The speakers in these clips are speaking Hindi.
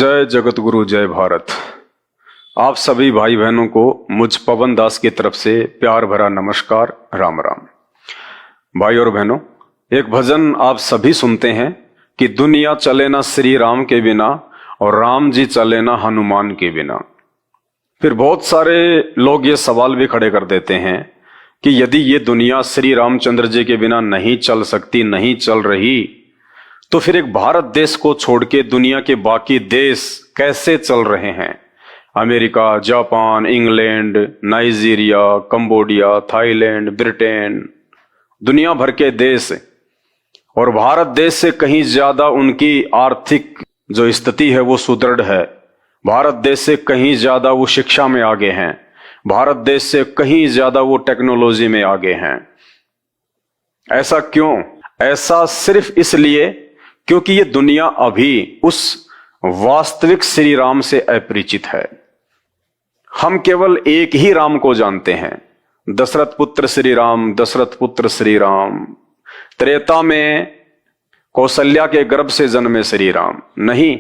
जय जगत गुरु जय भारत। आप सभी भाई बहनों को मुझ पवन दास की तरफ से प्यार भरा नमस्कार, राम राम। भाई और बहनों, एक भजन आप सभी सुनते हैं कि दुनिया चले ना श्री राम के बिना और राम जी चले ना हनुमान के बिना। फिर बहुत सारे लोग ये सवाल भी खड़े कर देते हैं कि यदि ये दुनिया श्री रामचंद्र जी के बिना नहीं चल सकती, नहीं चल रही, तो फिर एक भारत देश को छोड़ के दुनिया के बाकी देश कैसे चल रहे हैं? America, Japan, England, Nigeria, Cambodia, Thailand, Britain, दुनिया भर के देश, और भारत देश से कहीं ज्यादा उनकी आर्थिक जो स्थिति है वो सुदृढ़ है। भारत देश से कहीं ज्यादा वो शिक्षा में आगे हैं। भारत देश से कहीं ज्यादा वो टेक्नोलॉजी में आगे हैं। ऐसा क्यों? ऐसा सिर्फ इसलिए क्योंकि ये दुनिया अभी उस वास्तविक श्री राम से अपरिचित है। हम केवल एक ही राम को जानते हैं, दशरथ पुत्र श्री राम, दशरथ पुत्र श्री राम। त्रेता में कौशल्या के गर्भ से जन्मे श्री राम नहीं,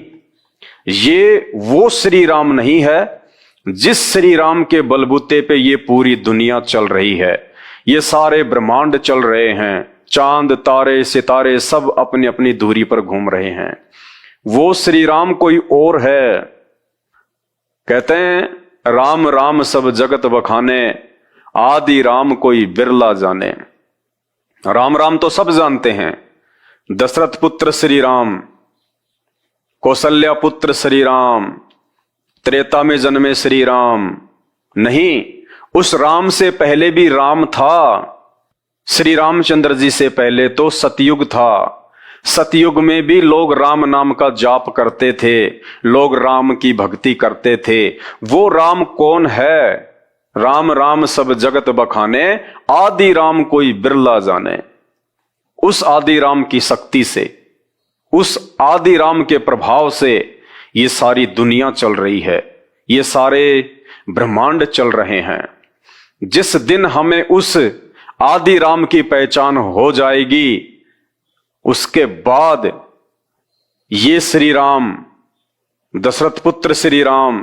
ये वो श्री राम नहीं है जिस श्री राम के बलबूते पे ये पूरी दुनिया चल रही है, ये सारे ब्रह्मांड चल रहे हैं। चांद, तारे, सितारे सब अपनी अपनी दूरी पर घूम रहे हैं। वो श्री राम कोई और है। कहते हैं राम राम सब जगत बखाने, आदि राम कोई बिरला जाने। राम राम तो सब जानते हैं, दशरथ पुत्र श्री राम, कौशल्या पुत्र श्री राम, त्रेता में जन्मे श्री राम नहीं, उस राम से पहले भी राम था। श्री रामचंद्र जी से पहले तो सतयुग था। सतयुग में भी लोग राम नाम का जाप करते थे, लोग राम की भक्ति करते थे। वो राम कौन है? राम राम सब जगत बखाने, आदि राम कोई बिरला जाने। उस आदि राम की शक्ति से, उस आदि राम के प्रभाव से ये सारी दुनिया चल रही है, ये सारे ब्रह्मांड चल रहे हैं। जिस दिन हमें उस आदि राम की पहचान हो जाएगी, उसके बाद ये श्री राम, दशरथ पुत्र श्री राम,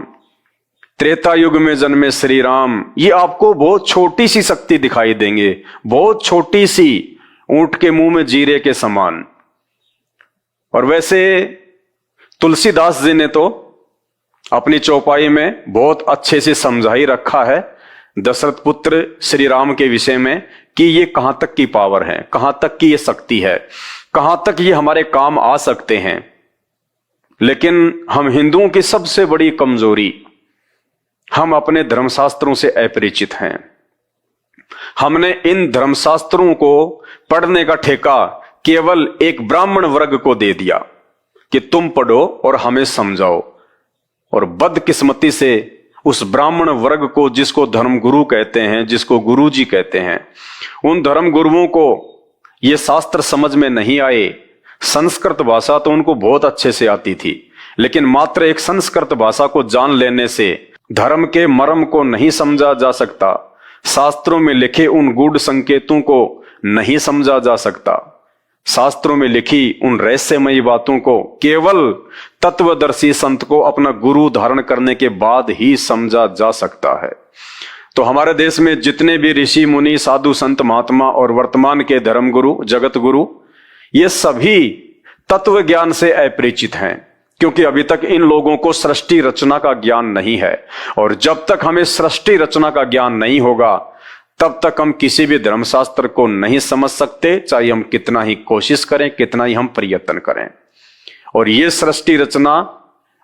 त्रेता युग में जन्मे श्री राम, ये आपको बहुत छोटी सी शक्ति दिखाई देंगे, बहुत छोटी सी, ऊंट के मुंह में जीरे के समान। और वैसे तुलसीदास जी ने तो अपनी चौपाई में बहुत अच्छे से समझा ही रखा है दशरथ पुत्र श्री राम के विषय में कि ये कहां तक की पावर है, कहां तक की ये शक्ति है, कहां तक ये हमारे काम आ सकते हैं। लेकिन हम हिंदुओं की सबसे बड़ी कमजोरी, हम अपने धर्मशास्त्रों से अपरिचित हैं। हमने इन धर्मशास्त्रों को पढ़ने का ठेका केवल एक ब्राह्मण वर्ग को दे दिया कि तुम पढ़ो और हमें समझाओ। और बदकिस्मती से उस ब्राह्मण वर्ग को, जिसको धर्म गुरु कहते हैं, जिसको गुरु जी कहते हैं, उन धर्म गुरुओं को ये शास्त्र समझ में नहीं आए। संस्कृत भाषा तो उनको बहुत अच्छे से आती थी, लेकिन मात्र एक संस्कृत भाषा को जान लेने से धर्म के मर्म को नहीं समझा जा सकता, शास्त्रों में लिखे उन गूढ़ संकेतों को नहीं समझा जा सकता, शास्त्रों में लिखी उन रहस्यमयी बातों को केवल तत्वदर्शी संत को अपना गुरु धारण करने के बाद ही समझा जा सकता है। तो हमारे देश में जितने भी ऋषि मुनि, साधु संत, महात्मा और वर्तमान के धर्म गुरु, जगत गुरु, ये सभी तत्व ज्ञान से अपरिचित हैं, क्योंकि अभी तक इन लोगों को सृष्टि रचना का ज्ञान नहीं है। और जब तक हमें सृष्टि रचना का ज्ञान नहीं होगा, तब तक हम किसी भी धर्मशास्त्र को नहीं समझ सकते, चाहे हम कितना ही कोशिश करें, कितना ही हम प्रयत्न करें। और ये सृष्टि रचना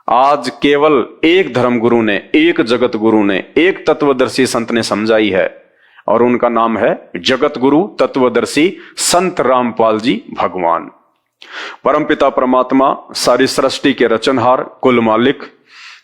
आज केवल एक धर्मगुरु ने, एक जगत गुरु ने, एक तत्वदर्शी संत ने समझाई है, और उनका नाम है जगत गुरु तत्वदर्शी संत रामपाल जी भगवान। परमपिता परमात्मा, सारी सृष्टि के रचनहार, कुल मालिक,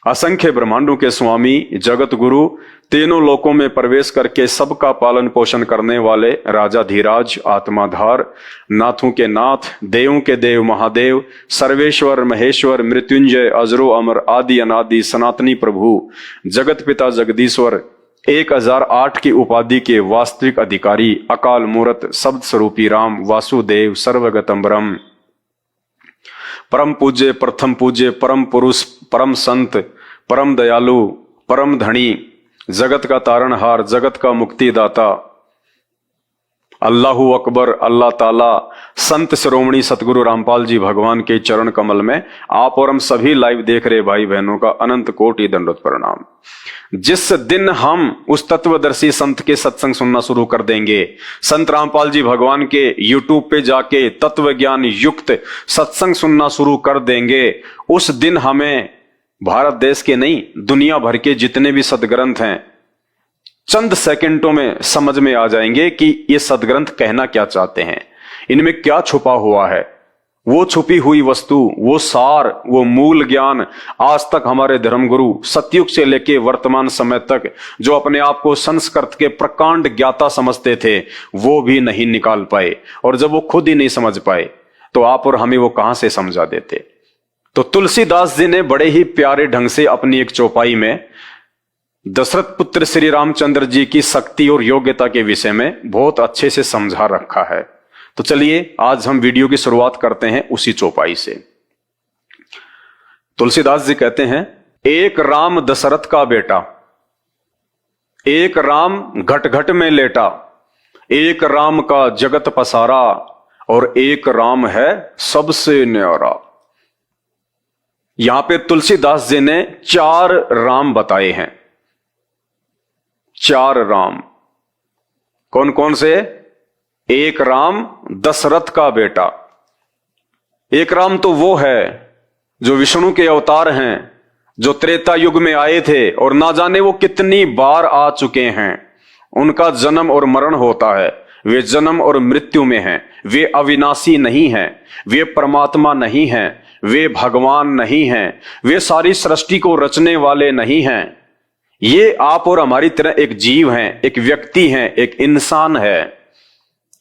असंख्य ब्रह्मांडों के स्वामी, जगत गुरु, तीनों लोकों में प्रवेश करके सबका पालन पोषण करने वाले राजाधिराज, आत्माधार, नाथों के नाथ, देवों के देव महादेव, सर्वेश्वर महेश्वर, मृत्युंजय, अजरो अमर, आदि अनादि, सनातनी प्रभु, जगत पिता जगदीश्वर, 1008 की उपाधि के वास्तविक अधिकारी, अकाल मूर्त, शब्द स्वरूपी राम, वासुदेव, सर्वगतम ब्रह्म, परम पूज्य, प्रथम पूज्य, परम पुरुष, परम संत, परम दयालु, परम धनी, जगत का तारणहार, जगत का मुक्तिदाता, अल्लाहू अकबर, अल्लाह ताला, संत शिरोमणि सतगुरु रामपाल जी भगवान के चरण कमल में आप और हम सभी लाइव देख रहे भाई बहनों का अनंत कोटि दंडवत प्रणाम। जिस दिन हम उस तत्वदर्शी संत के सत्संग सुनना शुरू कर देंगे, संत रामपाल जी भगवान के यूट्यूब पे जाके तत्व ज्ञान युक्त सत्संग सुनना शुरू कर देंगे, उस दिन हमें भारत देश के नहीं दुनिया भर के जितने भी सदग्रंथ हैं चंद सेकंडों में समझ में आ जाएंगे कि ये सदग्रंथ कहना क्या चाहते हैं, इनमें क्या छुपा हुआ है। वो छुपी हुई वस्तु, वो सार, वो मूल ज्ञान आज तक हमारे धर्मगुरु सतयुग से लेके वर्तमान समय तक जो अपने आप को संस्कृत के प्रकांड ज्ञाता समझते थे, वो भी नहीं निकाल पाए। और जब वो खुद ही नहीं समझ पाए तो आप और हमें वो कहां से समझा देते। तो तुलसीदास जी ने बड़े ही प्यारे ढंग से अपनी एक चौपाई में दशरथ पुत्र श्री रामचंद्र जी की शक्ति और योग्यता के विषय में बहुत अच्छे से समझा रखा है। तो चलिए आज हम वीडियो की शुरुआत करते हैं उसी चौपाई से। तुलसीदास जी कहते हैं, एक राम दशरथ का बेटा, एक राम घट घट में लेटा, एक राम का जगत पसारा, और एक राम है सबसे न्यारा। यहां पे तुलसीदास जी ने 4 राम बताए हैं। 4 राम कौन कौन से? एक राम दशरथ का बेटा। एक राम तो वो है जो विष्णु के अवतार हैं, जो त्रेता युग में आए थे और ना जाने वो कितनी बार आ चुके हैं। उनका जन्म और मरण होता है, वे जन्म और मृत्यु में हैं, वे अविनाशी नहीं हैं, वे परमात्मा नहीं हैं, वे भगवान नहीं हैं, वे सारी सृष्टि को रचने वाले नहीं हैं। ये आप और हमारी तरह एक जीव हैं, एक व्यक्ति हैं, एक इंसान है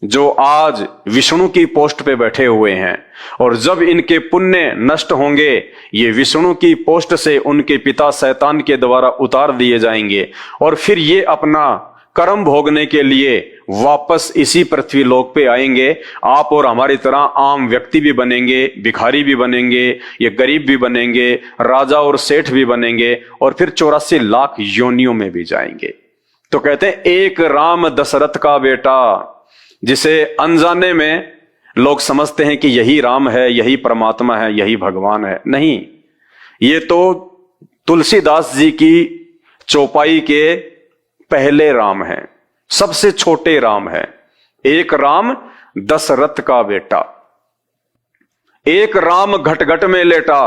जो आज विष्णु की पोस्ट पे बैठे हुए हैं। और जब इनके पुण्य नष्ट होंगे, ये विष्णु की पोस्ट से उनके पिता शैतान के द्वारा उतार दिए जाएंगे और फिर ये अपना कर्म भोगने के लिए वापस इसी पृथ्वी लोक पे आएंगे। आप और हमारी तरह आम व्यक्ति भी बनेंगे, भिखारी भी बनेंगे, ये गरीब भी बनेंगे, राजा और सेठ भी बनेंगे और फिर 84 लाख योनियों में भी जाएंगे। तो कहते हैं एक राम दशरथ का बेटा, जिसे अनजाने में लोग समझते हैं कि यही राम है, यही परमात्मा है, यही भगवान है। नहीं, ये तो तुलसीदास जी की चौपाई के पहले राम है, सबसे छोटे राम है। एक राम दशरथ का बेटा, एक राम घट घट में लेटा,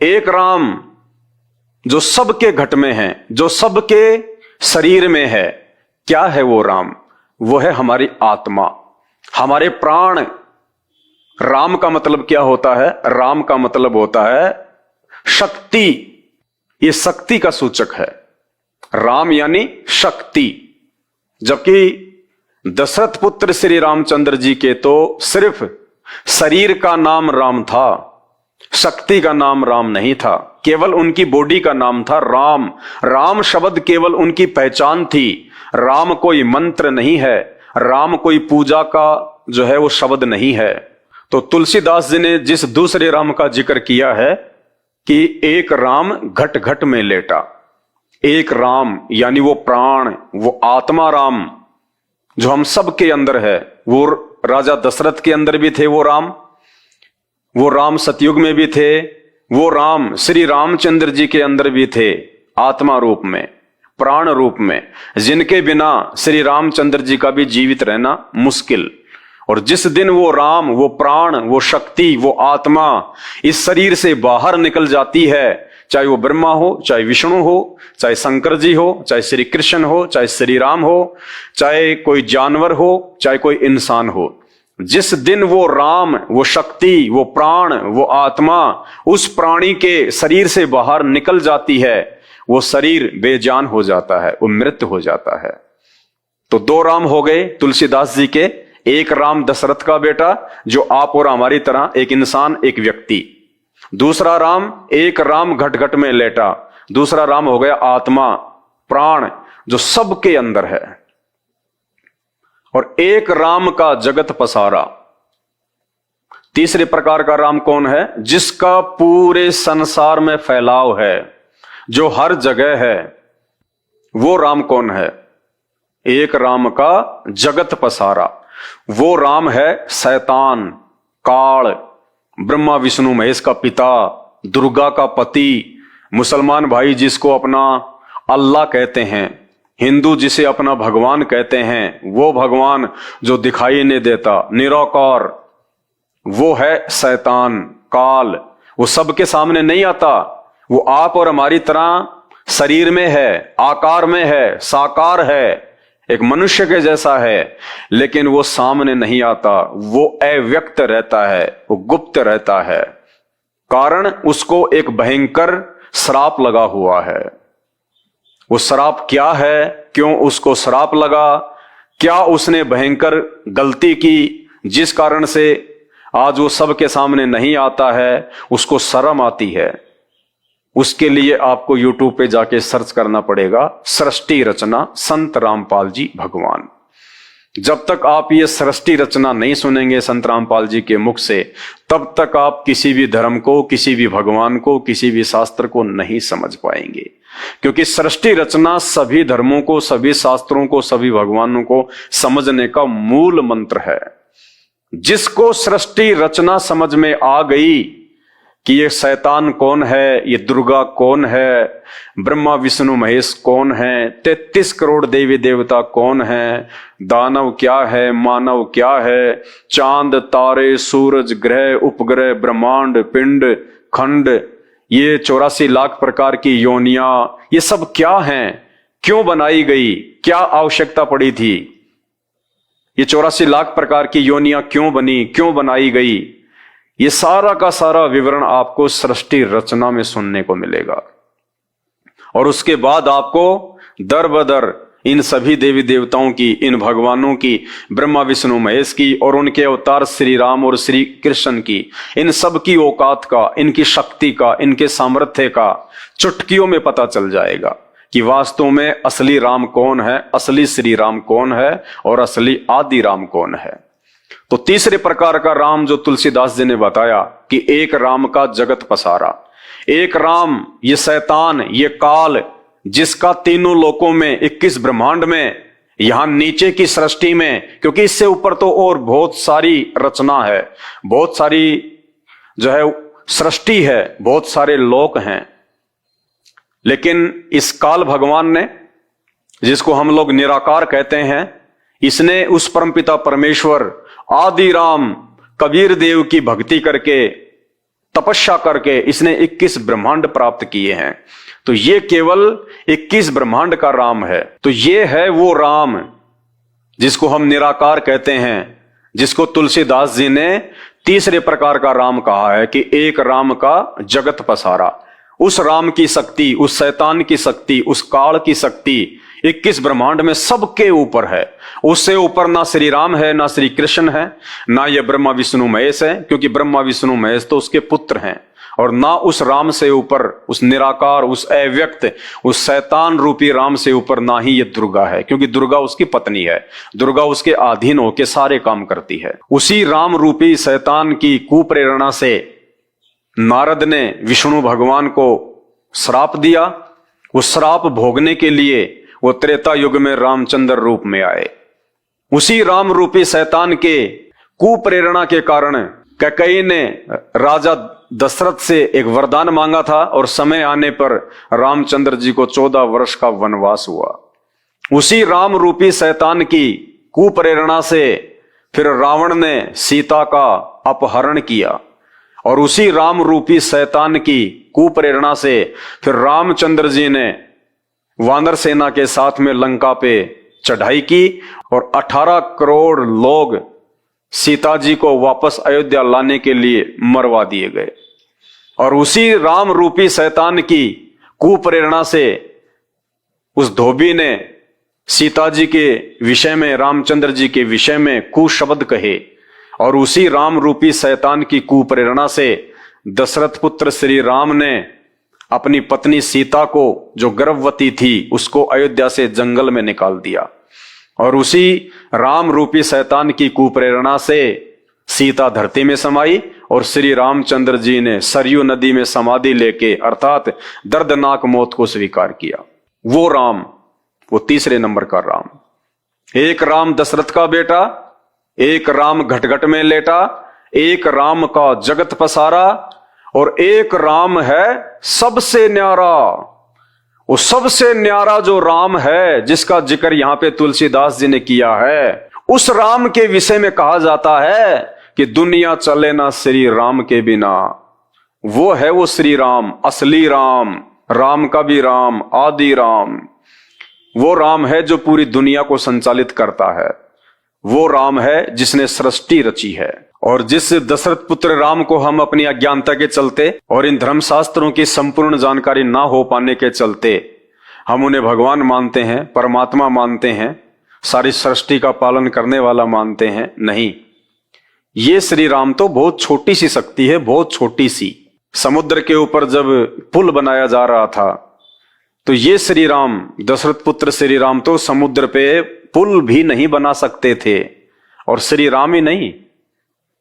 एक राम जो सबके घट में है, जो सबके शरीर में है। क्या है वो राम? वो है हमारी आत्मा, हमारे प्राण। राम का मतलब क्या होता है? राम का मतलब होता है शक्ति। ये शक्ति का सूचक है राम, यानी शक्ति। जबकि दशरथ पुत्र श्री रामचंद्र जी के तो सिर्फ शरीर का नाम राम था, शक्ति का नाम राम नहीं था। केवल उनकी बॉडी का नाम था राम। राम शब्द केवल उनकी पहचान थी। राम कोई मंत्र नहीं है, राम कोई पूजा का जो है वो शब्द नहीं है। तो तुलसीदास जी ने जिस दूसरे राम का जिक्र किया है कि एक राम घट घट में लेटा, एक राम यानी वो प्राण, वो आत्मा राम जो हम सब के अंदर है। वो राजा दशरथ के अंदर भी थे वो राम सतयुग में भी थे, वो राम श्री रामचंद्र जी के अंदर भी थे, आत्मा रूप में, प्राण रूप में, जिनके बिना श्री रामचंद्र जी का भी जीवित रहना मुश्किल। और जिस दिन वो राम, वो प्राण, वो शक्ति, वो आत्मा इस शरीर से बाहर निकल जाती है, चाहे वो ब्रह्मा हो, चाहे विष्णु हो, चाहे शंकर जी हो, चाहे श्री कृष्ण हो, चाहे श्री राम हो, चाहे कोई जानवर हो, चाहे कोई इंसान हो, जिस दिन वो राम, वो शक्ति, वो प्राण, वो आत्मा उस प्राणी के शरीर से बाहर निकल जाती है, वो शरीर बेजान हो जाता है, वो मृत हो जाता है। तो 2 राम हो गए तुलसीदास जी के। एक राम दशरथ का बेटा जो आप और हमारी तरह एक इंसान, एक व्यक्ति। दूसरा राम, एक राम घट घट में लेटा। दूसरा राम हो गया आत्मा, प्राण जो सबके अंदर है। और एक राम का जगत पसारा। तीसरे प्रकार का राम कौन है? जिसका पूरे संसार में फैलाव है, जो हर जगह है। वो राम कौन है? एक राम का जगत पसारा। वो राम है शैतान, काल, ब्रह्मा विष्णु महेश का पिता, दुर्गा का पति, मुसलमान भाई जिसको अपना अल्लाह कहते हैं, हिंदू जिसे अपना भगवान कहते हैं, वो भगवान जो दिखाई नहीं देता, निराकार, वो है शैतान, काल। वो सबके सामने नहीं आता, वो आप और हमारी तरह शरीर में है, आकार में है, साकार है, एक मनुष्य के जैसा है, लेकिन वो सामने नहीं आता, वो अव्यक्त रहता है, वो गुप्त रहता है। कारण उसको एक भयंकर श्राप लगा हुआ है। वो श्राप क्या है, क्यों उसको श्राप लगा, क्या उसने भयंकर गलती की जिस कारण से आज वो सबके सामने नहीं आता है, उसको शर्म आती है। उसके लिए आपको YouTube पे जाके सर्च करना पड़ेगा, सृष्टि रचना संत रामपाल जी भगवान। जब तक आप ये सृष्टि रचना नहीं सुनेंगे संत रामपाल जी के मुख से, तब तक आप किसी भी धर्म को, किसी भी भगवान को, किसी भी शास्त्र को नहीं समझ पाएंगे। क्योंकि सृष्टि रचना सभी धर्मों को, सभी शास्त्रों को, सभी भगवानों को समझने का मूल मंत्र है। जिसको सृष्टि रचना समझ में आ गई कि ये शैतान कौन है, ये दुर्गा कौन है, ब्रह्मा विष्णु महेश कौन है, 33 करोड़ देवी देवता कौन है, दानव क्या है, मानव क्या है, चांद तारे सूरज ग्रह उपग्रह ब्रह्मांड पिंड खंड, ये 84 लाख प्रकार की योनियां, ये सब क्या हैं, क्यों बनाई गई, क्या आवश्यकता पड़ी थी, ये 84 लाख प्रकार की योनियां क्यों बनी, क्यों बनाई गई, ये सारा का सारा विवरण आपको सृष्टि रचना में सुनने को मिलेगा। और उसके बाद आपको दर बदर इन सभी देवी देवताओं की, इन भगवानों की, ब्रह्मा विष्णु महेश की और उनके अवतार श्री राम और श्री कृष्ण की, इन सब की औकात का, इनकी शक्ति का, इनके सामर्थ्य का चुटकियों में पता चल जाएगा कि वास्तव में असली राम कौन है, असली श्री राम कौन है और असली आदि राम कौन है। तो तीसरे प्रकार का राम जो तुलसीदास जी ने बताया कि एक राम का जगत पसारा, एक राम, ये शैतान, ये काल, जिसका तीनों लोकों में, 21 ब्रह्मांड में, यहां नीचे की सृष्टि में, क्योंकि इससे ऊपर तो और बहुत सारी रचना है, बहुत सारी जो है सृष्टि है, बहुत सारे लोक हैं, लेकिन इस काल भगवान ने, जिसको हम लोग निराकार कहते हैं, इसने उस परमपिता परमेश्वर आदि राम कबीर देव की भक्ति करके, तपस्या करके इसने 21 ब्रह्मांड प्राप्त किए हैं। तो ये केवल 21 ब्रह्मांड का राम है। तो ये है वो राम जिसको हम निराकार कहते हैं, जिसको तुलसीदास जी ने तीसरे प्रकार का राम कहा है कि एक राम का जगत पसारा। उस राम की शक्ति, उस शैतान की शक्ति, उस काल की शक्ति 21 ब्रह्मांड में सबके ऊपर है। उससे ऊपर ना श्री राम है, ना श्री कृष्ण है, ना ये ब्रह्मा विष्णु महेश है, क्योंकि ब्रह्मा विष्णु महेश तो उसके पुत्र हैं, और ना उस राम से ऊपर, उस निराकार, उस अव्यक्त, उस शैतान रूपी राम से ऊपर ना ही ये दुर्गा है, क्योंकि दुर्गा उसकी पत्नी है। दुर्गा उसके अधीन होकर सारे काम करती है। उसी राम रूपी शैतान की कुप्रेरणा से नारद ने विष्णु भगवान को श्राप दिया। उस श्राप भोगने के लिए वो त्रेता युग में रामचंद्र रूप में आए। उसी राम रूपी शैतान के कुप्रेरणा के कारण कैकेयी ने राजा दशरथ से एक वरदान मांगा था, और समय आने पर रामचंद्र जी को 14 वर्ष का वनवास हुआ। उसी राम रूपी शैतान की कुप्रेरणा से फिर रावण ने सीता का अपहरण किया, और उसी राम रूपी शैतान की कुप्रेरणा से फिर रामचंद्र जी ने वानर सेना के साथ में लंका पे चढ़ाई की, और 18 करोड़ लोग सीता जी को वापस अयोध्या लाने के लिए मरवा दिए गए। और उसी राम रूपी शैतान की कुप्रेरणा से उस धोबी ने सीता जी के विषय में, रामचंद्र जी के विषय में कुशब्द कहे, और उसी राम रूपी शैतान की कुप्रेरणा से दशरथ पुत्र श्री राम ने अपनी पत्नी सीता को, जो गर्भवती थी, उसको अयोध्या से जंगल में निकाल दिया। और उसी राम रूपी शैतान की कुप्रेरणा से सीता धरती में समाई और श्री रामचंद्र जी ने सरयू नदी में समाधि लेके अर्थात दर्दनाक मौत को स्वीकार किया। वो राम, वो तीसरे नंबर का राम। एक राम दशरथ का बेटा, एक राम घटघट में लेटा, एक राम का जगत पसारा, और एक राम है सबसे न्यारा। वो सबसे न्यारा जो राम है जिसका जिक्र यहां पे तुलसीदास जी ने किया है, उस राम के विषय में कहा जाता है कि दुनिया चले ना श्री राम के बिना। वो है वो श्री राम, असली राम, राम का भी राम, आदि राम। वो राम है जो पूरी दुनिया को संचालित करता है। वो राम है जिसने सृष्टि रची है। और जिस दशरथ पुत्र राम को हम अपनी अज्ञानता के चलते और इन धर्मशास्त्रों की संपूर्ण जानकारी ना हो पाने के चलते हम उन्हें भगवान मानते हैं, परमात्मा मानते हैं, सारी सृष्टि का पालन करने वाला मानते हैं, नहीं, ये श्री राम तो बहुत छोटी सी शक्ति है, बहुत छोटी सी। समुद्र के ऊपर जब पुल बनाया जा रहा था तो ये श्री राम, दशरथ पुत्र श्री राम तो समुद्र पे पुल भी नहीं बना सकते थे। और श्री राम ही नहीं,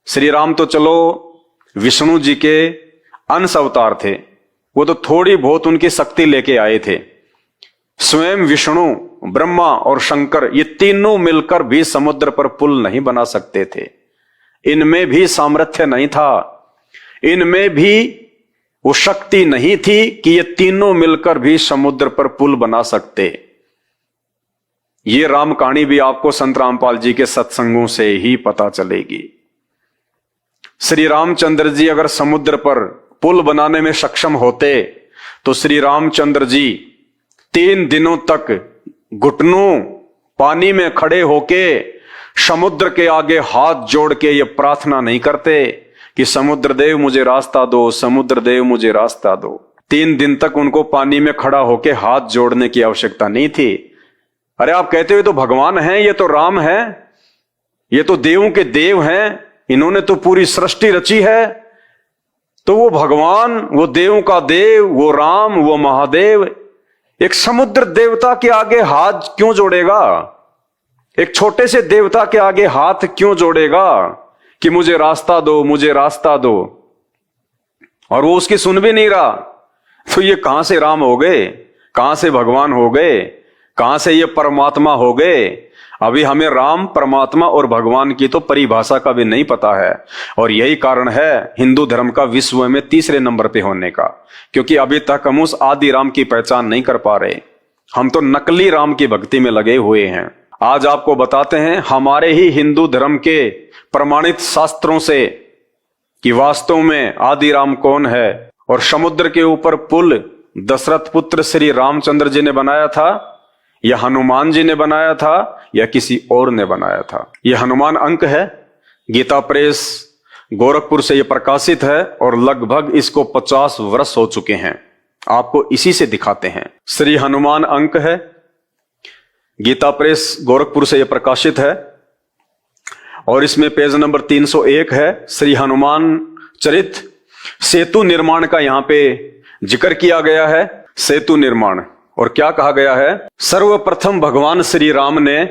श्री राम तो चलो विष्णु जी के अंश अवतार थे, वो तो थोड़ी बहुत उनकी शक्ति लेके आए थे। स्वयं विष्णु, ब्रह्मा और शंकर ये तीनों मिलकर भी समुद्र पर पुल नहीं बना सकते थे। इनमें भी सामर्थ्य नहीं था, इनमें भी वो शक्ति नहीं थी कि ये तीनों मिलकर भी समुद्र पर पुल बना सकते। ये राम कहानी भी आपको संत रामपाल जी के सत्संगों से ही पता चलेगी। श्री रामचंद्र जी अगर समुद्र पर पुल बनाने में सक्षम होते तो श्री रामचंद्र जी 3 दिनों तक घुटनों पानी में खड़े होके समुद्र के आगे हाथ जोड़ के ये प्रार्थना नहीं करते कि समुद्र देव मुझे रास्ता दो, समुद्र देव मुझे रास्ता दो। 3 दिन तक उनको पानी में खड़ा होके हाथ जोड़ने की आवश्यकता नहीं थी। अरे आप कहते हुए तो भगवान हैं, ये तो राम है, ये तो देवों के देव हैं, इन्होंने तो पूरी सृष्टि रची है। तो वो भगवान, वो देवों का देव, वो राम, वो महादेव एक समुद्र देवता के आगे हाथ क्यों जोड़ेगा? एक छोटे से देवता के आगे हाथ क्यों जोड़ेगा कि मुझे रास्ता दो, मुझे रास्ता दो? और वो उसकी सुन भी नहीं रहा। तो ये कहां से राम हो गए, कहां से भगवान हो गए, कहां से ये परमात्मा हो गए? अभी हमें राम, परमात्मा और भगवान की तो परिभाषा का भी नहीं पता है। और यही कारण है हिंदू धर्म का विश्व में तीसरे नंबर पे होने का, क्योंकि अभी तक हम उस आदि राम की पहचान नहीं कर पा रहे। हम तो नकली राम की भक्ति में लगे हुए हैं। आज आपको बताते हैं हमारे ही हिंदू धर्म के प्रमाणित शास्त्रों से कि वास्तव में आदि राम कौन है। और समुद्र के ऊपर पुल दशरथ पुत्र श्री रामचंद्र जी ने बनाया था, या हनुमान जी ने बनाया था, या किसी और ने बनाया था? यह हनुमान अंक है, गीता प्रेस गोरखपुर से यह प्रकाशित है और लगभग इसको 50 वर्ष हो चुके हैं। आपको इसी से दिखाते हैं। श्री हनुमान अंक है, गीता प्रेस गोरखपुर से यह प्रकाशित है और इसमें पेज नंबर 301 है। श्री हनुमान चरित सेतु निर्माण का यहां पे जिक्र किया गया है। सेतु निर्माण, और क्या कहा गया है? सर्वप्रथम भगवान श्री राम ने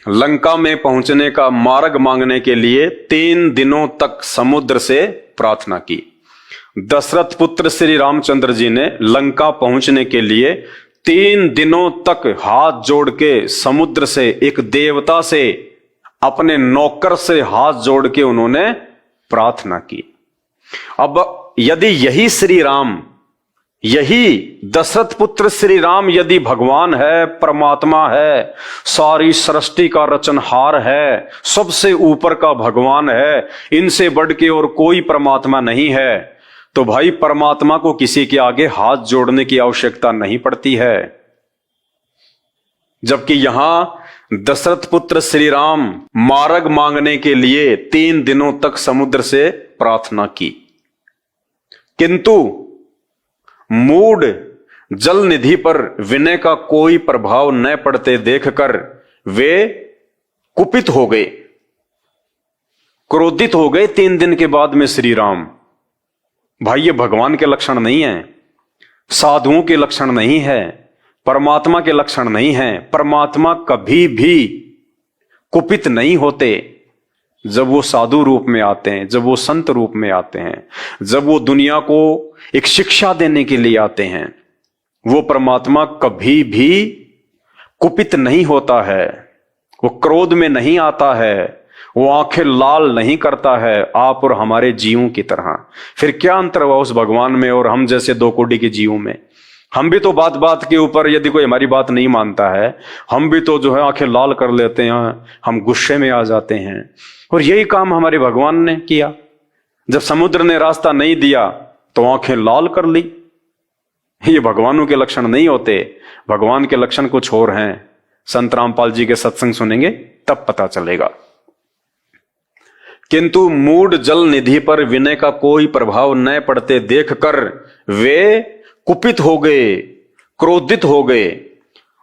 लंका में पहुंचने का मार्ग मांगने के लिए 3 दिनों तक समुद्र से प्रार्थना की। दशरथ पुत्र श्री रामचंद्र जी ने लंका पहुंचने के लिए 3 दिनों तक हाथ जोड़ के समुद्र से, एक देवता से, अपने नौकर से हाथ जोड़ के उन्होंने प्रार्थना की। अब यदि यही श्री राम, यही दशरथ पुत्र श्री राम यदि भगवान है, परमात्मा है, सारी सृष्टि का रचनहार है, सबसे ऊपर का भगवान है, इनसे बढ़ के और कोई परमात्मा नहीं है, तो भाई परमात्मा को किसी के आगे हाथ जोड़ने की आवश्यकता नहीं पड़ती है। जबकि यहां दशरथ पुत्र श्री राम मार्ग मांगने के लिए 3 दिनों तक समुद्र से प्रार्थना की, किंतु मूढ़ जल निधि पर विनय का कोई प्रभाव न पड़ते देखकर वे कुपित हो गए, क्रोधित हो गए 3 दिन के बाद में श्री राम। भाई ये भगवान के लक्षण नहीं है, साधुओं के लक्षण नहीं है, परमात्मा के लक्षण नहीं है। परमात्मा कभी भी कुपित नहीं होते, जब वो साधु रूप में आते हैं, जब वो संत रूप में आते हैं, जब वो दुनिया को एक शिक्षा देने के लिए आते हैं, वो परमात्मा कभी भी कुपित नहीं होता है, वो क्रोध में नहीं आता है, वो आंखें लाल नहीं करता है आप और हमारे जीवों की तरह। फिर क्या अंतर हुआ उस भगवान में और हम जैसे दो कोटि के जीवों में? हम भी तो बात बात के ऊपर यदि कोई हमारी बात नहीं मानता है, हम भी तो जो है आंखें लाल कर लेते हैं, हम गुस्से में आ जाते हैं। और यही काम हमारे भगवान ने किया। जब समुद्र ने रास्ता नहीं दिया तो आंखें लाल कर ली। ये भगवानों के लक्षण नहीं होते, भगवान के लक्षण कुछ और हैं। संत रामपाल जी के सत्संग सुनेंगे तब पता चलेगा। किंतु मूढ़ जल निधि पर विनय का कोई प्रभाव न पड़ते देखकर वे कुपित हो गए, क्रोधित हो गए।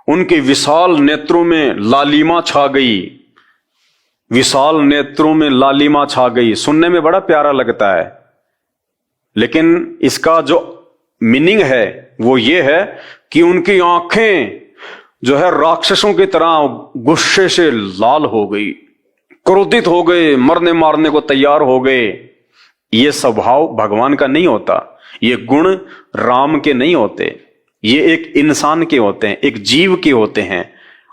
उनके विशाल नेत्रों में लालिमा छा गई, विशाल नेत्रों में लालिमा छा गई। सुनने में बड़ा प्यारा लगता है, लेकिन इसका जो मीनिंग है वो ये है कि उनकी आंखें जो है राक्षसों की तरह गुस्से से लाल हो गई, क्रोधित हो गए, मरने मारने को तैयार हो गए। ये स्वभाव भगवान का नहीं होता, ये गुण राम के नहीं होते, ये एक इंसान के होते हैं, एक जीव के होते हैं।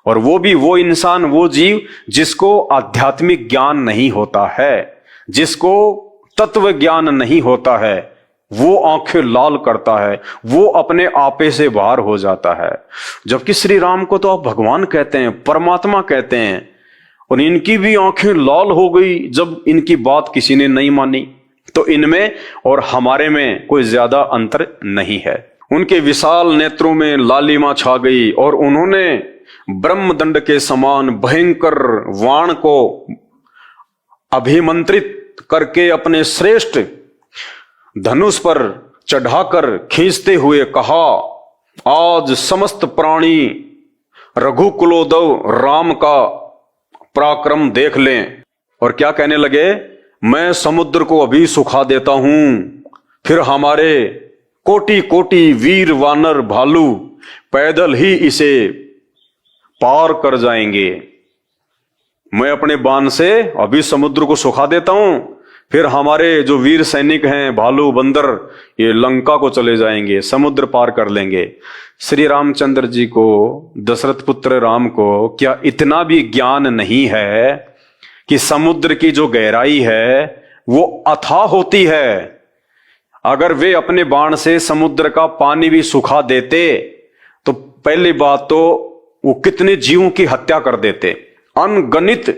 और वो भी वो इंसान, वो जीव जिसको आध्यात्मिक ज्ञान नहीं होता है, जिसको तत्व ज्ञान नहीं होता है, वो आंखें लाल करता है, वो अपने आपे से बाहर हो जाता है। जबकि श्री राम को तो आप भगवान कहते हैं, परमात्मा कहते हैं, और इनकी भी आंखें लाल हो गई जब इनकी बात किसी ने नहीं मानी। तो इनमें और हमारे में कोई ज्यादा अंतर नहीं है। उनके विशाल नेत्रों में लालिमा छा गई और उन्होंने ब्रह्मदंड के समान भयंकर वाण को अभिमंत्रित करके अपने श्रेष्ठ धनुष पर चढ़ाकर खींचते हुए कहा, आज समस्त प्राणी रघुकुलोदव राम का पराक्रम देख लें। और क्या कहने लगे, मैं समुद्र को अभी सुखा देता हूं, फिर हमारे कोटि कोटि वीर वानर भालू पैदल ही इसे पार कर जाएंगे। मैं अपने बाण से अभी समुद्र को सुखा देता हूं, फिर हमारे जो वीर सैनिक हैं, भालू बंदर, ये लंका को चले जाएंगे, समुद्र पार कर लेंगे। श्री रामचंद्र जी को, दशरथ पुत्र राम को क्या इतना भी ज्ञान नहीं है कि समुद्र की जो गहराई है वो अथाह होती है? अगर वे अपने बाण से समुद्र का पानी भी सुखा देते तो पहली बात तो वो कितने जीवों की हत्या कर देते। अनगणित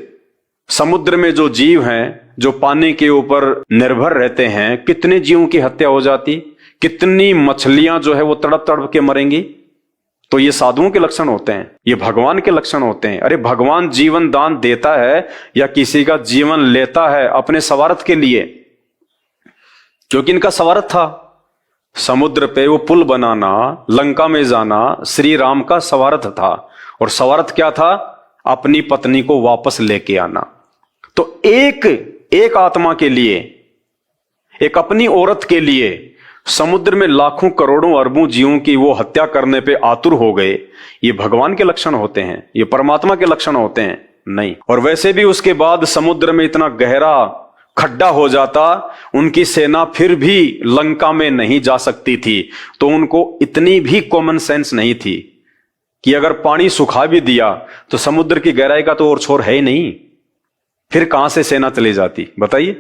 समुद्र में जो जीव हैं, जो पानी के ऊपर निर्भर रहते हैं, कितने जीवों की हत्या हो जाती, कितनी मछलियां जो है वो तड़प तड़प के मरेंगी। तो ये साधुओं के लक्षण होते हैं, ये भगवान के लक्षण होते हैं। अरे भगवान जीवन दान देता है या किसी का जीवन लेता है अपने स्वार्थ के लिए, क्योंकि इनका स्वार्थ था समुद्र पे वो पुल बनाना, लंका में जाना, श्री राम का स्वार्थ था। और स्वार्थ क्या था? अपनी पत्नी को वापस लेके आना। तो एक आत्मा के लिए, एक अपनी औरत के लिए समुद्र में लाखों करोड़ों अरबों जीवों की वो हत्या करने पे आतुर हो गए। ये भगवान के लक्षण होते हैं, ये परमात्मा के लक्षण होते हैं? नहीं। और वैसे भी उसके बाद समुद्र में इतना गहरा खड्डा हो जाता, उनकी सेना फिर भी लंका में नहीं जा सकती थी। तो उनको इतनी भी कॉमन सेंस नहीं थी कि अगर पानी सुखा भी दिया तो समुद्र की गहराई का तो और छोर है ही नहीं, फिर कहां से सेना चली जाती? बताइए,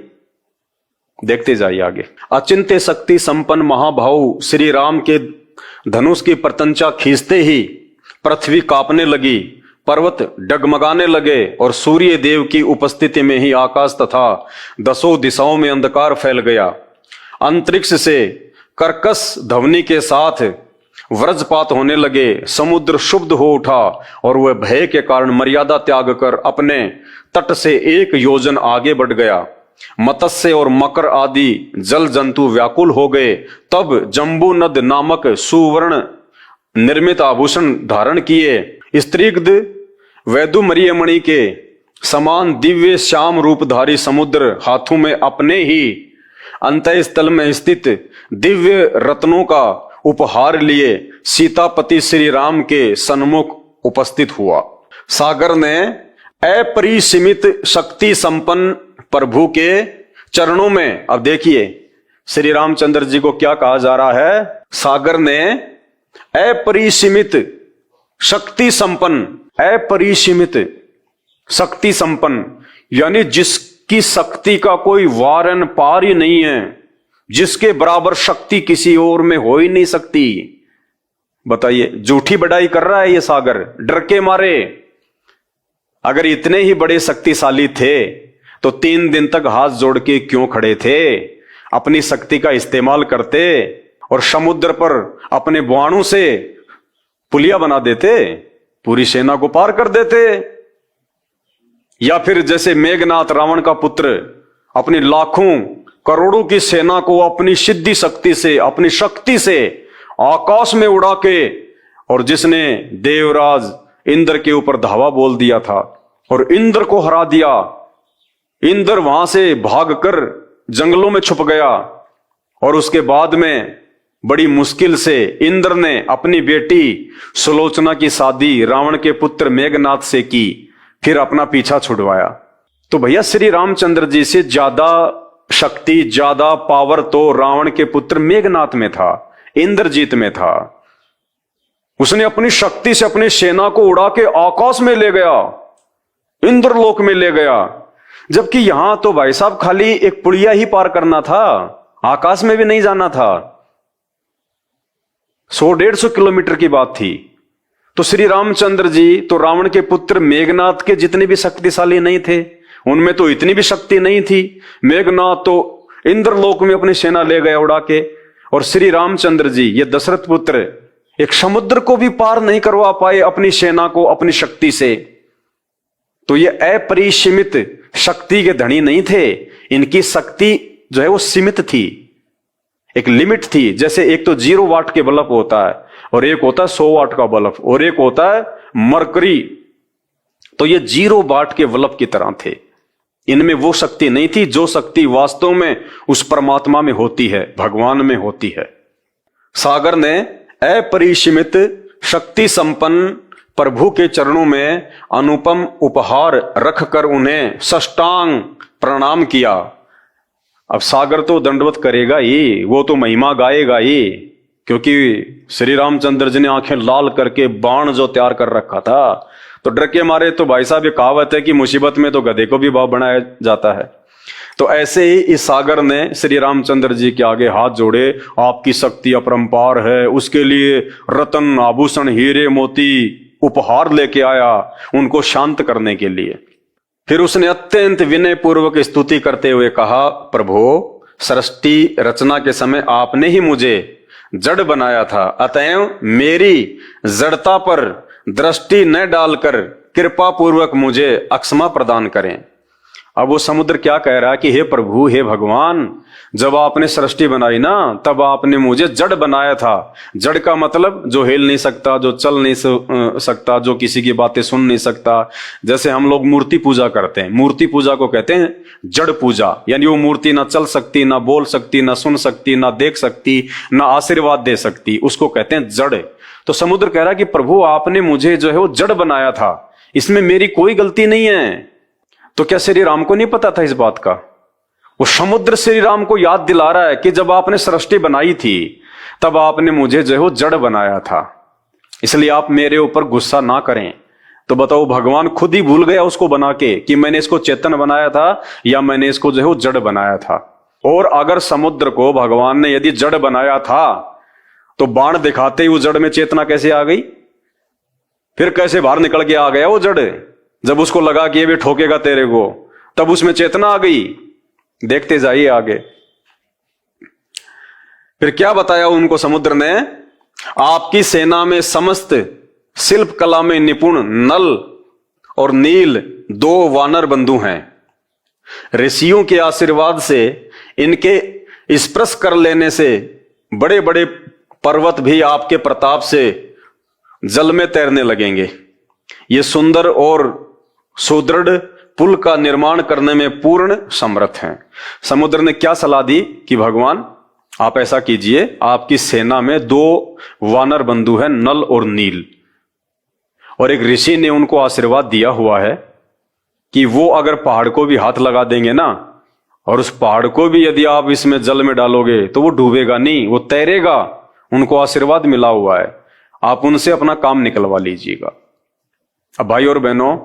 देखते जाइए आगे। अचिंत्य शक्ति संपन्न महाभाव श्री राम के धनुष की प्रतंचा खींचते ही पृथ्वी कांपने लगी, पर्वत डगमगाने लगे और सूर्य देव की उपस्थिति में ही आकाश तथा दसों दिशाओं में अंधकार फैल गया। अंतरिक्ष से कर्कश ध्वनि के साथ वज्रपात होने लगे, समुद्र शुद्ध हो उठा और वह भय के कारण मर्यादा त्याग कर अपने तट से 1 योजन आगे बढ़ गया। मत्स्य और मकर आदि जल जंतु व्याकुल हो गए। तब जम्बू नद नामक सुवर्ण निर्मित आभूषण धारण किए स्त्रीग्ध वैदुमरियमणि के समान दिव्य श्याम रूपधारी समुद्र हाथों में अपने ही अंतःस्थल में स्थित दिव्य रत्नों का उपहार लिए सीतापति श्री राम के सन्मुख उपस्थित हुआ। सागर ने अपरिसीमित शक्ति संपन्न प्रभु के चरणों में। अब देखिए श्री रामचंद्र जी को क्या कहा जा रहा है, सागर ने अपरिसीमित शक्ति संपन्न, अपरिसीमित शक्ति संपन्न यानी जिसकी शक्ति का कोई वारन पार ही नहीं है, जिसके बराबर शक्ति किसी और में हो ही नहीं सकती। बताइए, झूठी बड़ाई कर रहा है ये सागर डर के मारे। अगर इतने ही बड़े शक्तिशाली थे तो 3 दिन तक हाथ जोड़ के क्यों खड़े थे? अपनी शक्ति का इस्तेमाल करते और समुद्र पर अपने बाणों से पुलिया बना देते, पूरी सेना को पार कर देते। या फिर जैसे मेघनाथ रावण का पुत्र अपनी लाखों करोड़ों की सेना को अपनी सिद्धि शक्ति से, अपनी शक्ति से आकाश में उड़ा के, और जिसने देवराज इंद्र के ऊपर धावा बोल दिया था और इंद्र को हरा दिया। इंद्र वहां से भागकर जंगलों में छुप गया और उसके बाद में बड़ी मुश्किल से इंद्र ने अपनी बेटी सुलोचना की शादी रावण के पुत्र मेघनाथ से की, फिर अपना पीछा छुड़वाया। तो भैया श्री रामचंद्र जी से ज्यादा शक्ति, ज्यादा पावर तो रावण के पुत्र मेघनाथ में था, इंद्रजीत में था। उसने अपनी शक्ति से अपनी सेना को उड़ा के आकाश में ले गया, इंद्रलोक में ले गया। जबकि यहां तो भाई साहब खाली एक पुड़िया ही पार करना था, आकाश में भी नहीं जाना था। 100-150 किलोमीटर की बात थी। तो श्री रामचंद्र जी तो रावण के पुत्र मेघनाथ के जितने भी शक्तिशाली नहीं थे, उनमें तो इतनी भी शक्ति नहीं थी। मेघनाथ तो इंद्रलोक में अपनी सेना ले गया उड़ा के, और श्री रामचंद्र जी ये दशरथ पुत्र एक समुद्र को भी पार नहीं करवा पाए अपनी सेना को अपनी शक्ति से। तो ये अपरिसीमित शक्ति के धनी नहीं थे। इनकी शक्ति जो है वो सीमित थी, एक लिमिट थी। जैसे एक तो 0 वाट के बल्ब होता है और एक होता है 100 वाट का बल्ब और एक होता है मरकरी। तो ये 0 वाट के बल्ब की तरह थे। इनमें वो शक्ति नहीं थी जो शक्ति वास्तव में उस परमात्मा में होती है, भगवान में होती है। सागर ने अपरिसीमित शक्ति संपन्न प्रभु के चरणों में अनुपम उपहार रखकर उन्हें साष्टांग प्रणाम किया। अब सागर तो दंडवत करेगा ही, वो तो महिमा गाएगा ही, क्योंकि श्री रामचंद्र जी ने आंखें लाल करके बाण जो तैयार कर रखा था, तो डर के मारे तो भाई साहब ये कहावत है कि मुसीबत में तो गधे को भी बाप बनाया जाता है। तो ऐसे ही इस सागर ने श्री रामचंद्र जी के आगे हाथ जोड़े, आपकी शक्ति अपरंपार है, उसके लिए रतन आभूषण हीरे मोती उपहार लेके आया उनको शांत करने के लिए। फिर उसने अत्यंत विनय पूर्वक स्तुति करते हुए कहा, प्रभु सृष्टि रचना के समय आपने ही मुझे जड़ बनाया था, अतएव मेरी जड़ता पर दृष्टि न डालकर कृपा पूर्वक मुझे अक्षमा प्रदान करें। अब वो समुद्र क्या कह रहा है कि हे प्रभु, हे भगवान, जब आपने सृष्टि बनाई ना तब आपने मुझे जड़ बनाया था। जड़ का मतलब जो हिल नहीं सकता, जो चल नहीं सकता, जो किसी की बातें सुन नहीं सकता। जैसे हम लोग मूर्ति पूजा करते हैं, मूर्ति पूजा को कहते हैं जड़ पूजा, यानी वो मूर्ति ना चल सकती, ना बोल सकती, ना सुन सकती, ना देख सकती, ना आशीर्वाद दे सकती, उसको कहते हैं जड़। तो समुद्र कह रहा है कि प्रभु आपने मुझे जो है वो जड़ बनाया था, इसमें मेरी कोई गलती नहीं है। तो क्या श्री राम को नहीं पता था इस बात का? वो समुद्र श्री राम को याद दिला रहा है कि जब आपने सृष्टि बनाई थी तब आपने मुझे जो है वो जड़ बनाया था, इसलिए आप मेरे ऊपर गुस्सा ना करें। तो बताओ, भगवान खुद ही भूल गया उसको बना के कि मैंने इसको चेतन बनाया था या मैंने इसको जो है वो जड़ बनाया था। और अगर समुद्र को भगवान ने यदि जड़ बनाया था तो बाण दिखाते ही वो जड़ में चेतना कैसे आ गई? फिर कैसे बाहर निकल के आ गया वो जड़? जब उसको लगा कि ये भी ठोकेगा तेरे को, तब उसमें चेतना आ गई। देखते जाइए आगे। फिर क्या बताया उनको समुद्र ने? आपकी सेना में समस्त शिल्प कला में निपुण नल और नील 2 वानर बंधु हैं। ऋषियों के आशीर्वाद से इनके स्पर्श कर लेने से बड़े बड़े पर्वत भी आपके प्रताप से जल में तैरने लगेंगे। ये सुंदर और सुदृढ़ पुल का निर्माण करने में पूर्ण समर्थ हैं। समुद्र ने क्या सलाह दी कि भगवान आप ऐसा कीजिए, आपकी सेना में 2 वानर बंधु हैं, नल और नील, और एक ऋषि ने उनको आशीर्वाद दिया हुआ है कि वो अगर पहाड़ को भी हाथ लगा देंगे ना, और उस पहाड़ को भी यदि आप इसमें जल में डालोगे तो वो डूबेगा नहीं, वो तैरेगा। उनको आशीर्वाद मिला हुआ है, आप उनसे अपना काम निकलवा लीजिएगा। अब भाई और बहनों,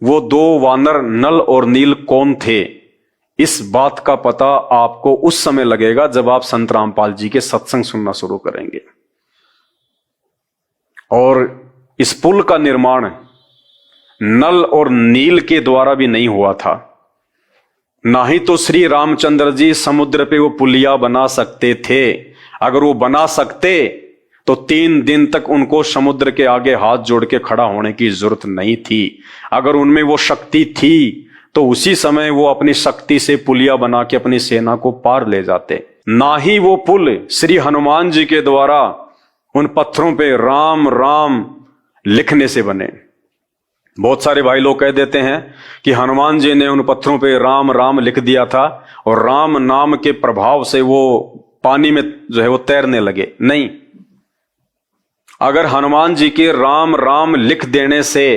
वो दो वानर नल और नील कौन थे, इस बात का पता आपको उस समय लगेगा जब आप संत रामपाल जी के सत्संग सुनना शुरू करेंगे। और इस पुल का निर्माण नल और नील के द्वारा भी नहीं हुआ था, ना ही तो श्री रामचंद्र जी समुद्र पे वो पुलिया बना सकते थे। अगर वो बना सकते तो 3 दिन तक उनको समुद्र के आगे हाथ जोड़ के खड़ा होने की जरूरत नहीं थी। अगर उनमें वो शक्ति थी तो उसी समय वो अपनी शक्ति से पुलिया बना के अपनी सेना को पार ले जाते। ना ही वो पुल श्री हनुमान जी के द्वारा उन पत्थरों पे राम राम लिखने से बने। बहुत सारे भाई लोग कह देते हैं कि हनुमान जी ने उन पत्थरों पे राम राम लिख दिया था और राम नाम के प्रभाव से वो पानी में जो है वो तैरने लगे। नहीं, अगर हनुमान जी के राम राम लिख देने से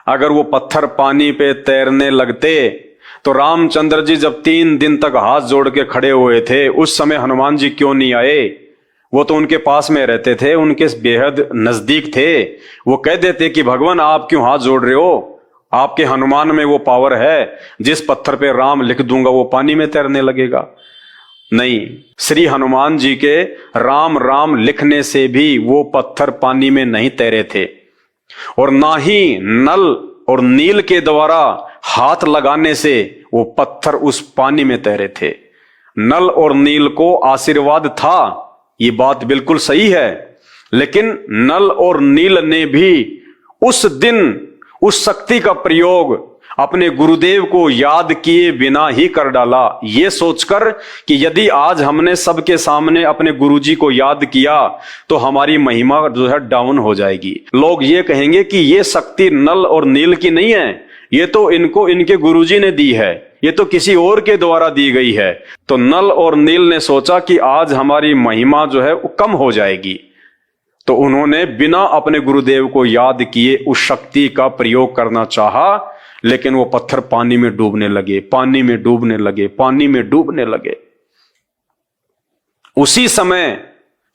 अगर वो पत्थर पानी पे तैरने लगते तो रामचंद्र जी जब 3 दिन तक हाथ जोड़ के खड़े हुए थे उस समय हनुमान जी क्यों नहीं आए? वो तो उनके पास में रहते थे, उनके बेहद नजदीक थे। वो कह देते कि भगवान आप क्यों हाथ जोड़ रहे हो, आपके हनुमान में वो पावर है, जिस पत्थर पे राम लिख दूंगा वो पानी में तैरने लगेगा। नहीं, श्री हनुमान जी के राम राम लिखने से भी वो पत्थर पानी में नहीं तैरे थे, और ना ही नल और नील के द्वारा हाथ लगाने से वो पत्थर उस पानी में तैरे थे। नल और नील को आशीर्वाद था, ये बात बिल्कुल सही है, लेकिन नल और नील ने भी उस दिन उस शक्ति का प्रयोग अपने गुरुदेव को याद किए बिना ही कर डाला, ये सोचकर कि यदि आज हमने सबके सामने अपने गुरुजी को याद किया तो हमारी महिमा जो है डाउन हो जाएगी। लोग ये कहेंगे कि ये शक्ति नल और नील की नहीं है, ये तो इनको इनके गुरुजी ने दी है, ये तो किसी और के द्वारा दी गई है। तो नल और नील ने सोचा कि आज हमारी महिमा जो है वो कम हो जाएगी, तो उन्होंने बिना अपने गुरुदेव को याद किए उस शक्ति का प्रयोग करना चाहा, लेकिन वो पत्थर पानी में डूबने लगे, पानी में डूबने लगे, पानी में डूबने लगे। उसी समय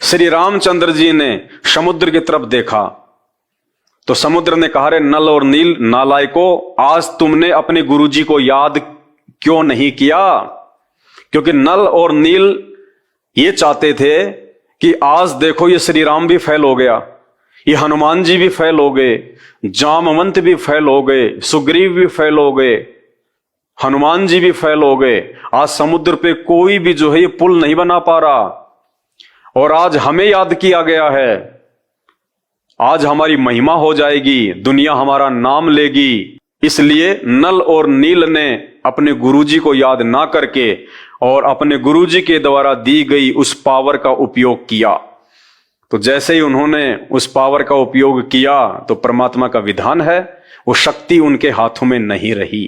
श्री रामचंद्र जी ने समुद्र की तरफ देखा तो समुद्र ने कहा, रे नल और नील नालायको, आज तुमने अपने गुरुजी को याद क्यों नहीं किया? क्योंकि नल और नील ये चाहते थे कि आज देखो ये श्री राम भी फेल हो गया, ये हनुमान जी भी फेल हो गए, जामवंत भी फेल हो गए, सुग्रीव भी फेल हो गए, हनुमान जी भी फेल हो गए। आज समुद्र पे कोई भी जो है ये पुल नहीं बना पा रहा, और आज हमें याद किया गया है, आज हमारी महिमा हो जाएगी, दुनिया हमारा नाम लेगी। इसलिए नल और नील ने अपने गुरुजी को याद ना करके और अपने गुरुजी के द्वारा दी गई उस पावर का उपयोग किया। तो जैसे ही उन्होंने उस पावर का उपयोग किया तो परमात्मा का विधान है, वो शक्ति उनके हाथों में नहीं रही,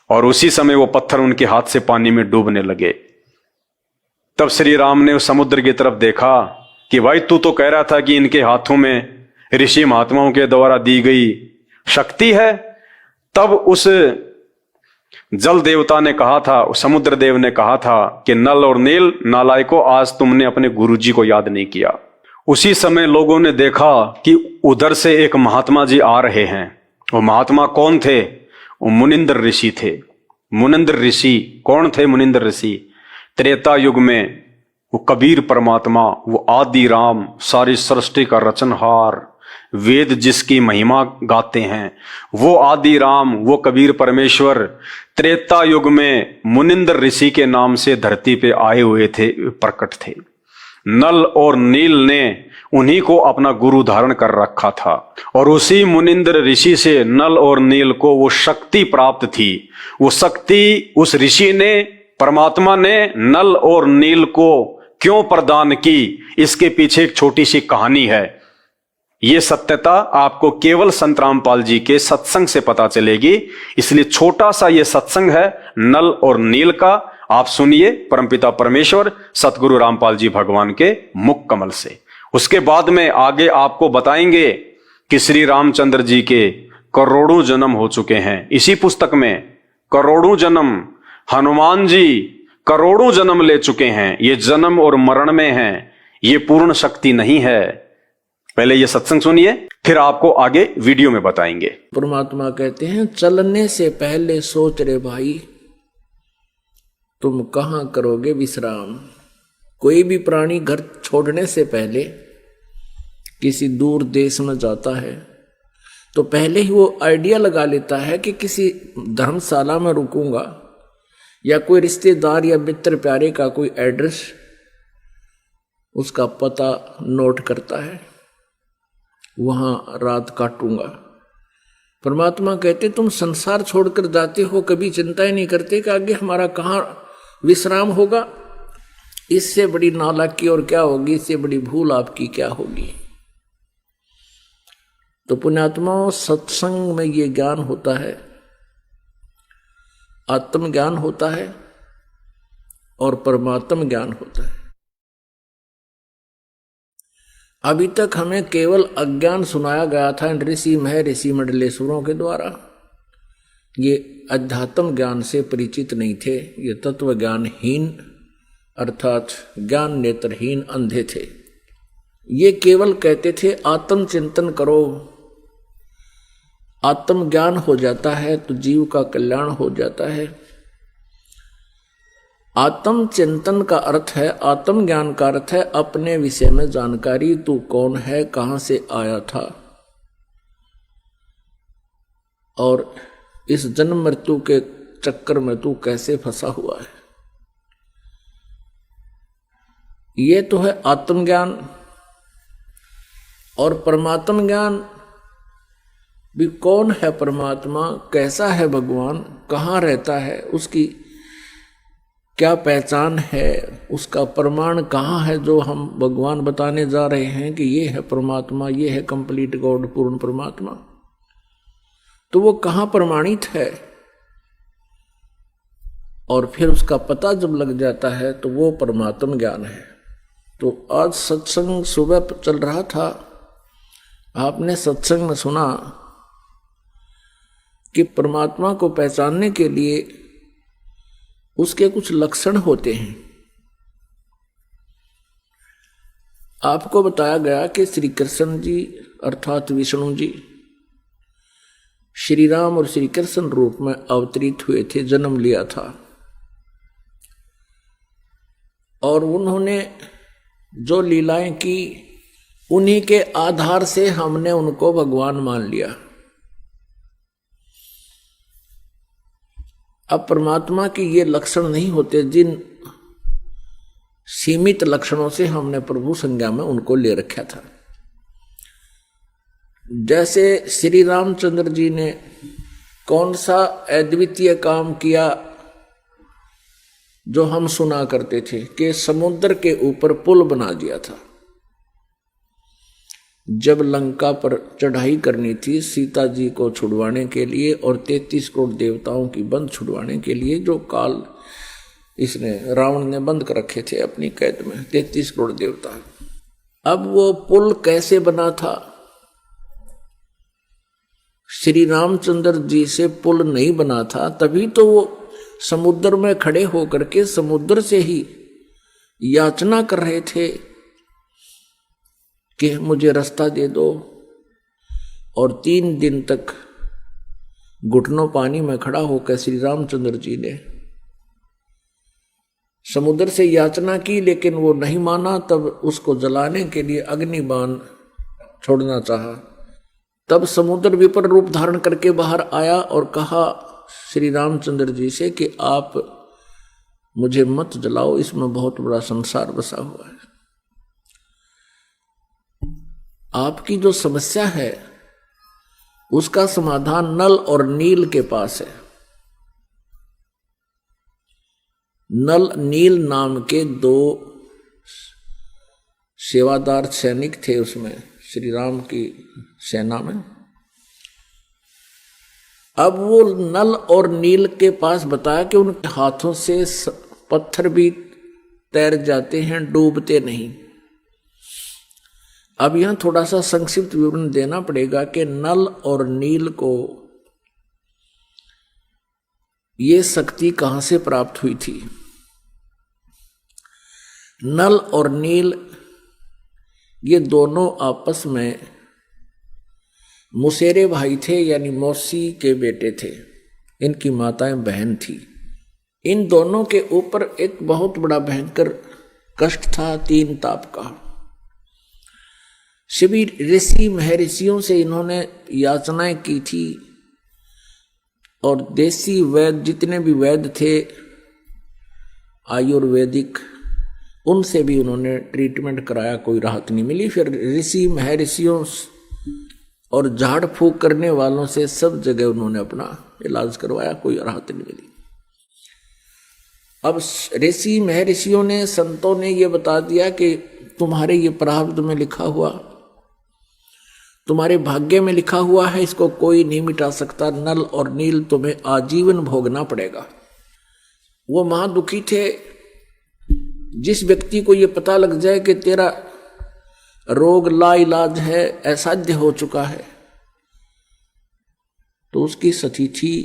और उसी समय वो पत्थर उनके हाथ से पानी में डूबने लगे। तब श्री राम ने उस समुद्र की तरफ देखा कि भाई तू तो कह रहा था कि इनके हाथों में ऋषि महात्माओं के द्वारा दी गई शक्ति है। तब उस जल देवता ने कहा था, उस समुद्र देव ने कहा था कि नल और नील नालायको, आज तुमने अपने गुरुजी को याद नहीं किया। उसी समय लोगों ने देखा कि उधर से एक महात्मा जी आ रहे हैं। वो महात्मा कौन थे? वो मुनिंद्र ऋषि थे। मुनिंद्र ऋषि कौन थे? मुनिंद्र ऋषि त्रेता युग में वो कबीर परमात्मा, वो आदि राम, सारी सृष्टि का रचनहार, वेद जिसकी महिमा गाते हैं, वो आदि राम, वो कबीर परमेश्वर त्रेता युग में मुनिंद्र ऋषि के नाम से धरती पे आए हुए थे, प्रकट थे। नल और नील ने उन्हीं को अपना गुरु धारण कर रखा था, और उसी मुनिंद्र ऋषि से नल और नील को वो शक्ति प्राप्त थी। वो शक्ति उस ऋषि ने, परमात्मा ने नल और नील को क्यों प्रदान की, इसके पीछे एक छोटी सी कहानी है। ये सत्यता आपको केवल संत रामपाल जी के सत्संग से पता चलेगी। इसलिए छोटा सा ये सत्संग है नल और नील का, आप सुनिए परमपिता परमेश्वर सतगुरु रामपाल जी भगवान के मुख कमल से। उसके बाद में आगे आपको बताएंगे कि श्री रामचंद्र जी के करोड़ों जन्म हो चुके हैं। इसी पुस्तक में करोड़ों जन्म, हनुमान जी करोड़ों जन्म ले चुके हैं। ये जन्म और मरण में है, ये पूर्ण शक्ति नहीं है। पहले ये सत्संग सुनिए, फिर आपको आगे वीडियो में बताएंगे। परमात्मा कहते हैं, चलने से पहले सोच रे भाई, तुम कहां करोगे विश्राम। कोई भी प्राणी घर छोड़ने से पहले किसी दूर देश में जाता है तो पहले ही वो आइडिया लगा लेता है कि किसी धर्मशाला में रुकूंगा, या कोई रिश्तेदार या मित्र प्यारे का कोई एड्रेस, उसका पता नोट करता है, वहां रात काटूंगा। परमात्मा कहते, तुम संसार छोड़कर जाते हो, कभी चिंता ही नहीं करते कि आगे हमारा कहाँ विश्राम होगा। इससे बड़ी नालायकी और क्या होगी, इससे बड़ी भूल आपकी क्या होगी। तो पुण्यात्माओं, सत्संग में ये ज्ञान होता है, आत्म ज्ञान होता है और परमात्म ज्ञान होता है। अभी तक हमें केवल अज्ञान सुनाया गया था ऋषि मंडलेश्वरों के द्वारा। ये अध्यात्म ज्ञान से परिचित नहीं थे, ये तत्व ज्ञानहीन अर्थात ज्ञान नेत्रहीन अंधे थे। ये केवल कहते थे आत्म चिंतन करो, आत्म ज्ञान हो जाता है तो जीव का कल्याण हो जाता है। आत्म चिंतन का अर्थ है, आत्म ज्ञान का अर्थ है अपने विषय में जानकारी, तू कौन है, कहां से आया था और इस जन्म मृत्यु के चक्कर में तू कैसे फंसा हुआ है। ये तो है आत्मज्ञान। और परमात्म ज्ञान भी, कौन है परमात्मा, कैसा है भगवान, कहाँ रहता है, उसकी क्या पहचान है, उसका प्रमाण कहाँ है जो हम भगवान बताने जा रहे हैं कि ये है परमात्मा, ये है कंप्लीट गॉड, पूर्ण परमात्मा। तो वो कहाँ प्रमाणित है, और फिर उसका पता जब लग जाता है तो वो परमात्म ज्ञान है। तो आज सत्संग सुबह चल रहा था, आपने सत्संग में सुना कि परमात्मा को पहचानने के लिए उसके कुछ लक्षण होते हैं। आपको बताया गया कि श्री कृष्ण जी अर्थात विष्णु जी श्री राम और श्री कृष्ण रूप में अवतरित हुए थे, जन्म लिया था, और उन्होंने जो लीलाएं की उन्हीं के आधार से हमने उनको भगवान मान लिया। अब परमात्मा के ये लक्षण नहीं होते जिन सीमित लक्षणों से हमने प्रभु संज्ञा में उनको ले रखा था। जैसे श्री रामचंद्र जी ने कौन सा अद्वितीय काम किया जो हम सुना करते थे कि समुद्र के ऊपर पुल बना दिया था। जब लंका पर चढ़ाई करनी थी सीता जी को छुड़वाने के लिए और 33 करोड़ देवताओं की बंद छुड़वाने के लिए, जो काल इसने रावण ने बंद कर रखे थे अपनी कैद में 33 करोड़ देवता। अब वो पुल कैसे बना था? श्री रामचंद्र जी से पुल नहीं बना था, तभी तो वो समुद्र में खड़े होकर के समुद्र से ही याचना कर रहे थे कि मुझे रास्ता दे दो, और 3 दिन तक घुटनों पानी में खड़ा होकर श्री रामचंद्र जी ने समुद्र से याचना की, लेकिन वो नहीं माना। तब उसको जलाने के लिए अग्निबाण छोड़ना चाहा। तब समुद्र विपर रूप धारण करके बाहर आया और कहा श्री रामचंद्र जी से कि आप मुझे मत जलाओ, इसमें बहुत बड़ा संसार बसा हुआ है। आपकी जो समस्या है उसका समाधान नल और नील के पास है। नल नील नाम के 2 सेवादार सैनिक थे उसमें, श्री राम की सेना में। अब वो नल और नील के पास बताया कि उनके हाथों से पत्थर भी तैर जाते हैं, डूबते नहीं। अब यहां थोड़ा सा संक्षिप्त विवरण देना पड़ेगा कि नल और नील को ये शक्ति कहां से प्राप्त हुई थी। नल और नील ये दोनों आपस में मुसेरे भाई थे, यानी मौसी के बेटे थे। इनकी माताएं बहन थी। इन दोनों के ऊपर एक बहुत बड़ा भयंकर कष्ट था, 3 ताप का। सभी ऋषि महर्षियों से इन्होंने याचनाएं की थी और देसी वैद्य जितने भी वैद्य थे आयुर्वेदिक, उनसे भी उन्होंने ट्रीटमेंट कराया, कोई राहत नहीं मिली। फिर ऋषि महर्षियों और झाड़ फूक करने वालों से सब जगह उन्होंने अपना इलाज करवाया, कोई राहत नहीं मिली। अब ऋषि महर्षियों ने, संतों ने ये बता दिया कि तुम्हारे ये प्रारब्ध में लिखा हुआ, तुम्हारे भाग्य में लिखा हुआ है, इसको कोई नहीं मिटा सकता। नल और नील तुम्हें आजीवन भोगना पड़ेगा। वो महादुखी थे। जिस व्यक्ति को ये पता लग जाए कि तेरा रोग लाइलाज है, असाध्य हो चुका है, तो उसकी स्थिति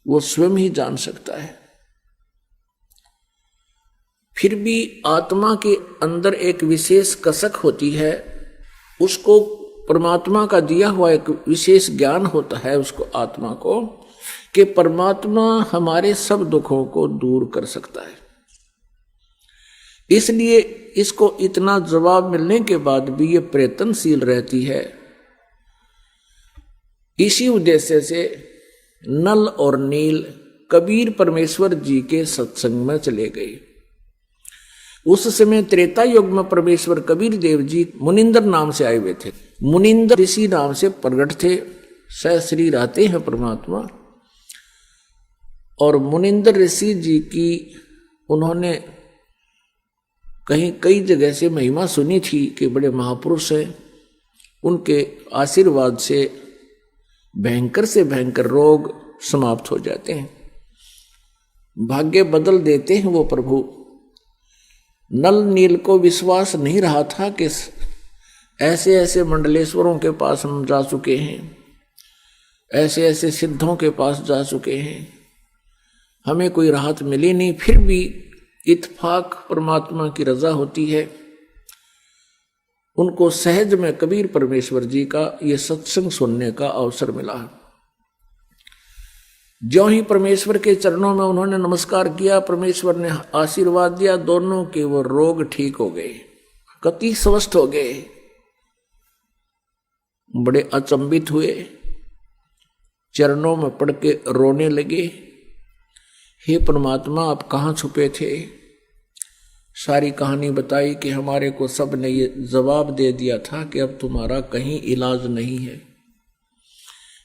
वो स्वयं ही जान सकता है। फिर भी आत्मा के अंदर एक विशेष कसक होती है, उसको परमात्मा का दिया हुआ एक विशेष ज्ञान होता है उसको, आत्मा को, कि परमात्मा हमारे सब दुखों को दूर कर सकता है। इसलिए इसको इतना जवाब मिलने के बाद भी ये प्रयत्नशील रहती है। इसी उद्देश्य से नल और नील कबीर परमेश्वर जी के सत्संग में चले गए। उस समय त्रेता युग में परमेश्वर कबीर देव जी मुनिंदर नाम से आए हुए थे। मुनिंदर ऋषि नाम से प्रगट थे, सहश्री रहते हैं परमात्मा। और मुनिंदर ऋषि जी की उन्होंने कहीं कई जगह से महिमा सुनी थी कि बड़े महापुरुष हैं, उनके आशीर्वाद से भयंकर से भयंकर रोग समाप्त हो जाते हैं, भाग्य बदल देते हैं वो प्रभु। नल नील को विश्वास नहीं रहा था कि ऐसे ऐसे मंडलेश्वरों के पास हम जा चुके हैं, ऐसे ऐसे सिद्धों के पास जा चुके हैं, हमें कोई राहत मिली नहीं। फिर भी इत्फाक परमात्मा की रजा होती है। उनको सहज में कबीर परमेश्वर जी का ये सत्संग सुनने का अवसर मिला। ज्यों ही परमेश्वर के चरणों में उन्होंने नमस्कार किया, परमेश्वर ने आशीर्वाद दिया, दोनों के वो रोग ठीक हो गए, कति स्वस्थ हो गए। बड़े अचंभित हुए, चरणों में पड़ के रोने लगे, हे परमात्मा आप कहाँ छुपे थे। सारी कहानी बताई कि हमारे को सब ने ये जवाब दे दिया था कि अब तुम्हारा कहीं इलाज नहीं है।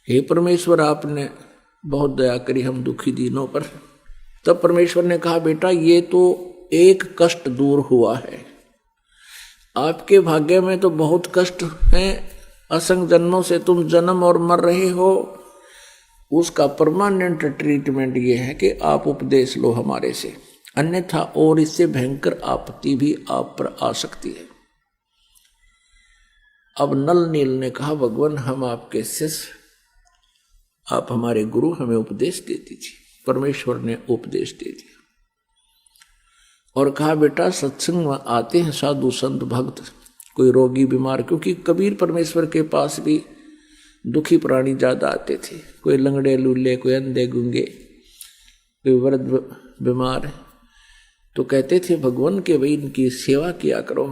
हे परमेश्वर आपने बहुत दया करी हम दुखी दिनों पर। तब परमेश्वर ने कहा बेटा ये तो एक कष्ट दूर हुआ है, आपके भाग्य में तो बहुत कष्ट हैं, असंख्य जन्मों से तुम जन्म और मर रहे हो। उसका परमानेंट ट्रीटमेंट ये है कि आप उपदेश लो हमारे से, अन्यथा और इससे भयंकर आपत्ति भी आप पर आ सकती है। अब नल नील ने कहा भगवान हम आपके शिष्य, आप हमारे गुरु, हमें उपदेश दे दीजिए। परमेश्वर ने उपदेश दे दिया और कहा बेटा सत्संग में आते हैं साधु संत भक्त, कोई रोगी बीमार, क्योंकि कबीर परमेश्वर के पास भी दुखी प्राणी ज्यादा आते थे, कोई लंगड़े लूले, कोई अंधे गूंगे, कोई वृद्ध बीमार, तो कहते थे भगवान के भाई इनकी सेवा किया करो,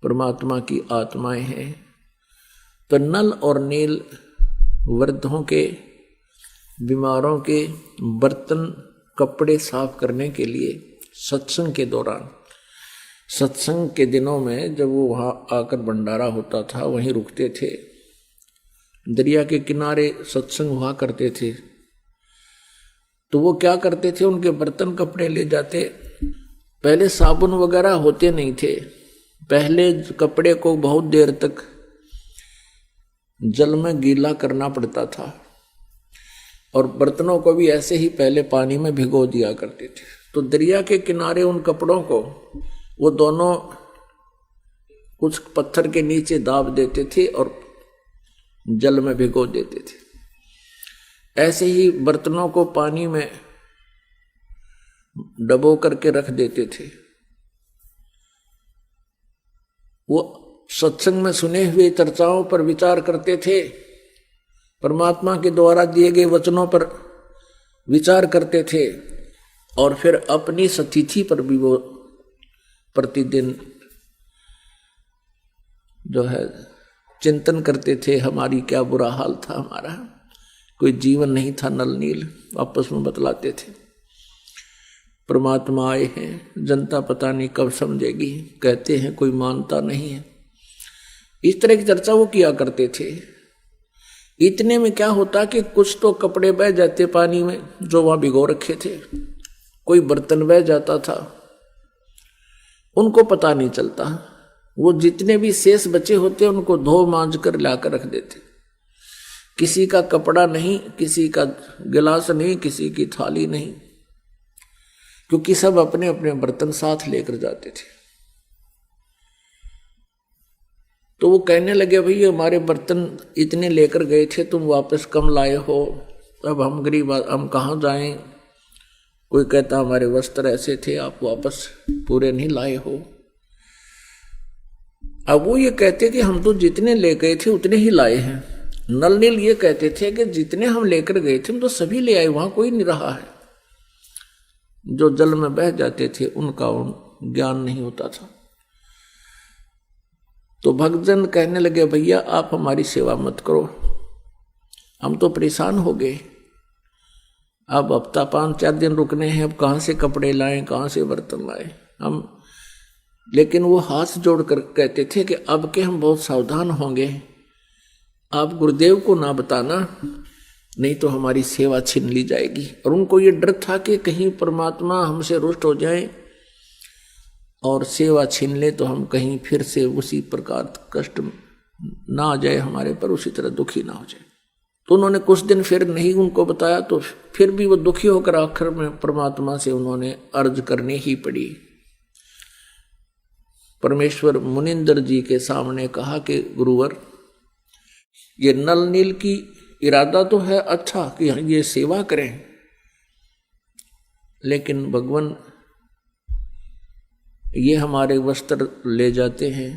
परमात्मा की आत्माएं हैं। तो नल और नील वृद्धों के, बीमारों के बर्तन कपड़े साफ करने के लिए सत्संग के दौरान, सत्संग के दिनों में जब वो वहाँ आकर भंडारा होता था वहीं रुकते थे। दरिया के किनारे सत्संग हुआ करते थे, तो वो क्या करते थे, उनके बर्तन कपड़े ले जाते। पहले साबुन वगैरह होते नहीं थे, पहले कपड़े को बहुत देर तक जल में गीला करना पड़ता था और बर्तनों को भी ऐसे ही पहले पानी में भिगो दिया करते थे। तो दरिया के किनारे उन कपड़ों को वो दोनों उस पत्थर के नीचे दाब देते थे और जल में भिगो देते थे। ऐसे ही बर्तनों को पानी में डबो करके रख देते थे। वो सत्संग में सुने हुए चर्चाओं पर विचार करते थे, परमात्मा के द्वारा दिए गए वचनों पर विचार करते थे और फिर अपनी सतिथि पर भी वो प्रतिदिन जो है चिंतन करते थे। हमारी क्या बुरा हाल था, हमारा कोई जीवन नहीं था। नल नील आपस में बतलाते थे। परमात्मा आए हैं, जनता पता नहीं कब समझेगी, कहते हैं कोई मानता नहीं है। इस तरह की चर्चा वो किया करते थे। इतने में क्या होता कि कुछ तो कपड़े बह जाते पानी में जो वहां भिगो रखे थे, कोई बर्तन बह जाता था, उनको पता नहीं चलता। वो जितने भी शेष बचे होते उनको धो मांज कर लाकर रख देते। किसी का कपड़ा नहीं, किसी का गिलास नहीं, किसी की थाली नहीं, क्योंकि सब अपने अपने बर्तन साथ लेकर जाते थे। तो वो कहने लगे, भाई हमारे बर्तन इतने लेकर गए थे, तुम वापस कम लाए हो, अब हम गरीब, हम कहाँ जाएं। कोई कहता हमारे वस्त्र ऐसे थे, आप वापस पूरे नहीं लाए हो। अब वो ये कहते कि हम तो जितने ले गए थे उतने ही लाए हैं। नल नील ये कहते थे कि जितने हम लेकर गए थे हम तो सभी ले आए, वहां कोई नहीं रहा है। जो जल में बह जाते थे उनका ज्ञान नहीं होता था। तो भक्तजन कहने लगे, भैया आप हमारी सेवा मत करो, हम तो परेशान हो गए। अब हफ्ता 5-4 दिन रुकने हैं, अब कहाँ से कपड़े लाएं, कहाँ से बर्तन लाएं हम। लेकिन वो हाथ जोड़कर कहते थे कि अब के हम बहुत सावधान होंगे, आप गुरुदेव को ना बताना, नहीं तो हमारी सेवा छीन ली जाएगी। और उनको ये डर था कि कहीं परमात्मा हमसे रुष्ट हो जाए और सेवा छीन ले तो हम कहीं फिर से उसी प्रकार कष्ट ना आ जाए हमारे पर, उसी तरह दुखी ना हो जाए। तो उन्होंने कुछ दिन फिर नहीं उनको बताया, तो फिर भी वो दुखी होकर आखिर में परमात्मा से उन्होंने अर्ज करनी ही पड़ी। परमेश्वर मुनिंदर जी के सामने कहा कि गुरुवर, ये नल नील की इरादा तो है अच्छा कि ये सेवा करें, लेकिन भगवान ये हमारे वस्त्र ले जाते हैं।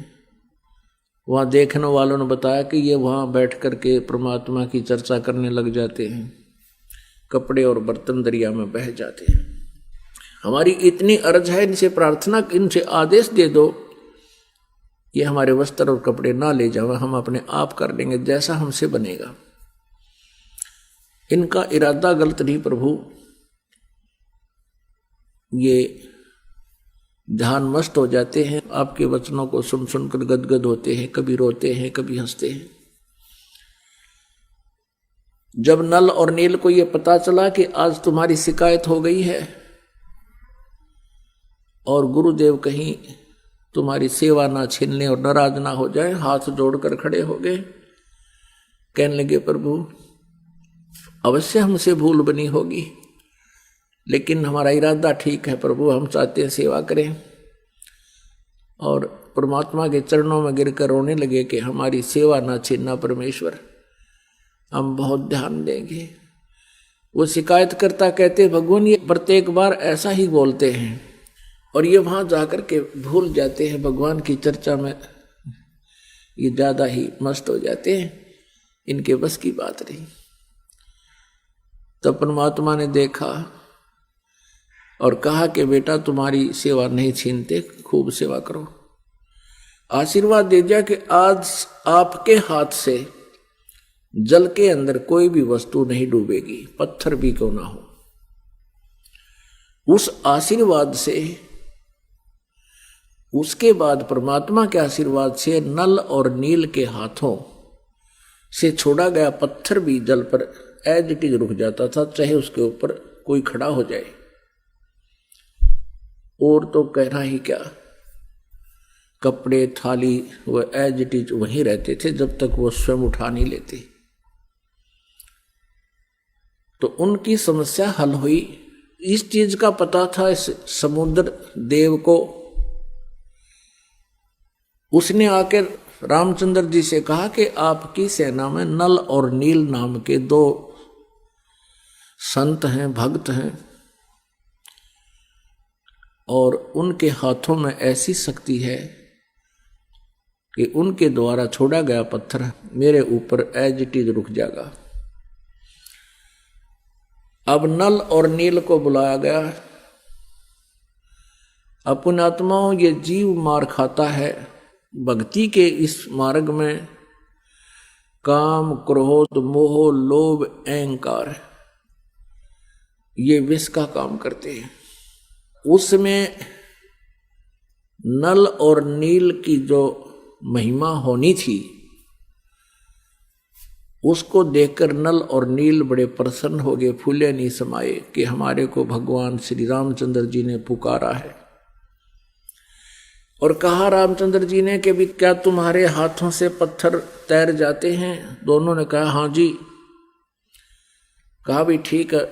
वहाँ देखने वालों ने बताया कि ये वहाँ बैठ करके परमात्मा की चर्चा करने लग जाते हैं, कपड़े और बर्तन दरिया में बह जाते हैं। हमारी इतनी अर्ज है, इनसे प्रार्थना, इनसे आदेश दे दो, ये हमारे वस्त्र और कपड़े ना ले जाओ, हम अपने आप कर लेंगे जैसा हमसे बनेगा। इनका इरादा गलत नहीं प्रभु, ये ध्यान मस्त हो जाते हैं, आपके वचनों को सुन सुनकर गदगद होते हैं, कभी रोते हैं कभी हंसते हैं। जब नल और नील को यह पता चला कि आज तुम्हारी शिकायत हो गई है और गुरुदेव कहीं तुम्हारी सेवा ना छीन ले और नाराज ना हो जाए, हाथ जोड़कर खड़े हो गए। कहने लगे, प्रभु अवश्य हमसे भूल बनी होगी, लेकिन हमारा इरादा ठीक है प्रभु, हम चाहते हैं सेवा करें। और परमात्मा के चरणों में गिरकर रोने लगे कि हमारी सेवा ना छीनना परमेश्वर, हम बहुत ध्यान देंगे। वो शिकायत करता कहते, भगवान ये प्रत्येक बार ऐसा ही बोलते हैं और ये वहां जाकर के भूल जाते हैं, भगवान की चर्चा में ये ज्यादा ही मस्त हो जाते हैं, इनके बस की बात नहीं। तब परमात्मा ने देखा और कहा कि बेटा तुम्हारी सेवा नहीं छीनते, खूब सेवा करो। आशीर्वाद दे दिया कि आज आपके हाथ से जल के अंदर कोई भी वस्तु नहीं डूबेगी, पत्थर भी क्यों ना हो। उस आशीर्वाद से, उसके बाद परमात्मा के आशीर्वाद से नल और नील के हाथों से छोड़ा गया पत्थर भी जल पर एज इट इज रुक जाता था, चाहे उसके ऊपर कोई खड़ा हो जाए। और तो कहना ही क्या, कपड़े थाली वो एज इट इज वहीं रहते थे जब तक वो स्वयं उठा नहीं लेते। तो उनकी समस्या हल हुई। इस चीज का पता था इस समुद्र देव को, उसने आकर रामचंद्र जी से कहा कि आपकी सेना में नल और नील नाम के दो संत हैं, भक्त हैं, और उनके हाथों में ऐसी शक्ति है कि उनके द्वारा छोड़ा गया पत्थर मेरे ऊपर एज इट इज रुक जाएगा। अब नल और नील को बुलाया गया। अपने आत्माओं, ये जीव मार खाता है भक्ति के इस मार्ग में। काम, क्रोध, मोह, लोभ, अहंकार ये विष का काम करते हैं। उसमें नल और नील की जो महिमा होनी थी उसको देखकर नल और नील बड़े प्रसन्न हो गए, फूले नहीं समाये कि हमारे को भगवान श्री रामचंद्र जी ने पुकारा है। और कहा रामचंद्र जी ने कि भी क्या तुम्हारे हाथों से पत्थर तैर जाते हैं? दोनों ने कहा हाँ जी। कहा भी ठीक है,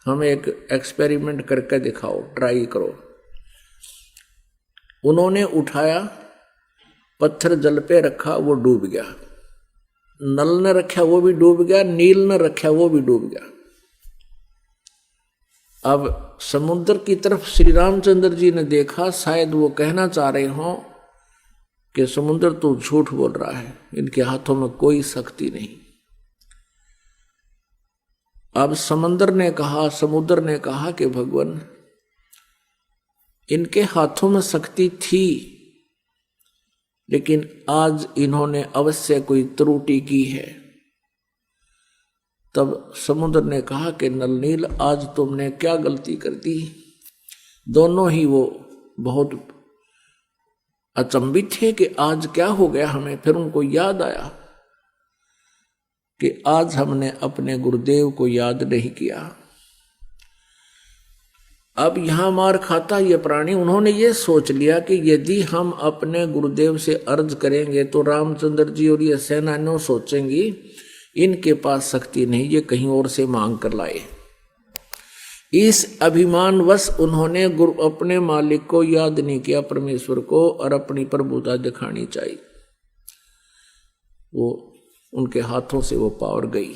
हमें एक एक्सपेरिमेंट करके दिखाओ, ट्राई करो। उन्होंने उठाया, पत्थर जल पे रखा, वो डूब गया। नल ने रखा वो भी डूब गया, नील ने रखा वो भी डूब गया। अब समुद्र की तरफ श्री रामचंद्र जी ने देखा, शायद वो कहना चाह रहे हों कि समुद्र तो झूठ बोल रहा है, इनके हाथों में कोई शक्ति नहीं। अब समुद्र ने कहा कि भगवान, इनके हाथों में शक्ति थी, लेकिन आज इन्होंने अवश्य कोई त्रुटि की है। तब समुद्र ने कहा कि नल नील, आज तुमने क्या गलती कर दी? दोनों ही वो बहुत अचंभित थे कि आज क्या हो गया हमें। फिर उनको याद आया कि आज हमने अपने गुरुदेव को याद नहीं किया। अब यहां मार खाता ये प्राणी, उन्होंने ये सोच लिया कि यदि हम अपने गुरुदेव से अर्ज करेंगे तो रामचंद्र जी और ये सेनानियों सोचेंगी इनके पास शक्ति नहीं, ये कहीं और से मांग कर लाए। इस अभिमानवश उन्होंने अपने मालिक को याद नहीं किया, परमेश्वर को, और अपनी प्रभुता दिखानी चाहिए। वो उनके हाथों से वो पावर गई।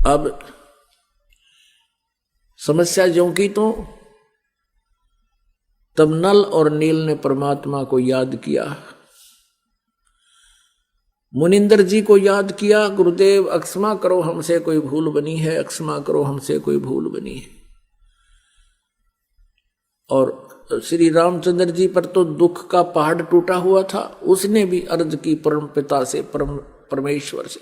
अब समस्या ज्यों की तो तब नल और नील ने परमात्मा को याद किया, मुनिंदर जी को याद किया। गुरुदेव अक्षमा करो, हमसे कोई भूल बनी है, अक्षमा करो, हमसे कोई भूल बनी है। और श्री रामचंद्र जी पर तो दुख का पहाड़ टूटा हुआ था, उसने भी अर्ज की परम पिता से, परमेश्वर से।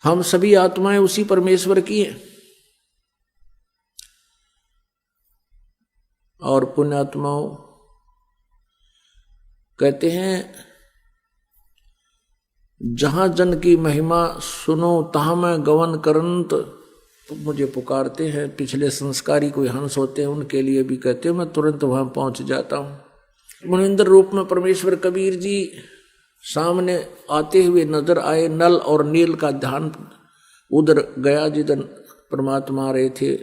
हम सभी आत्माएं उसी परमेश्वर की हैं। और पुण्यात्माओं कहते हैं, जहां जन की महिमा सुनो तहां मैं गवन करंत, तो मुझे पुकारते हैं। पिछले संस्कारी कोई हंस होते हैं, उनके लिए भी कहते हैं, मैं तुरंत वहां पहुंच जाता हूं। मुनिंदर रूप में परमेश्वर कबीर जी सामने आते हुए नजर आए। नल और नील का ध्यान उधर गया जिधर परमात्मा रहे थे,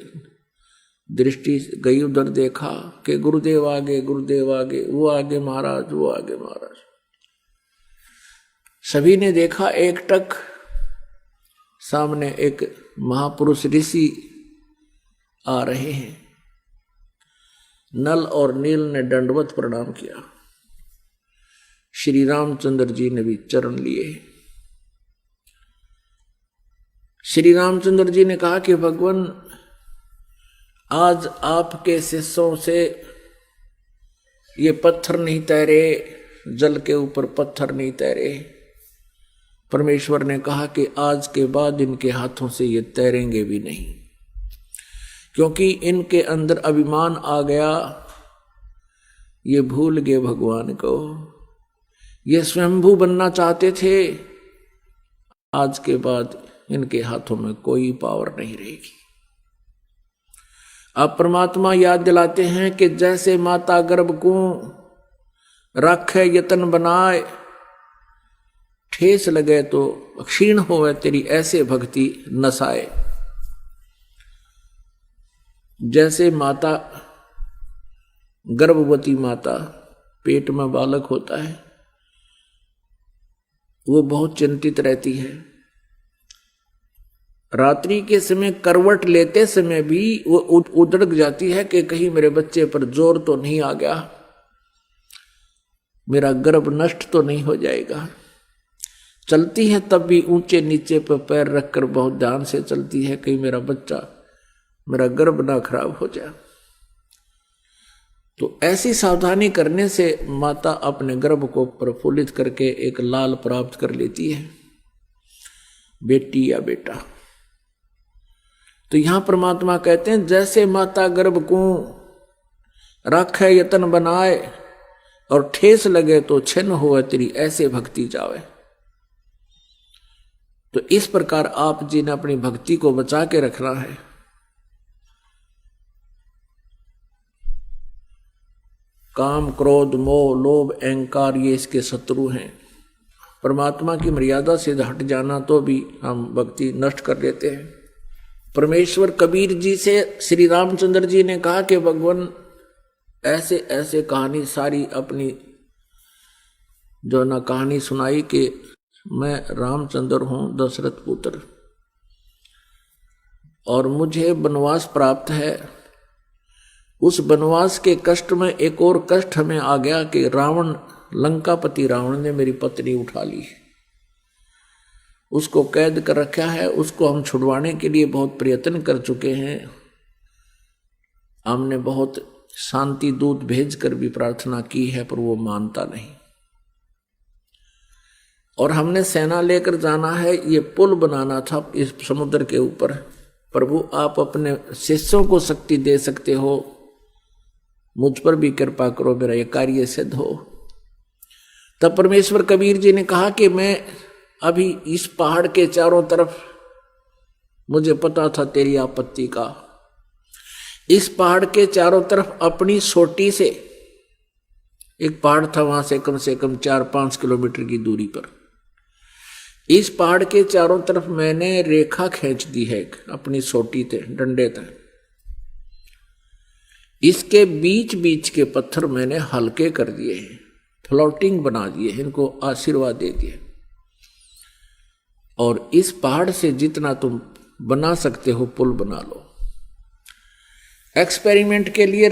दृष्टि गई उधर, देखा कि गुरुदेव आगे, गुरुदेव आगे, वो आगे महाराज, वो आगे महाराज। सभी ने देखा, एकटक सामने एक महापुरुष ऋषि आ रहे हैं। नल और नील ने दंडवत प्रणाम किया। श्री रामचंद्र जी ने भी चरण लिए। श्री रामचंद्र जी ने कहा कि भगवान, आज आपके शिष्यों से ये पत्थर नहीं तैरे, जल के ऊपर पत्थर नहीं तैरे। परमेश्वर ने कहा कि आज के बाद इनके हाथों से ये तैरेंगे भी नहीं, क्योंकि इनके अंदर अभिमान आ गया। ये भूल गए भगवान को, ये स्वयंभू बनना चाहते थे। आज के बाद इनके हाथों में कोई पावर नहीं रहेगी। अब परमात्मा याद दिलाते हैं कि जैसे माता गर्भ को रखे यतन बनाए, ठेस लगे तो क्षीण होवे तेरी ऐसे भक्ति नसाए। जैसे माता, गर्भवती माता पेट में बालक होता है, वो बहुत चिंतित रहती है। रात्रि के समय करवट लेते समय भी वो उधड़क जाती है कि कहीं मेरे बच्चे पर जोर तो नहीं आ गया, मेरा गर्भ नष्ट तो नहीं हो जाएगा। चलती है तब भी ऊंचे नीचे पर पैर रखकर बहुत ध्यान से चलती है, कहीं मेरा बच्चा, मेरा गर्भ ना खराब हो जाए। तो ऐसी सावधानी करने से माता अपने गर्भ को प्रफुल्लित करके एक लाल प्राप्त कर लेती है, बेटी या बेटा। तो यहां परमात्मा कहते हैं जैसे माता गर्भ को राखे यतन बनाए और ठेस लगे तो छिन्न हो तेरी, ऐसे भक्ति जावे। तो इस प्रकार आप जी ने अपनी भक्ति को बचा के रखना है। काम, क्रोध, मोह, लोभ, अहंकार ये इसके शत्रु हैं। परमात्मा की मर्यादा से हट जाना तो भी हम भक्ति नष्ट कर देते हैं। परमेश्वर कबीर जी से श्री रामचंद्र जी ने कहा कि भगवान ऐसे ऐसे कहानी सारी अपनी जो ना कहानी सुनाई कि मैं रामचंद्र हूं, दशरथ पुत्र, और मुझे वनवास प्राप्त है। उस वनवास के कष्ट में एक और कष्ट हमें आ गया कि रावण, लंकापति रावण ने मेरी पत्नी उठा ली, उसको कैद कर रखा है। उसको हम छुड़वाने के लिए बहुत प्रयत्न कर चुके हैं। हमने बहुत शांति दूत भेजकर भी प्रार्थना की है, पर वो मानता नहीं। और हमने सेना लेकर जाना है, ये पुल बनाना था इस समुद्र के ऊपर। प्रभु आप अपने शिष्यों को शक्ति दे सकते हो, मुझ पर भी कृपा करो, मेरा ये कार्य सिद्ध हो। तब परमेश्वर कबीर जी ने कहा कि मैं अभी इस पहाड़ के चारों तरफ, मुझे पता था तेरी आपत्ति का, इस पहाड़ के चारों तरफ अपनी सोटी से, एक पहाड़ था वहां से कम 4-5 किलोमीटर की दूरी पर, इस पहाड़ के चारों तरफ मैंने रेखा खींच दी है अपनी सोटी से, डंडे तक। इसके बीच बीच के पत्थर मैंने हल्के कर दिए हैं, फ्लोटिंग बना दिए, इनको आशीर्वाद दे दिए। और इस पहाड़ से जितना तुम बना सकते हो पुल बना लो। एक्सपेरिमेंट के लिए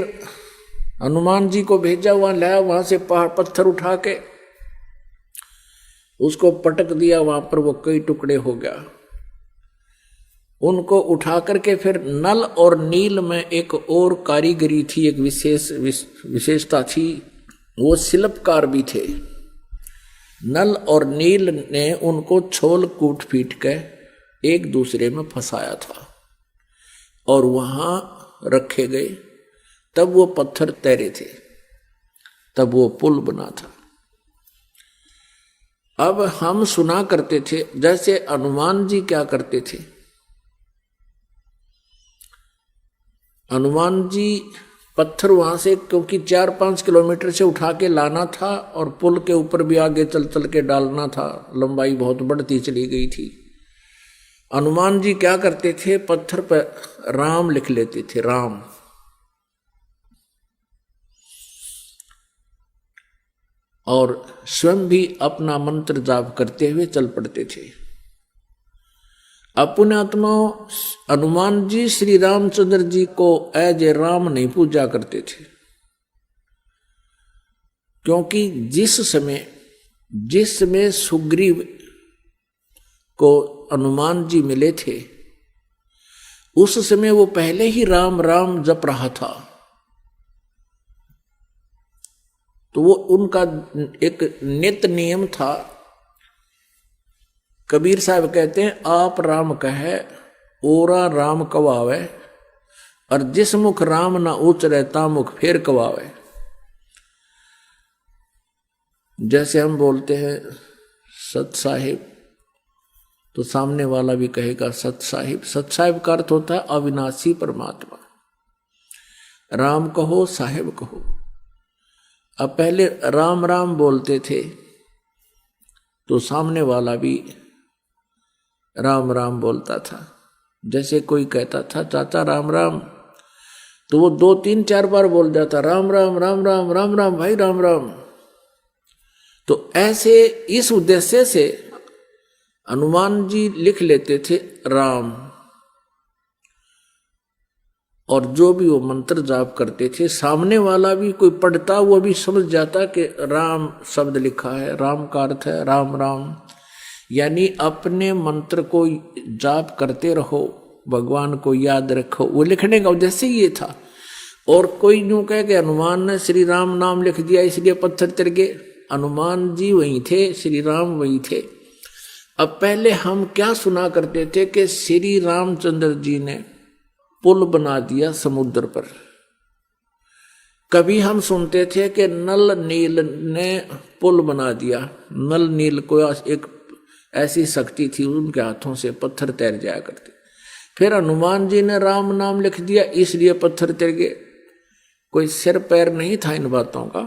हनुमान जी को भेजा, वहां लाया, वहां से पहाड़ पत्थर उठा के उसको पटक दिया, वहां पर वो कई टुकड़े हो गया। उनको उठा करके फिर नल और नील में एक और कारीगरी थी, एक विशेषता थी, वो शिल्पकार भी थे। नल और नील ने उनको छोल कूट पीट के एक दूसरे में फंसाया था और वहां रखे गए, तब वो पत्थर तैरे थे, तब वो पुल बना था। अब हम सुना करते थे, जैसे हनुमान जी क्या करते थे, हनुमान जी पत्थर वहां से, क्योंकि 4-5 किलोमीटर से उठा के लाना था और पुल के ऊपर भी आगे चल चल के डालना था, लंबाई बहुत बढ़ती चली गई थी। हनुमान जी क्या करते थे, पत्थर पर राम लिख लेते थे, राम, और स्वयं भी अपना मंत्र जाप करते हुए चल पड़ते थे। अपने आत्मा हनुमान जी श्री रामचंद्र जी को एज ए राम नहीं पूजा करते थे, क्योंकि जिस समय सुग्रीव को हनुमान जी मिले थे, उस समय वो पहले ही राम राम जप रहा था। तो वो उनका एक नित्य नियम था। कबीर साहब कहते हैं, आप राम कहे ओरा राम कवावे, और जिस मुख राम ना उचरे ता मुख फेर कवावे। जैसे हम बोलते हैं सत साहिब, तो सामने वाला भी कहेगा सत साहिब। सत साहिब का अर्थ होता है अविनाशी परमात्मा। राम कहो साहिब कहो। अब पहले राम राम बोलते थे तो सामने वाला भी राम राम बोलता था। जैसे कोई कहता था चाचा राम राम, तो वो 2-3-4 बार बोल जाता राम राम राम राम राम राम भाई राम राम। तो ऐसे इस उद्देश्य से हनुमान जी लिख लेते थे राम, और जो भी वो मंत्र जाप करते थे सामने वाला भी कोई पढ़ता वो भी समझ जाता कि राम शब्द लिखा है, राम का अर्थ है राम राम। यानी अपने मंत्र को जाप करते रहो, भगवान को याद रखो, वो लिखने का उद्देश्य ये था। और कोई यूं कहे कि हनुमान ने श्री राम नाम लिख दिया इसलिए पत्थर तिर गए, हनुमान जी वहीं थे, श्री राम वहीं थे। अब पहले हम क्या सुना करते थे कि श्री रामचंद्र जी ने पुल बना दिया समुद्र पर। कभी हम सुनते थे कि नल नील ने पुल बना दिया, नल नील को एक ऐसी शक्ति थी उनके हाथों से पत्थर तैर जाया करते। फिर हनुमान जी ने राम नाम लिख दिया इसलिए पत्थर तैर गए। कोई सिर पैर नहीं था इन बातों का,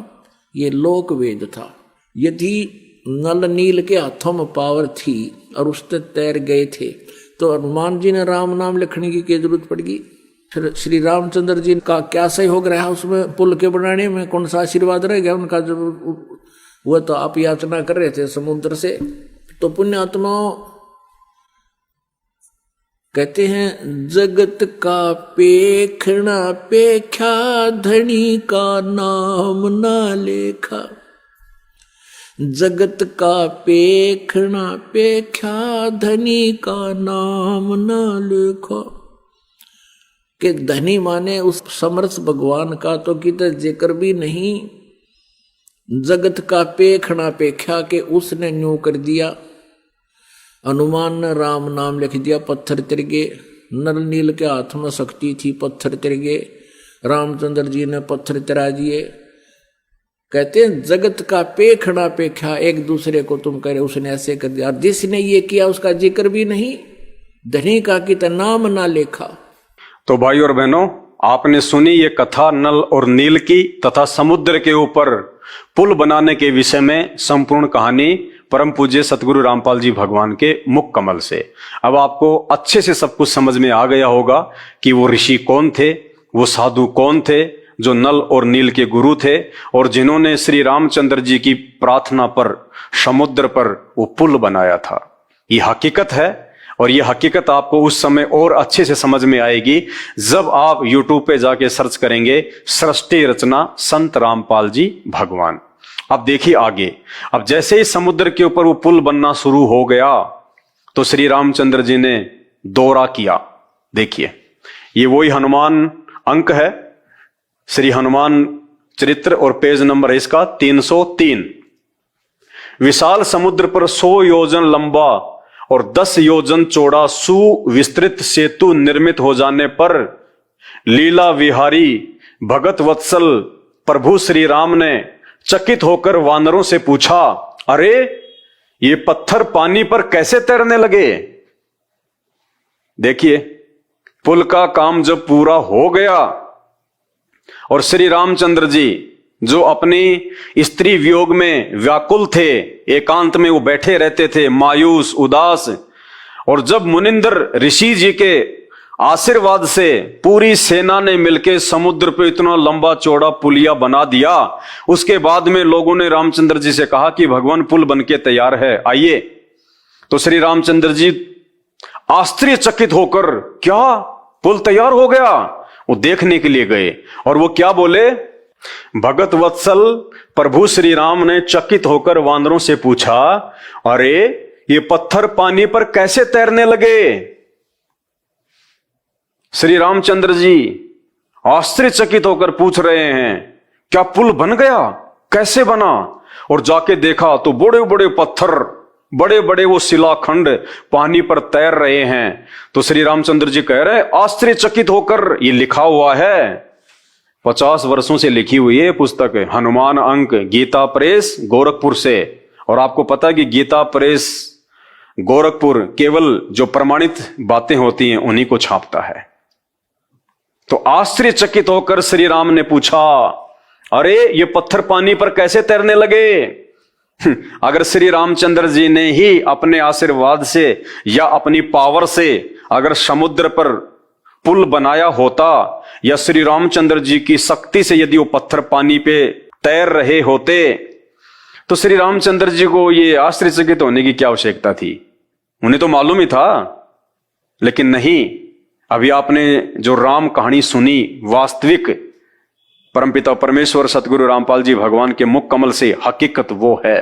ये लोक वेद था। यदि नल नील के हाथों में पावर थी और उससे तैर गए थे तो हनुमान जी ने राम नाम लिखने की क्या जरूरत पड़गी। फिर श्री रामचंद्र जी का क्या सहयोग रहा उसमें पुल के बनाने में, कौन सा आशीर्वाद रह गया उनका, जब वो तो आप याचना कर रहे थे समुद्र से। तो पुण्यात्मा कहते हैं जगत का पेखना पेख्या धनी का नाम ना लेखा, जगत का पेखना पेख्या धनी का नाम न लेखा। कि धनी माने उस समर्थ भगवान का तो कितना जिक्र भी नहीं, जगत का पेखना पेख्या के उसने न्यू कर दिया। हनुमान ने राम नाम लिख दिया, पत्थर तिर गए। नल नील के हाथ में शक्ति थी, पत्थर तिर गए। रामचंद्र जी ने पत्थर तिरा दिए। कहते हैं जगत का पेखना पेखा, एक दूसरे को तुम कह रहे उसने ऐसे कर दिया, और जिसने ये किया उसका जिक्र भी नहीं, धनी का कि नाम ना लेखा। तो भाई और बहनों, आपने सुनी ये कथा नल और नील की तथा समुद्र के ऊपर पुल बनाने के विषय में संपूर्ण कहानी परम पूज्य सतगुरु रामपाल जी भगवान के मुख कमल से। अब आपको अच्छे से सब कुछ समझ में आ गया होगा कि वो ऋषि कौन थे, वो साधु कौन थे जो नल और नील के गुरु थे और जिन्होंने श्री रामचंद्र जी की प्रार्थना पर समुद्र पर वो पुल बनाया था। ये हकीकत है और ये हकीकत आपको उस समय और अच्छे से समझ में आएगी जब आप YouTube पे जाके सर्च करेंगे सृष्टि रचना संत रामपाल जी भगवान। अब देखिए आगे, अब जैसे ही समुद्र के ऊपर वो पुल बनना शुरू हो गया तो श्री रामचंद्र जी ने दौरा किया। देखिए ये वही हनुमान अंक है, श्री हनुमान चरित्र और पेज नंबर है इसका 303। विशाल समुद्र पर 100 योजन लंबा और 10 योजन चौड़ा सुविस्तृत सेतु निर्मित हो जाने पर लीला विहारी भगत वत्सल प्रभु श्री राम ने चकित होकर वानरों से पूछा, अरे ये पत्थर पानी पर कैसे तैरने लगे। देखिए पुल का काम जब पूरा हो गया और श्री रामचंद्र जी जो अपनी स्त्री वियोग में व्याकुल थे, एकांत में वो बैठे रहते थे मायूस उदास, और जब मुनिंदर ऋषि जी के आशीर्वाद से पूरी सेना ने मिलकर समुद्र पे इतना लंबा चौड़ा पुलिया बना दिया, उसके बाद में लोगों ने रामचंद्र जी से कहा कि भगवान पुल बनके तैयार है, आइए। तो श्री रामचंद्र जी आश्चर्यचकित होकर, क्या पुल तैयार हो गया, वो देखने के लिए गए और वो क्या बोले, भगत वत्सल प्रभु श्री राम ने चकित होकर वानरों से पूछा, अरे ये पत्थर पानी पर कैसे तैरने लगे। श्री रामचंद्र जी आश्चर्यचकित होकर पूछ रहे हैं, क्या पुल बन गया, कैसे बना। और जाके देखा तो बड़े बड़े पत्थर, बड़े बड़े वो शिलाखंड पानी पर तैर रहे हैं। तो श्री रामचंद्र जी कह रहे आश्चर्यचकित होकर, ये लिखा हुआ है 50 वर्षों से लिखी हुई है पुस्तक हनुमान अंक गीता प्रेस गोरखपुर से। और आपको पता है कि गीता प्रेस गोरखपुर केवल जो प्रमाणित बातें होती हैं उन्हीं को छापता है। तो आश्चर्यचकित होकर श्री राम ने पूछा, अरे ये पत्थर पानी पर कैसे तैरने लगे। अगर श्री रामचंद्र जी ने ही अपने आशीर्वाद से या अपनी पावर से अगर समुद्र पर पुल बनाया होता या श्री रामचंद्र जी की शक्ति से यदि वो पत्थर पानी पे तैर रहे होते तो श्री रामचंद्र जी को ये आश्चर्यचकित होने की क्या आवश्यकता थी? उन्हें तो मालूम ही था। लेकिन नहीं, अभी आपने जो राम कहानी सुनी, वास्तविक परमपिता परमेश्वर सतगुरु रामपाल जी भगवान के मुख कमल से हकीकत वो है।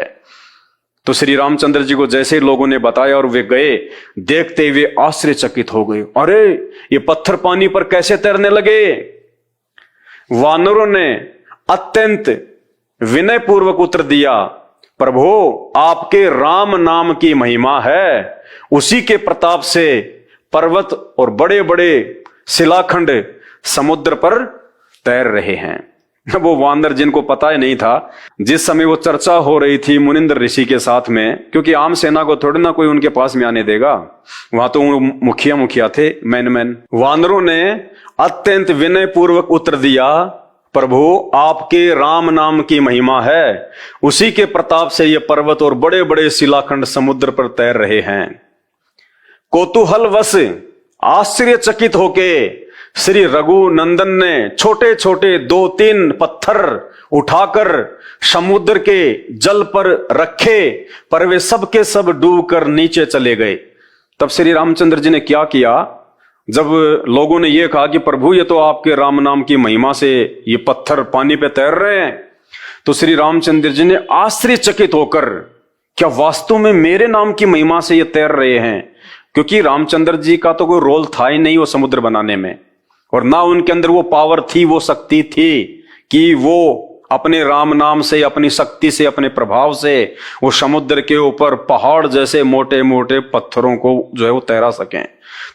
तो श्री रामचंद्र जी को जैसे लोगों ने बताया और वे गए, देखते हुए आश्चर्यचकित हो गए। अरे ये पत्थर पानी पर कैसे तैरने लगे? वानरों ने अत्यंत विनय पूर्वक उत्तर दिया, प्रभु आपके राम नाम की महिमा है, उसी के प्रताप से पर्वत और बड़े बड़े शिलाखंड समुद्र पर तैर रहे हैं। वो वानर जिनको पता ही नहीं था, जिस समय वो चर्चा हो रही थी मुनिंद्र ऋषि के साथ में, क्योंकि आम सेना को थोड़ी ना कोई उनके पास में आने देगा, वहां तो मुखिया थे, मैन। वानरों ने अत्यंत विनय पूर्वक उत्तर दिया, प्रभु आपके राम नाम की महिमा है, उसी के प्रताप से ये पर्वत और बड़े बड़े शिलाखंड समुद्र पर तैर रहे हैं। कौतूहलवश आश्चर्यचकित होके श्री रघुनंदन ने छोटे छोटे 2-3 पत्थर उठाकर समुद्र के जल पर रखे, पर वे सब के सब डूबकर नीचे चले गए। तब श्री रामचंद्र जी ने क्या किया? जब लोगों ने यह कहा कि प्रभु ये तो आपके राम नाम की महिमा से ये पत्थर पानी पे तैर रहे हैं, तो श्री रामचंद्र जी ने आश्चर्यचकित होकर, क्या वास्तव में मेरे नाम की महिमा से ये तैर रहे हैं? क्योंकि रामचंद्र जी का तो कोई रोल था ही नहीं वो समुद्र बनाने में, और ना उनके अंदर वो पावर थी, वो शक्ति थी कि वो अपने राम नाम से, अपनी शक्ति से, अपने प्रभाव से वो समुद्र के ऊपर पहाड़ जैसे मोटे मोटे पत्थरों को जो है वो तैरा सकें।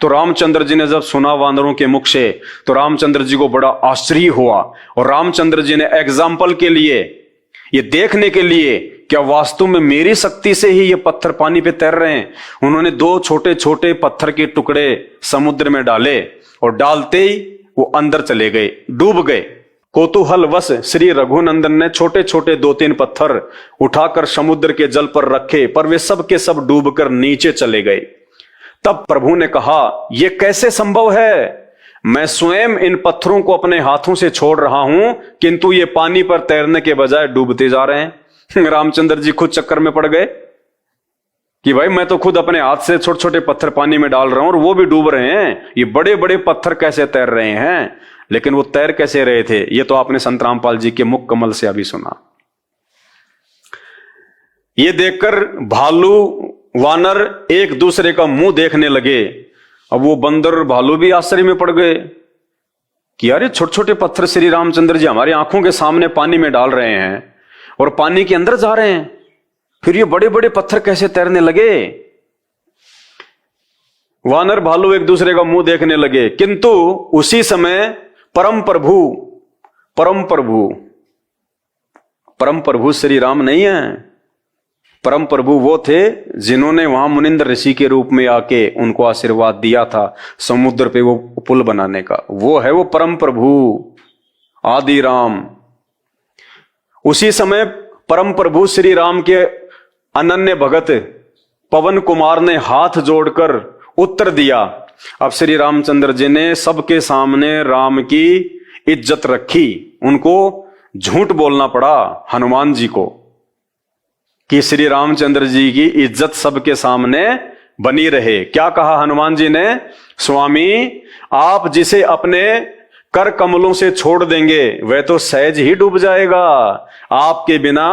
तो रामचंद्र जी ने जब सुना वानरों के मुख से, तो रामचंद्र जी को बड़ा आश्चर्य हुआ, और रामचंद्र जी ने एग्जाम्पल के लिए, ये देखने के लिए क्या वास्तव में मेरी शक्ति से ही ये पत्थर पानी पे तैर रहे हैं, उन्होंने 2 छोटे छोटे पत्थर के टुकड़े समुद्र में डाले, और डालते ही वो अंदर चले गए, डूब गए। कौतूहलवश श्री रघुनंदन ने छोटे छोटे 2-3 पत्थर उठाकर समुद्र के जल पर रखे, पर वे सब के सब डूबकर नीचे चले गए। तब प्रभु ने कहा, यह कैसे संभव है? मैं स्वयं इन पत्थरों को अपने हाथों से छोड़ रहा हूं, किंतु ये पानी पर तैरने के बजाय डूबते जा रहे हैं। रामचंद्र जी खुद चक्कर में पड़ गए कि भाई मैं तो खुद अपने हाथ से छोटे छोटे पत्थर पानी में डाल रहा हूं और वो भी डूब रहे हैं, ये बड़े बड़े पत्थर कैसे तैर रहे हैं? लेकिन वो तैर कैसे रहे थे, ये तो आपने संत रामपाल जी के मुख कमल से अभी सुना। ये देखकर भालू वानर एक दूसरे का मुंह देखने लगे। अब वो बंदर और भालू भी आश्चर्य में पड़ गए कि यार ये छोटे छोटे पत्थर श्री रामचंद्र जी हमारी आंखों के सामने पानी में डाल रहे हैं और पानी के अंदर जा रहे हैं, फिर ये बड़े बड़े पत्थर कैसे तैरने लगे? वानर भालू एक दूसरे का मुंह देखने लगे, किंतु उसी समय परम प्रभु श्री राम नहीं है। परम प्रभु वो थे जिन्होंने वहां मुनिंद्र ऋषि के रूप में आके उनको आशीर्वाद दिया था समुद्र पे वो पुल बनाने का। वो है वो परम प्रभु आदि राम। उसी समय परम प्रभु श्री राम के अनन्य भगत पवन कुमार ने हाथ जोड़कर उत्तर दिया। अब श्री रामचंद्र जी ने सबके सामने राम की इज्जत रखी। उनको झूठ बोलना पड़ा हनुमान जी को कि श्री रामचंद्र जी की इज्जत सबके सामने बनी रहे। क्या कहा हनुमान जी ने? स्वामी आप जिसे अपने कर कमलों से छोड़ देंगे वह तो सहज ही डूब जाएगा, आपके बिना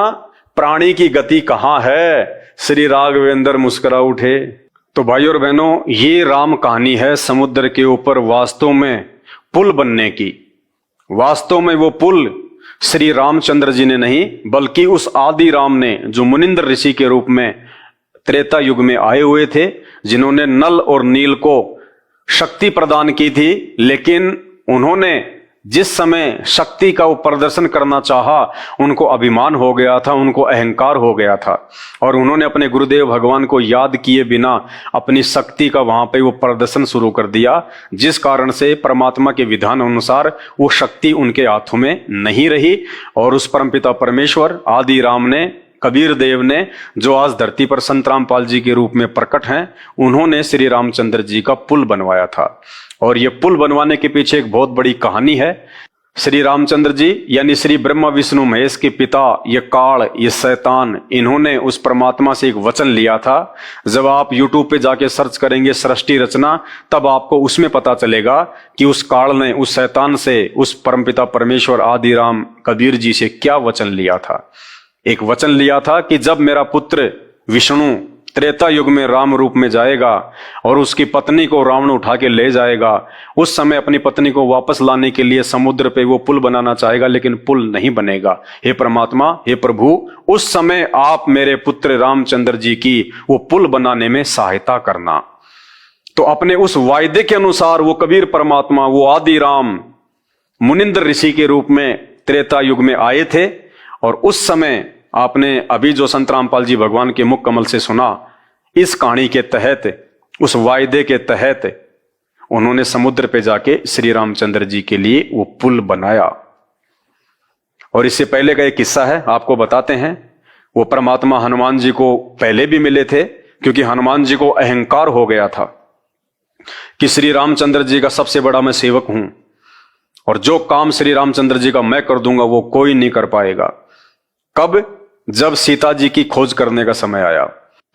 प्राणी की गति कहां है। श्री राघवेंद्र मुस्कुरा उठे। तो भाइयों और बहनों, ये राम कहानी है समुद्र के ऊपर वास्तव में पुल बनने की। वास्तव में वो पुल श्री रामचंद्र जी ने नहीं बल्कि उस आदि राम ने, जो मुनिंद्र ऋषि के रूप में त्रेता युग में आए हुए थे, जिन्होंने नल और नील को शक्ति प्रदान की थी, लेकिन उन्होंने जिस समय शक्ति का वो प्रदर्शन करना चाहा उनको अभिमान हो गया था, उनको अहंकार हो गया था और उन्होंने अपने गुरुदेव भगवान को याद किए बिना अपनी शक्ति का वहां पे वो प्रदर्शन शुरू कर दिया, जिस कारण से परमात्मा के विधान अनुसार वो शक्ति उनके हाथों में नहीं रही। और उस परमपिता परमेश्वर आदि राम ने, कबीर देव ने, जो आज धरती पर संत रामपाल जी के रूप में प्रकट हैं, उन्होंने श्री रामचंद्र जी का पुल बनवाया था। और ये पुल बनवाने के पीछे एक बहुत बड़ी कहानी है। श्री रामचंद्र जी यानी श्री ब्रह्मा विष्णु महेश के पिता, ये काल, ये शैतान, इन्होंने उस परमात्मा से एक वचन लिया था। जब आप YouTube पे जाके सर्च करेंगे सृष्टि रचना, तब आपको उसमें पता चलेगा कि उस काल ने उस शैतान से उस परमपिता परमेश्वर आदि राम कबीर जी से क्या वचन लिया था। एक वचन लिया था कि जब मेरा पुत्र विष्णु त्रेता युग में राम रूप में जाएगा और उसकी पत्नी को रावण उठा के ले जाएगा, उस समय अपनी पत्नी को वापस लाने के लिए समुद्र पे वो पुल बनाना चाहेगा, लेकिन पुल नहीं बनेगा। हे परमात्मा, हे प्रभु, उस समय आप मेरे पुत्र रामचंद्र जी की वो पुल बनाने में सहायता करना। तो अपने उस वायदे के अनुसार वो कबीर परमात्मा, वो आदि राम मुनिंद्र ऋषि के रूप में त्रेता युग में आए थे। और उस समय आपने अभी जो संत रामपाल जी भगवान के मुख कमल से सुना, इस कहानी के तहत, उस वायदे के तहत उन्होंने समुद्र पे जाके श्री रामचंद्र जी के लिए वो पुल बनाया। और इससे पहले का एक किस्सा है, आपको बताते हैं। वो परमात्मा हनुमान जी को पहले भी मिले थे, क्योंकि हनुमान जी को अहंकार हो गया था कि श्री रामचंद्र जी का सबसे बड़ा मैं सेवक हूं और जो काम श्री रामचंद्र जी का मैं कर दूंगा वो कोई नहीं कर पाएगा। कब? जब सीता जी की खोज करने का समय आया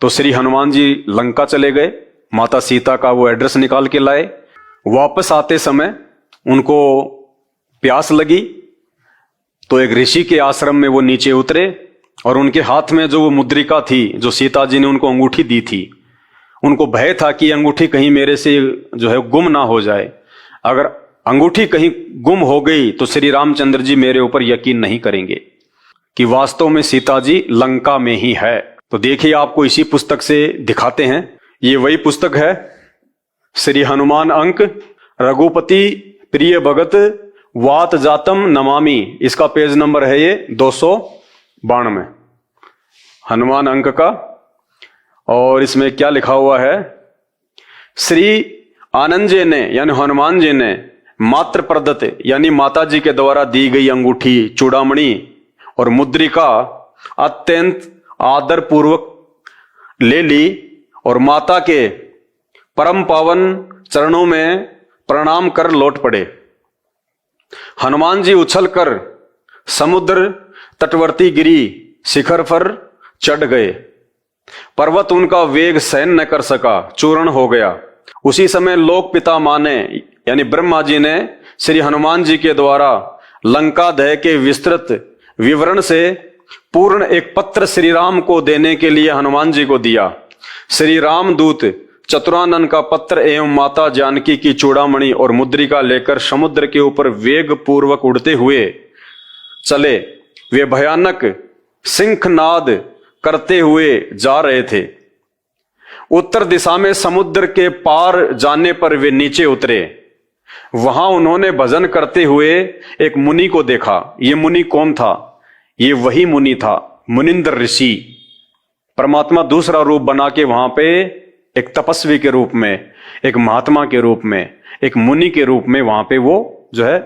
तो श्री हनुमान जी लंका चले गए, माता सीता का वो एड्रेस निकाल के लाए। वापस आते समय उनको प्यास लगी तो एक ऋषि के आश्रम में वो नीचे उतरे और उनके हाथ में जो वो मुद्रिका थी, जो सीता जी ने उनको अंगूठी दी थी, उनको भय था कि अंगूठी कहीं मेरे से जो है गुम ना हो जाए। अगर अंगूठी कहीं गुम हो गई तो श्री रामचंद्र जी मेरे ऊपर यकीन नहीं करेंगे कि वास्तव में सीता जी लंका में ही है। तो देखिए, आपको इसी पुस्तक से दिखाते हैं। ये वही पुस्तक है, श्री हनुमान अंक रघुपति प्रिय भगत वात जातम नमामि। इसका पेज नंबर है ये 292 हनुमान अंक का। और इसमें क्या लिखा हुआ है? श्री आनंद जी ने यानी हनुमान जी ने मात्र प्रदत्त यानी माता जी के द्वारा दी गई अंगूठी, चूड़ामणि और मुद्रिका अत्यंत आदर पूर्वक ले ली और माता के परम पावन चरणों में प्रणाम कर लौट पड़े। हनुमान जी उछलकर समुद्र तटवर्ती गिरी शिखर पर चढ़ गए। पर्वत उनका वेग सहन न कर सका, चूर्ण हो गया। उसी समय लोक पिता माने यानी ब्रह्मा जी ने श्री हनुमान जी के द्वारा लंका दह के विस्तृत विवरण से पूर्ण एक पत्र श्री राम को देने के लिए हनुमान जी को दिया। श्री राम दूत चतुरानन का पत्र एवं माता जानकी की चूड़ामणि और मुद्रिका लेकर समुद्र के ऊपर वेग पूर्वक उड़ते हुए चले। वे भयानक सिंहनाद करते हुए जा रहे थे। उत्तर दिशा में समुद्र के पार जाने पर वे नीचे उतरे। वहां उन्होंने भजन करते हुए एक मुनि को देखा। ये मुनि कौन था? ये वही मुनि था, मुनिंद्र ऋषि। परमात्मा दूसरा रूप बना के वहां पे एक तपस्वी के रूप में, एक महात्मा के रूप में, एक मुनि के रूप में वहां पे वो जो है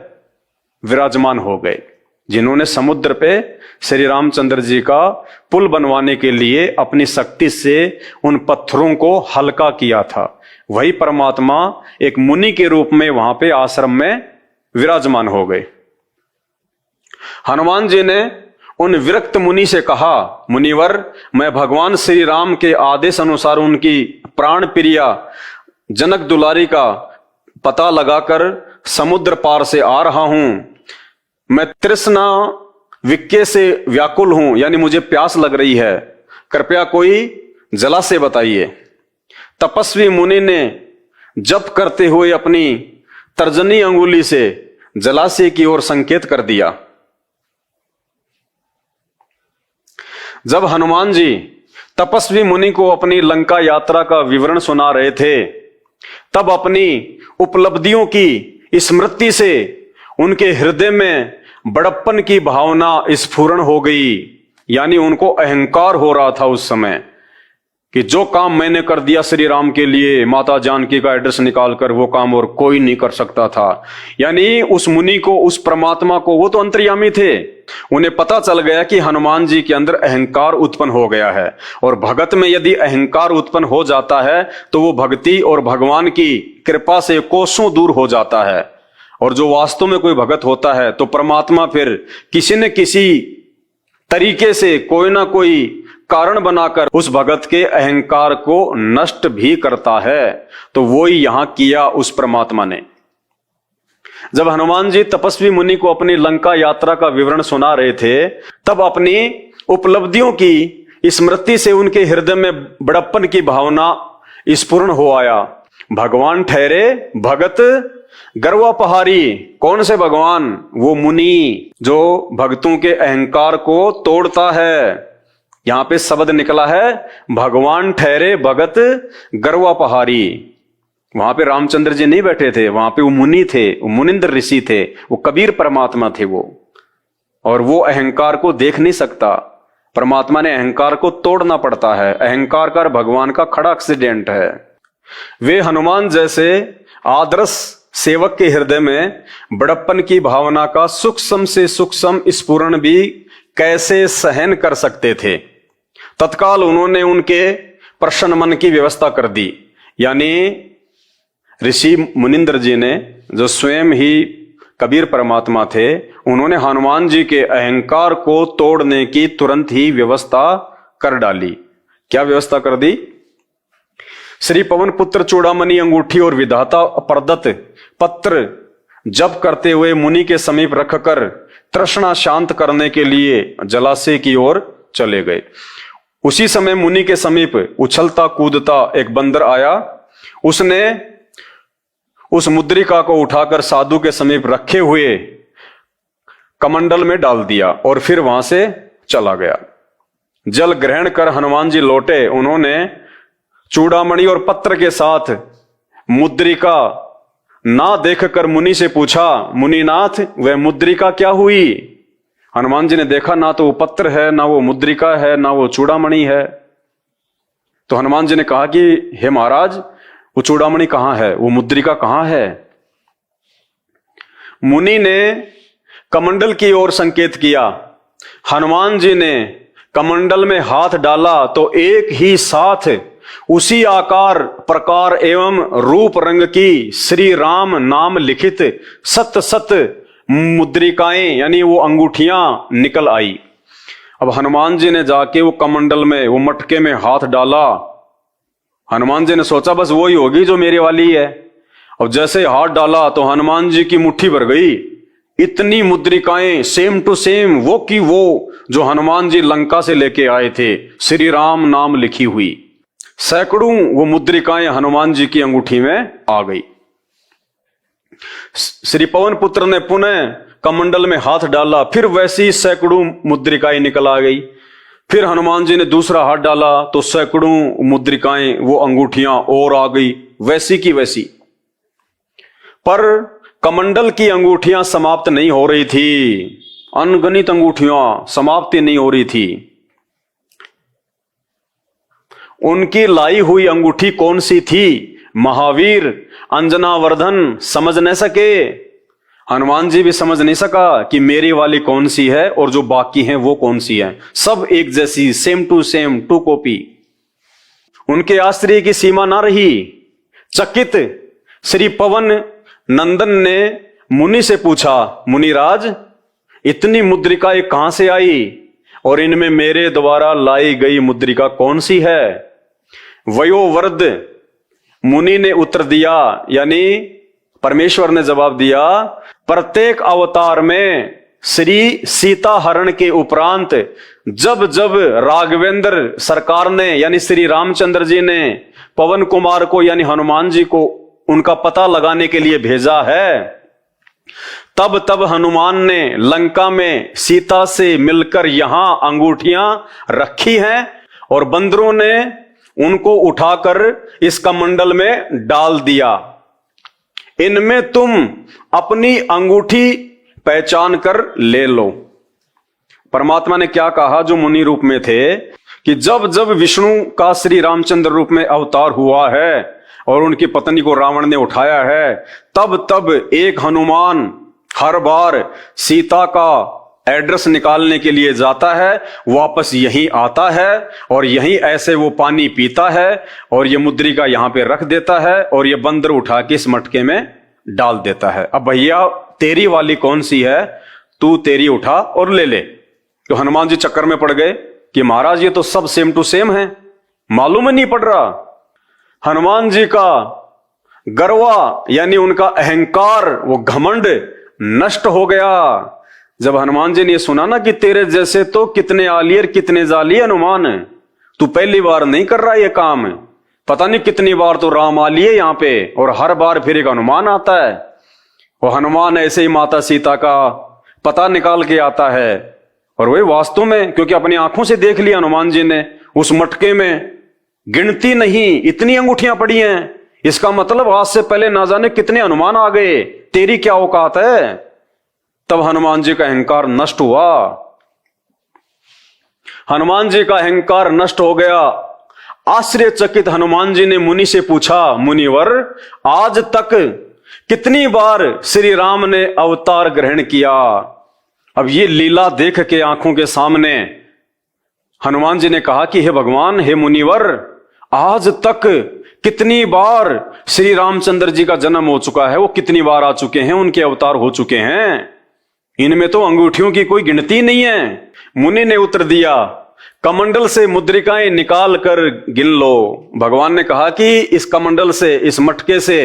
विराजमान हो गए, जिन्होंने समुद्र पे श्री रामचंद्र जी का पुल बनवाने के लिए अपनी शक्ति से उन पत्थरों को हल्का किया था। वही परमात्मा एक मुनि के रूप में वहां पे आश्रम में विराजमान हो गए। हनुमान जी ने उन विरक्त मुनि से कहा, मुनिवर, मैं भगवान श्री राम के आदेश अनुसार उनकी प्राण प्रिया जनक दुलारी का पता लगाकर समुद्र पार से आ रहा हूं। मैं तृष्णा विक्के से व्याकुल हूं, यानी मुझे प्यास लग रही है, कृपया कोई जलाशय बताइए। तपस्वी मुनि ने जप करते हुए अपनी तर्जनी अंगुली से जलाशय की ओर संकेत कर दिया। जब हनुमान जी तपस्वी मुनि को अपनी लंका यात्रा का विवरण सुना रहे थे, तब अपनी उपलब्धियों की स्मृति से उनके हृदय में बड़प्पन की भावना स्फुरण हो गई। यानी उनको अहंकार हो रहा था उस समय कि जो काम मैंने कर दिया श्री राम के लिए, माता जानकी का एड्रेस निकालकर, वो काम और कोई नहीं कर सकता था। यानी उस मुनि को, उस परमात्मा को, वो तो अंतर्यामी थे, उन्हें पता चल गया कि हनुमान जी के अंदर अहंकार उत्पन्न हो गया है। और भगत में यदि अहंकार उत्पन्न हो जाता है तो वो भक्ति और भगवान की कृपा से कोसों दूर हो जाता है। और जो वास्तव में कोई भगत होता है तो परमात्मा फिर किसी न किसी तरीके से कोई ना कोई कारण बनाकर उस भगत के अहंकार को नष्ट भी करता है। तो वो ही यहां किया उस परमात्मा ने। जब हनुमान जी तपस्वी मुनि को अपनी लंका यात्रा का विवरण सुना रहे थे, तब अपनी उपलब्धियों की स्मृति से उनके हृदय में बड़प्पन की भावना स्फुरण हो आया। भगवान ठहरे भगत गर्वापहारी। कौन से भगवान? वो मुनि जो भक्तों के अहंकार को तोड़ता है। यहां पे शब्द निकला है भगवान ठहरे भगत गर्वापहारी। वहां पे रामचंद्र जी नहीं बैठे थे, वहां पे वो मुनि थे, वो मुनिंद्र ऋषि थे, वो कबीर परमात्मा थे वो। और वो अहंकार को देख नहीं सकता। परमात्मा ने अहंकार को तोड़ना पड़ता है। अहंकार का भगवान का खड़ा एक्सीडेंट है। वे हनुमान जैसे आदर्श सेवक के हृदय में बड़प्पन की भावना का सूक्ष्म से सूक्ष्म स्फुरण भी कैसे सहन कर सकते थे। तत्काल उन्होंने उनके प्रसन्न मन की व्यवस्था कर दी। यानी ऋषि मुनिंद्र जी ने, जो स्वयं ही कबीर परमात्मा थे, उन्होंने हनुमान जी के अहंकार को तोड़ने की तुरंत ही व्यवस्था कर डाली। क्या व्यवस्था कर दी? श्री पवन पुत्र चूड़ामणि अंगूठी और विधाता प्रदत्त पत्र जप करते हुए मुनि के समीप रखकर तृष्णा शांत करने के लिए जलाशय की ओर चले गए। उसी समय मुनि के समीप उछलता कूदता एक बंदर आया। उसने उस मुद्रिका को उठाकर साधु के समीप रखे हुए कमंडल में डाल दिया और फिर वहां से चला गया। जल ग्रहण कर हनुमान जी लौटे। उन्होंने चूड़ामणि और पत्र के साथ मुद्रिका ना देखकर मुनि से पूछा, मुनिनाथ वह मुद्रिका क्या हुई? हनुमान जी ने देखा ना तो वो पत्र है, ना वो मुद्रिका है, ना वो चूड़ामणि है। तो हनुमान जी ने कहा कि हे महाराज, वो चूड़ामणि कहां है, वो मुद्रिका कहां है? मुनि ने कमंडल की ओर संकेत किया। हनुमान जी ने कमंडल में हाथ डाला तो एक ही साथ उसी आकार प्रकार एवं रूप रंग की श्री राम नाम लिखित सत सत मुद्रिकाएं यानी वो अंगूठियां निकल आई। अब हनुमान जी ने जाके वो कमंडल में, वो मटके में हाथ डाला। हनुमान जी ने सोचा बस वो ही होगी जो मेरे वाली है। अब जैसे हाथ डाला तो हनुमान जी की मुट्ठी भर गई। इतनी मुद्रिकाएं सेम टू सेम वो की वो जो हनुमान जी लंका से लेके आए थे, श्री राम नाम लिखी हुई। सैकड़ों वो मुद्रिकाएं हनुमान जी की अंगूठी में आ गई। श्री पवन पुत्र ने पुनः कमंडल में हाथ डाला, फिर वैसी सैकड़ों मुद्रिकाएं निकल आ गई। फिर हनुमान जी ने दूसरा हाथ डाला तो सैकड़ों मुद्रिकाएं, वो अंगूठियां और आ गई, वैसी की वैसी। पर कमंडल की अंगूठियां समाप्त नहीं हो रही थी। अनगणित अंगूठियां समाप्ति नहीं हो रही थी। उनकी लाई हुई अंगूठी कौन सी थी? महावीर अंजनावर्धन समझ न सके। हनुमान जी भी समझ नहीं सका कि मेरी वाली कौन सी है और जो बाकी हैं वो कौन सी है। सब एक जैसी, सेम टू कॉपी। उनके आश्चर्य की सीमा ना रही। चकित श्री पवन नंदन ने मुनि से पूछा, मुनिराज इतनी मुद्रिकाएं कहां से आई और इनमें मेरे द्वारा लाई गई मुद्रिका कौन सी है? वयोवृद्ध मुनि ने उत्तर दिया, यानी परमेश्वर ने जवाब दिया, प्रत्येक अवतार में श्री सीता हरण के उपरांत जब जब राघवेंद्र सरकार ने यानी श्री रामचंद्र जी ने पवन कुमार को यानी हनुमान जी को उनका पता लगाने के लिए भेजा है, तब तब हनुमान ने लंका में सीता से मिलकर यहां अंगूठियां रखी हैं और बंदरों ने उनको उठाकर इस कमंडल में डाल दिया। इनमें तुम अपनी अंगूठी पहचान कर ले लो। परमात्मा ने क्या कहा जो मुनि रूप में थे कि जब जब विष्णु का श्री रामचंद्र रूप में अवतार हुआ है और उनकी पत्नी को रावण ने उठाया है, तब तब एक हनुमान हर बार सीता का एड्रेस निकालने के लिए जाता है, वापस यहीं आता है और यहीं ऐसे वो पानी पीता है और ये मुद्रिका यहां पे रख देता है और ये बंदर उठा के इस मटके में डाल देता है। अब भैया तेरी वाली कौन सी है, तू तेरी उठा और ले ले। तो हनुमान जी चक्कर में पड़ गए कि महाराज ये तो सब सेम टू सेम है, मालूम ही नहीं पड़ रहा। हनुमान जी का गर्वा यानी उनका अहंकार, वो घमंड नष्ट हो गया। जब हनुमान जी ने सुना ना कि तेरे जैसे तो कितने आली और कितने जाली हनुमान, तू पहली बार नहीं कर रहा ये काम, पता नहीं कितनी बार तो राम आली है यहां पे, और हर बार फिर एक हनुमान आता है। वो हनुमान ऐसे ही माता सीता का पता निकाल के आता है, और वही वास्तव में, क्योंकि अपनी आंखों से देख लिया हनुमान जी ने, उस मटके में गिनती नहीं इतनी अंगूठियां पड़ी हैं। इसका मतलब आज से पहले ना जाने कितने हनुमान आ गए, तेरी क्या औकात है। तब हनुमान जी का अहंकार नष्ट हुआ। हनुमान जी का अहंकार नष्ट हो गया। आश्चर्यचकित हनुमान जी ने मुनि से पूछा, मुनिवर आज तक कितनी बार श्री राम ने अवतार ग्रहण किया। अब ये लीला देख के आंखों के सामने हनुमान जी ने कहा कि हे भगवान, हे मुनिवर, आज तक कितनी बार श्री रामचंद्र जी का जन्म हो चुका है, वो कितनी बार आ चुके हैं, उनके अवतार हो चुके हैं, इनमें तो अंगूठियों की कोई गिनती नहीं है। मुनि ने उत्तर दिया, कमंडल से मुद्रिकाएं निकाल कर गिन लो। भगवान ने कहा कि इस कमंडल से, इस मटके से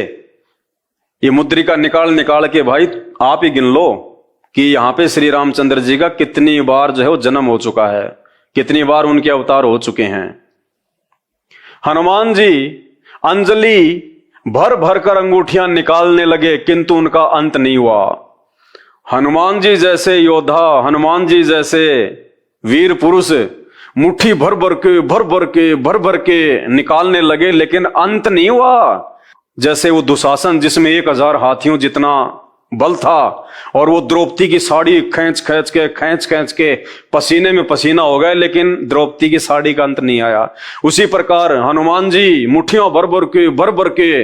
ये मुद्रिका निकाल निकाल के भाई आप ही गिन लो कि यहां पे श्री रामचंद्र जी का कितनी बार जो है वो जन्म हो चुका है, कितनी बार उनके अवतार हो चुके हैं। हनुमान जी अंजलि भर भर कर अंगूठियां निकालने लगे, किंतु उनका अंत नहीं हुआ। हनुमान जी जैसे योद्धा, हनुमान जी जैसे वीर पुरुष मुट्ठी भर भर के निकालने लगे, लेकिन अंत नहीं हुआ। जैसे वो दुशासन जिसमें 1000 हाथियों जितना बल था, और वो द्रौपदी की साड़ी खींच खींच के पसीने में पसीना हो गए, लेकिन द्रौपदी की साड़ी का अंत नहीं आया। उसी प्रकार हनुमान जी मुट्ठियों भर भर के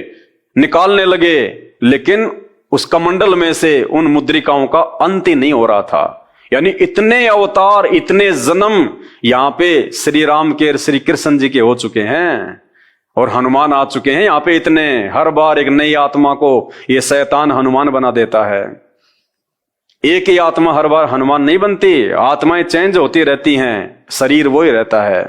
निकालने लगे, लेकिन उस कमंडल में से उन मुद्रिकाओं का अंत ही नहीं हो रहा था। यानी इतने अवतार, इतने जन्म यहां पे श्री राम के, श्री कृष्ण जी के हो चुके हैं, और हनुमान आ चुके हैं यहां पे इतने। हर बार एक नई आत्मा को ये शैतान हनुमान बना देता है। एक ही आत्मा हर बार हनुमान नहीं बनती, आत्माएं चेंज होती रहती हैं, शरीर वो ही रहता है।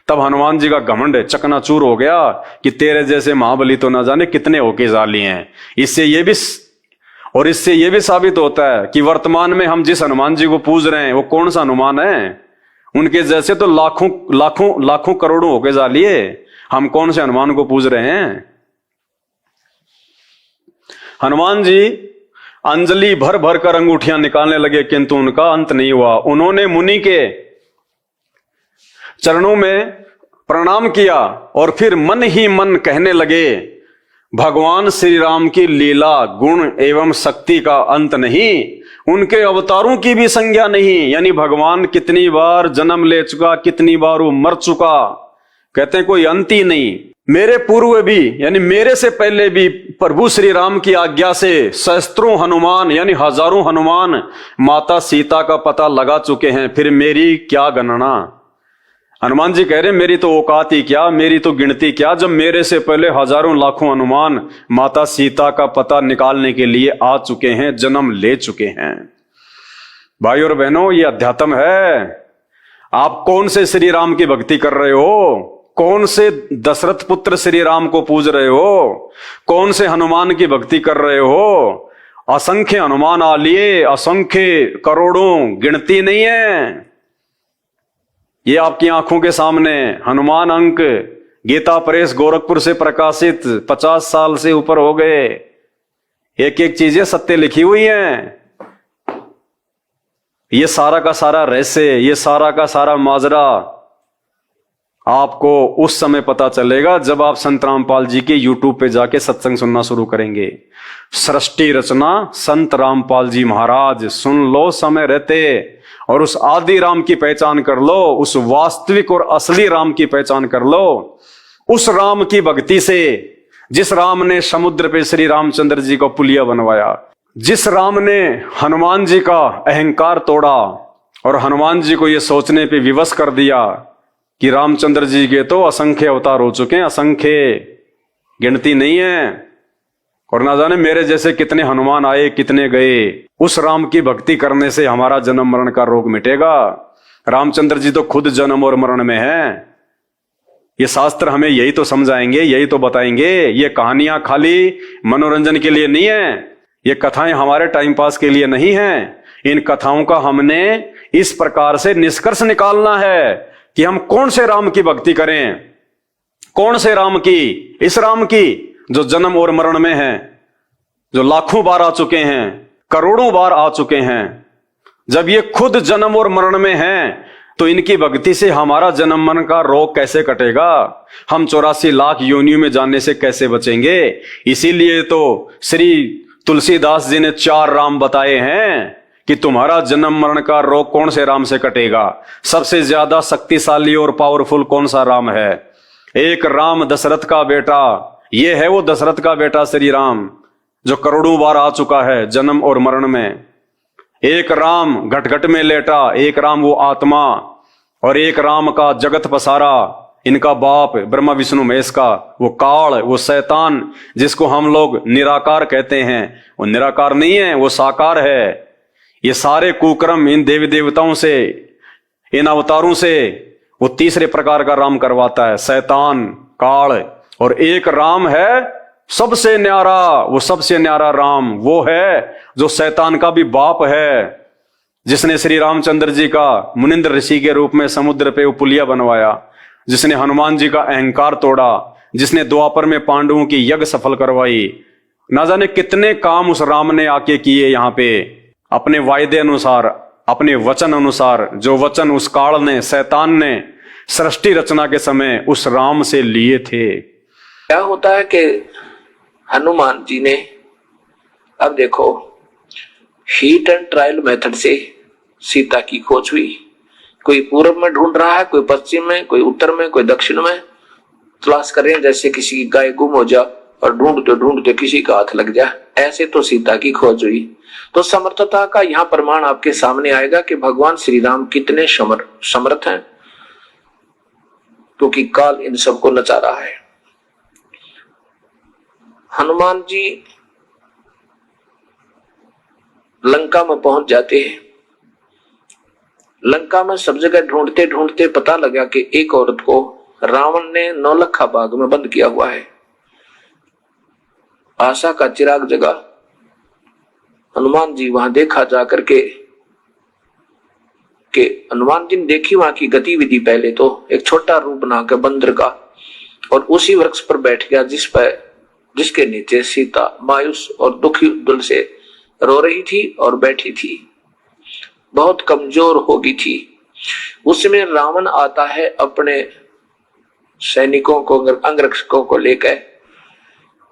तब हनुमान जी का घमंड चकनाचूर हो गया कि तेरे जैसे महाबली तो ना जाने कितने होके जाली हैं। इससे ये भी साबित होता है कि वर्तमान में हम जिस हनुमान जी को पूज रहे हैं वो कौन सा हनुमान है। उनके जैसे तो लाखों करोड़ों होके जालिए, हम कौन से हनुमान को पूज रहे हैं। हनुमान जी अंजलि भर भर कर अंगूठियां निकालने लगे, किंतु उनका अंत नहीं हुआ। उन्होंने मुनि के चरणों में प्रणाम किया और फिर मन ही मन कहने लगे, भगवान श्री राम की लीला, गुण एवं शक्ति का अंत नहीं, उनके अवतारों की भी संज्ञा नहीं। यानी भगवान कितनी बार जन्म ले चुका, कितनी बार वो मर चुका, कहते हैं कोई अंत ही नहीं। मेरे पूर्व भी, यानी मेरे से पहले भी प्रभु श्री राम की आज्ञा से सहस्त्रों हनुमान यानी हजारों हनुमान माता सीता का पता लगा चुके हैं, फिर मेरी क्या गणना। हनुमान जी कह रहे मेरी तो औकात ही क्या, मेरी तो गिनती क्या, जब मेरे से पहले हजारों लाखों हनुमान माता सीता का पता निकालने के लिए आ चुके हैं, जन्म ले चुके हैं। भाई और बहनों, ये अध्यात्म है। आप कौन से श्री राम की भक्ति कर रहे हो? कौन से दशरथ पुत्र श्री राम को पूज रहे हो? कौन से हनुमान की भक्ति कर रहे हो? असंख्य हनुमान आ लिए, असंख्य करोड़ों, गिनती नहीं है। ये आपकी आंखों के सामने हनुमान अंक गीता प्रेस गोरखपुर से प्रकाशित 50 साल से ऊपर हो गए, एक एक चीजें सत्य लिखी हुई हैं। ये सारा का सारा रहस्य, ये सारा का सारा माजरा आपको उस समय पता चलेगा जब आप संत रामपाल जी के YouTube पे जाके सत्संग सुनना शुरू करेंगे। सृष्टि रचना संत रामपाल जी महाराज, सुन लो समय रहते, और उस आदि राम की पहचान कर लो, उस वास्तविक और असली राम की पहचान कर लो। उस राम की भक्ति से, जिस राम ने समुद्र पे श्री रामचंद्र जी को पुलिया बनवाया, जिस राम ने हनुमान जी का अहंकार तोड़ा और हनुमान जी को यह सोचने पे विवश कर दिया कि रामचंद्र जी के तो असंख्य अवतार हो चुके हैं, असंख्य, गिनती नहीं है। और ना जाने मेरे जैसे कितने हनुमान आए कितने गए। उस राम की भक्ति करने से हमारा जन्म मरण का रोग मिटेगा। रामचंद्र जी तो खुद जन्म और मरण में हैं। ये शास्त्र हमें यही तो समझाएंगे, यही तो बताएंगे। ये कहानियां खाली मनोरंजन के लिए नहीं है, ये कथाएं हमारे टाइम पास के लिए नहीं है। इन कथाओं का हमने इस प्रकार से निष्कर्ष निकालना है कि हम कौन से राम की भक्ति करें। कौन से राम की? इस राम की जो जन्म और मरण में है, जो लाखों बार आ चुके हैं, करोड़ों बार आ चुके हैं। जब ये खुद जन्म और मरण में हैं, तो इनकी भक्ति से हमारा जन्म मरण का रोग कैसे कटेगा? हम 84 लाख योनियों में जाने से कैसे बचेंगे? इसीलिए तो श्री तुलसीदास जी ने 4 राम बताए हैं कि तुम्हारा जन्म मरण का रोग कौन से राम से कटेगा। सबसे ज्यादा शक्तिशाली और पावरफुल कौन सा राम है? एक राम दशरथ का बेटा, ये है वो दशरथ का बेटा श्री राम, जो करोड़ों बार आ चुका है जन्म और मरण में। एक राम घट घट में लेटा, एक राम वो आत्मा, और एक राम का जगत पसारा, इनका बाप ब्रह्मा विष्णु महेश का वो काल, वो शैतान जिसको हम लोग निराकार कहते हैं, वो निराकार नहीं है, वो साकार है। ये सारे कुकर्म इन देवी देवताओं से, इन अवतारों से वो तीसरे प्रकार का राम करवाता है, शैतान, काल। और एक राम है सबसे न्यारा, वो सबसे न्यारा राम वो है जो शैतान का भी बाप है, जिसने श्री रामचंद्र जी का मुनिंद्र ऋषि के रूप में समुद्र पे वो पुलिया बनवाया, जिसने हनुमान जी का अहंकार तोड़ा, जिसने द्वापर में पांडवों की यज्ञ सफल करवाई। ना जाने कितने काम उस राम ने आके किए यहाँ पे, अपने वायदे अनुसार, अपने वचन अनुसार, जो वचन उस काल ने, शैतान ने सृष्टि रचना के समय उस राम से लिए थे। क्या होता है कि हनुमान जी ने, अब देखो, हीट एंड ट्रायल मेथड से सीता की खोज हुई। कोई पूर्व में ढूंढ रहा है, कोई पश्चिम में, कोई उत्तर में, कोई दक्षिण में तलाश कर रहे हैं, जैसे किसी की गाय गुम हो जा और ढूंढते ढूंढते किसी का हाथ लग जाए। ऐसे तो सीता की खोज हुई। तो समर्थता का यहां प्रमाण आपके सामने आएगा कि भगवान श्री राम कितने समर्थ हैं, क्योंकि काल इन सबको नचा रहा है। हनुमान जी लंका में पहुंच जाते हैं। लंका में सब जगह ढूंढते ढूंढते पता लगा कि एक औरत को रावण ने नौलखा बाग में बंद किया हुआ है। आशा का चिराग जगा। हनुमान जी वहां देखा जाकर के हनुमान जी ने देखी वहां की गतिविधि। पहले तो एक छोटा रूप बना के बंदर का, और उसी वृक्ष पर बैठ गया जिसके नीचे सीता मायूस और दुखी दिल से रो रही थी और बैठी थी, बहुत कमजोर हो गई थी। उसमें रावण आता है अपने सैनिकों को, अंगरक्षकों को लेकर,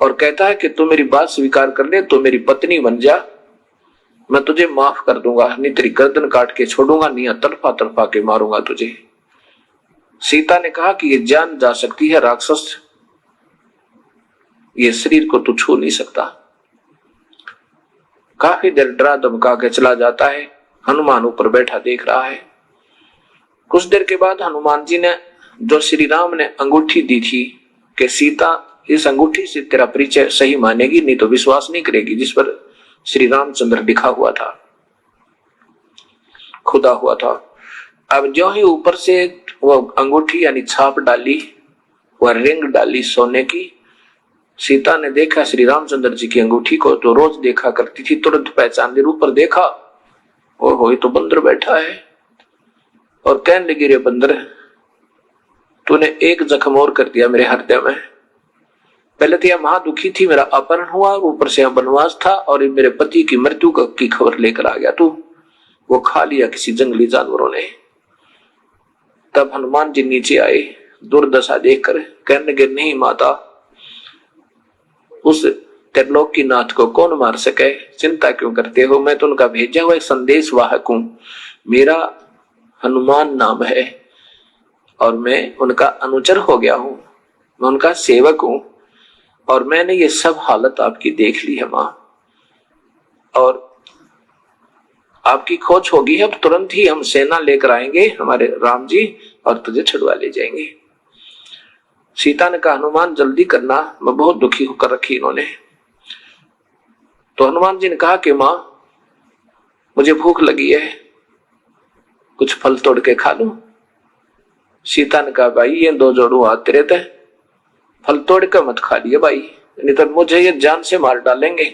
और कहता है कि तू मेरी बात स्वीकार कर ले, तो मेरी पत्नी बन जा, मैं तुझे माफ कर दूंगा, नहीं तेरी गर्दन काट के छोड़ूंगा, नहीं तड़पा तड़पा के मारूंगा तुझे। सीता ने कहा कि ये जान जा सकती है राक्षस, ये शरीर को तू छू नहीं सकता। काफी देर डरा धमका के चला जाता है। हनुमान ऊपर बैठा देख रहा है। कुछ देर के बाद हनुमान जी ने, जो श्री राम ने अंगूठी दी थी कि सीता इस अंगूठी से तेरा परिचय सही मानेगी, नहीं तो विश्वास नहीं करेगी, जिस पर श्री रामचंद्र लिखा हुआ था, खुदा हुआ था। अब जो ही ऊपर से वो अंगूठी यानी छाप डाली, वह रिंग डाली सोने की, सीता ने देखा श्री रामचंद्र जी की अंगूठी को, तो रोज देखा करती थी, तुरंत पहचान ली। ऊपर देखा, ओ तो बंदर बैठा है, और कहने लगी, रे बंदर, तूने एक जख्म और कर दिया मेरे हृदय में। पहले तो यह महादुखी थी, मेरा अपहरण हुआ, ऊपर से वनवास था, और मेरे पति की मृत्यु की खबर लेकर आ गया तू, वो खा लिया किसी जंगली जानवरों ने। तब हनुमान जी नीचे आए, दुर्दशा देखकर कहने लगे, नहीं माता, उस त्रिलोक की नाथ को कौन मार सके, चिंता क्यों करते हो, मैं तो उनका भेजा हुआ एक संदेश वाहक हूं, मेरा हनुमान नाम है, और मैं उनका अनुचर हो गया हूं, मैं उनका सेवक हूं, और मैंने ये सब हालत आपकी देख ली है मां, और आपकी खोज होगी, अब तुरंत ही हम सेना लेकर आएंगे, हमारे राम जी, और तुझे छुड़वा ले जाएंगे। सीता ने कहा, हनुमान जल्दी करना, मैं बहुत दुखी होकर रखी इन्होंने। तो हनुमान जी ने कहा कि मां मुझे भूख लगी है, कुछ फल तोड़ के खा लूं। सीता ने कहा भाई ये दो जोड़ू हाथ तेरे थे, फल तोड़ के मत खा लिए भाई, नहीं तो मुझे ये जान से मार डालेंगे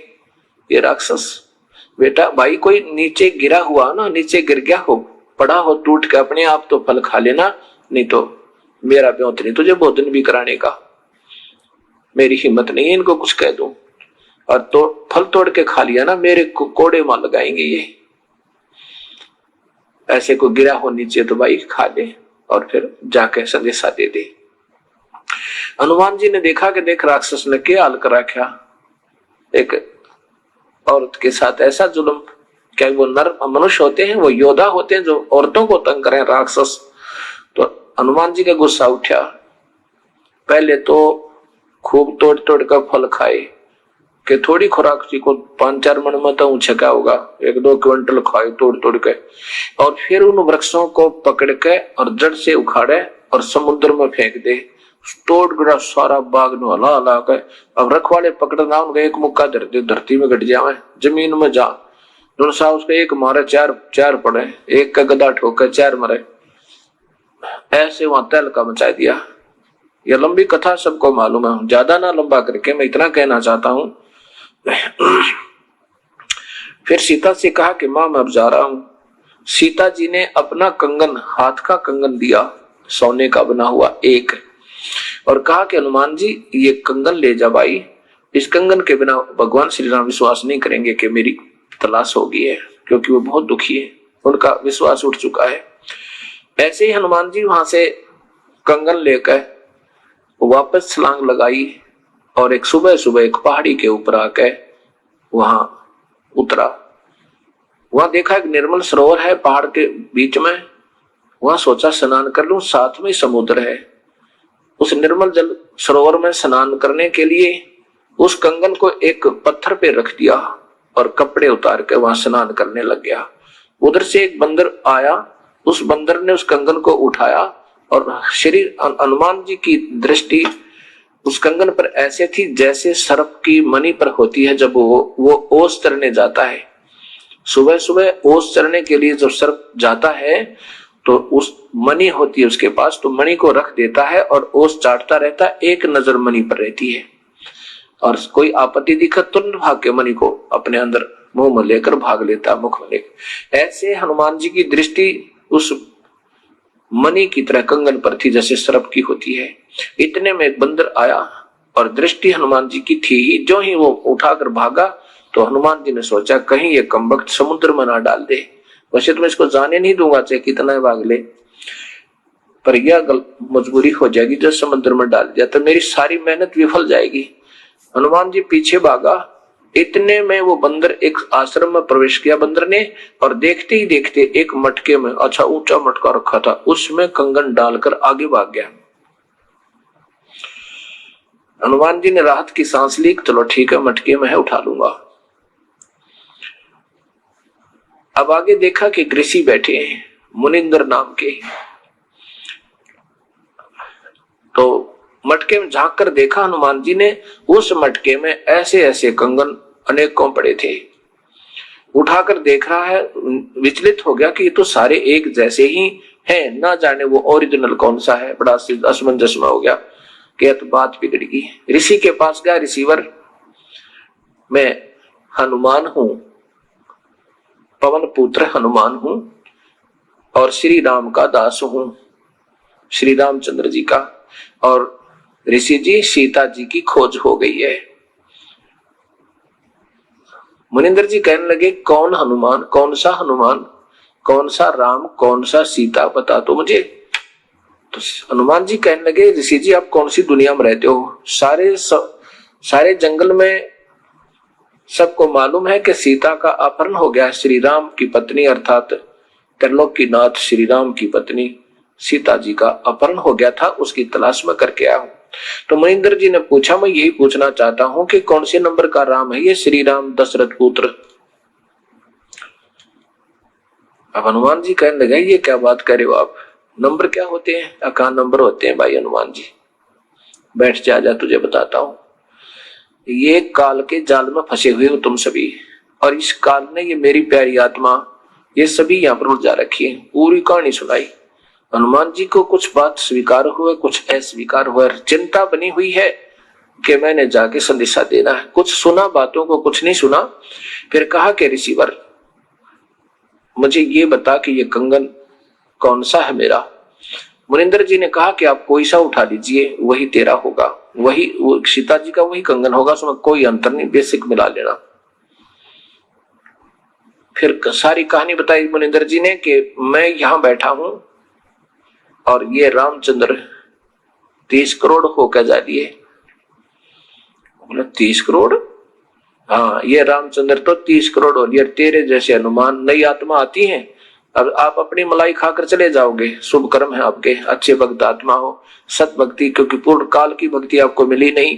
ये राक्षस। बेटा भाई कोई नीचे गिरा हुआ ना, नीचे गिर गया हो, पड़ा हो टूट के अपने आप तो फल खा लेना, नहीं तो मेरा ब्योत नहीं तुझे भोजन भी कराने का। मेरी हिम्मत नहीं है इनको कुछ कह दूं, और तो फल तोड़ के खा लिया ना मेरे को कोड़े मार लगाएंगे ये। ऐसे को गिरा हो नीचे तो भाई खा ले और फिर जाके संदेशा दे दे। हनुमान जी ने देखा कि देख राक्षस ने क्या हाल करा, क्या एक औरत के साथ ऐसा जुल्म। क्या वो नर मनुष्य होते हैं, वो योद्धा होते हैं जो औरतों को तंग करें, राक्षस। तो हनुमान जी का गुस्सा उठा। पहले तो खूब तोड़ तोड़ कर फल खाए कि थोड़ी खुराक जी को 5-4 मन में तो छका होगा, 1-2 क्विंटल खाए तोड़ तोड़ के, और फिर उन वृक्षों को पकड़ के और जड़ से उखाड़े और समुद्र में फेंक दे। तोड़ गड़ा सारा बाग नु हला हला के। अब रखवाले पकड़ना उनका एक मुक्का धरती में गट जावे, जमीन में जा सा उसके एक मारे 4 पड़े, एक का गदा ठोके 4 मरे। ऐसे वहां तहलका मचा दिया। यह लंबी कथा सबको मालूम है, ज्यादा ना लंबा करके मैं इतना कहना चाहता हूं। फिर सीता से कहा कि मां मैं अब जा रहा हूं। सीता जी ने अपना कंगन, हाथ का कंगन दिया, सोने का बना हुआ एक, और कहा कि हनुमान जी ये कंगन ले जा भाई, इस कंगन के बिना भगवान श्री राम विश्वास नहीं करेंगे कि मेरी तलाश होगी है, क्योंकि वो बहुत दुखी है, उनका विश्वास उठ चुका है। ऐसे ही हनुमान जी वहां से कंगन लेकर वापस छलांग लगाई और एक सुबह एक पहाड़ी के ऊपर आकर वहां उतरा। वहां देखा एक निर्मल सरोवर है पहाड़ के बीच में। वहां सोचा स्नान कर लूं, साथ में समुद्र है। उस निर्मल जल सरोवर में स्नान करने के लिए उस कंगन को एक पत्थर पे रख दिया और कपड़े उतार के वहां स्नान करने लग गया। उधर से एक बंदर आया, उस बंदर ने उस कंगन को उठाया और श्री हनुमान जी की दृष्टि उस कंगन पर ऐसे थी जैसे सर्प की मणि पर होती है जब वो ओस चरने जाता है। सुबह ओस चरने के लिए जब सर्प जाता है तो उस मणि होती है उसके पास, तो मणि को रख देता है और ओस चाटता रहता है, एक नजर मणि पर रहती है, और कोई आपत्ति दिखत तुरंत भाग के मणि को अपने अंदर मुंह में लेकर भाग लेता, मुख में लेकर। ऐसे हनुमान जी की दृष्टि उस मणि की तरह कंगन पर थी जैसे सर्प की होती है। इतने में एक बंदर आया और दृष्टि हनुमान जी की थी ही, जो ही वो उठाकर भागा तो हनुमान जी ने सोचा कहीं ये कमबख्त समुद्र में ना डाल दे। वैसे तो मैं इसको जाने नहीं दूंगा चाहे कितना भाग ले, पर यह मजबूरी हो जाएगी जो समुद्र में डाल दिया तो मेरी सारी मेहनत विफल जाएगी। हनुमान जी पीछे भागा। इतने में वो बंदर एक आश्रम में प्रवेश किया बंदर ने, और देखते ही देखते एक मटके में, अच्छा ऊंचा मटका रखा था, उसमें कंगन डालकर आगे भाग गया। हनुमान जी ने राहत की सांस ली, चलो ठीक है मटके में है उठा लूंगा। अब आगे देखा कि ऋषि बैठे हैं मुनिंदर नाम के, तो मटके में झांक कर देखा हनुमान जी ने, उस मटके में ऐसे ऐसे कंगन अनेकों पड़े थे। उठाकर देख रहा है, विचलित हो गया कि ये तो सारे एक जैसे ही हैं, ना जाने वो ओरिजिनल कौन सा है। बड़ा असमंजस में हो गया कि तो बात बिगड़ गई। ऋषि के पास गया, ऋषिवर मैं हनुमान हूं, पवन पुत्र हनुमान हूं और श्री राम का दास हूं, श्री रामचंद्र जी का, और ऋषि जी सीता जी की खोज हो गई है। मुनिंदर जी कहने लगे कौन हनुमान, कौन सा हनुमान, कौन सा राम, कौन सा सीता, बता तो मुझे। तो हनुमान जी कहने लगे ऋषि जी आप कौन सी दुनिया में रहते हो? सारे जंगल में सबको मालूम है कि सीता का अपहरण हो गया। श्री राम की पत्नी अर्थात त्रिलोक की नाथ श्री राम की पत्नी सीता जी का अपहरण हो गया था, उसकी तलाश में करके आया हूं। तो मनिंदर जी ने पूछा मैं यही पूछना चाहता हूं कि कौन से नंबर का राम है ये श्री राम दशरथ पुत्र? अब हनुमान जी कहने लगे ये क्या बात कर रहे हो आप, नंबर क्या होते हैं? 51 नंबर होते हैं भाई हनुमान जी, बैठ जा तुझे बताता हूं। ये काल के जाल में फंसे हुए हो तुम सभी, और इस काल ने ये मेरी प्यारी आत्मा ये सभी यहाँ पर उलझा रखी है। पूरी कहानी सुनाई। हनुमान जी को कुछ बात स्वीकार हुए, कुछ अस्वीकार हुआ। चिंता बनी हुई है कि मैंने जाके संदेशा देना है। कुछ सुना बातों को, कुछ नहीं सुना। फिर कहा कि ऋषिवर मुझे ये बता कि ये कंगन कौन सा है मेरा। मुनिंदर जी ने कहा कि आप कोई सा उठा लीजिए, वही तेरा होगा, वही सीता जी का वही कंगन होगा, उसमें कोई अंतर नहीं, बेसिक मिला लेना। फिर सारी कहानी बताई मुनिंदर जी ने कि मैं यहां बैठा हूं और ये रामचंद्र 30 करोड़ होकर जा दिए। 30 करोड़? हाँ, ये रामचंद्र तो 30 करोड़ हो लिए। तेरे जैसे हनुमान नई आत्मा आती है, अब आप अपनी मलाई खाकर चले जाओगे। शुभ कर्म है आपके, अच्छे भक्त आत्मा हो, सत भक्ति, क्योंकि पूर्ण काल की भक्ति आपको मिली नहीं।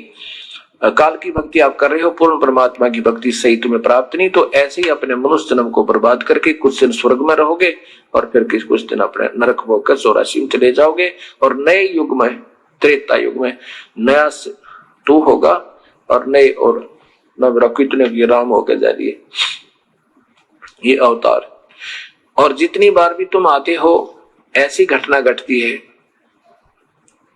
काल की भक्ति आप कर रहे हो, पूर्ण परमात्मा की भक्ति सही तुम्हें प्राप्त नहीं। तो ऐसे ही अपने मनुष्य जन्म को बर्बाद करके कुछ दिन स्वर्ग में रहोगे और फिर कुछ दिन अपने नरक भोग कर 84 में चले जाओगे। और नए युग में, त्रेता युग में नया तू होगा और नए और कितने ये राम होकर जा रही है ये अवतार। और जितनी बार भी तुम आते हो ऐसी घटना घटती है,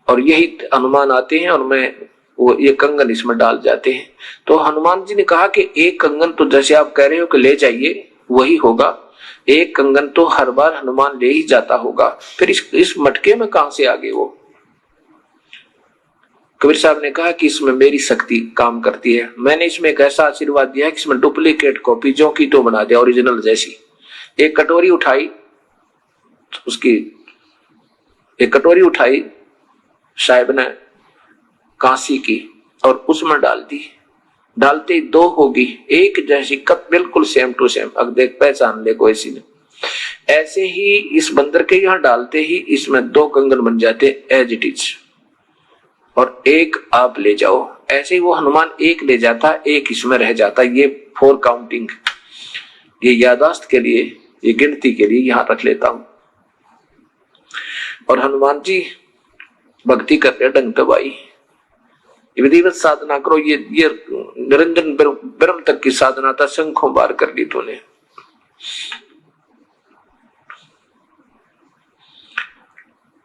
और यही हनुमान आते हैं और मैं वो ये कंगन इसमें डाल जाते हैं। तो हनुमान जी ने कहा कि एक कंगन तो जैसे आप कह रहे हो कि ले जाइए वही होगा, एक कंगन तो हर बार हनुमान ले ही जाता होगा, फिर इस मटके में कहां से आ गए वो। कबीर साहब ने कहा कि इसमें मेरी शक्ति काम करती है। मैंने इसमें एक ऐसा आशीर्वाद दिया कि इसमें डुप्लीकेट कॉपी जो की तो बना दिया ओरिजिनल जैसी। एक कटोरी उठाई, उसकी एक कटोरी उठाई साहब ने कांसी की और उसमें डाल दी। डालते ही 2 होगी, एक जैसी कप, बिल्कुल सेम टू सेम। अब देख पहचान ले कोई सी ने। ऐसे ही इस बंदर के यहां डालते ही इसमें 2 कंगन बन जाते एज इट इज, और एक आप ले जाओ। ऐसे ही वो हनुमान एक ले जाता, एक इसमें रह जाता। ये 4 काउंटिंग, ये यादाश्त के लिए, ये गिनती के लिए यहां रख लेता हूं। और हनुमान जी भक्ति करते ढंग दबाई, विधिवत साधना करो। ये निरंजन ब्रह्म तक की साधना था, शंखों बार कर ली तूने।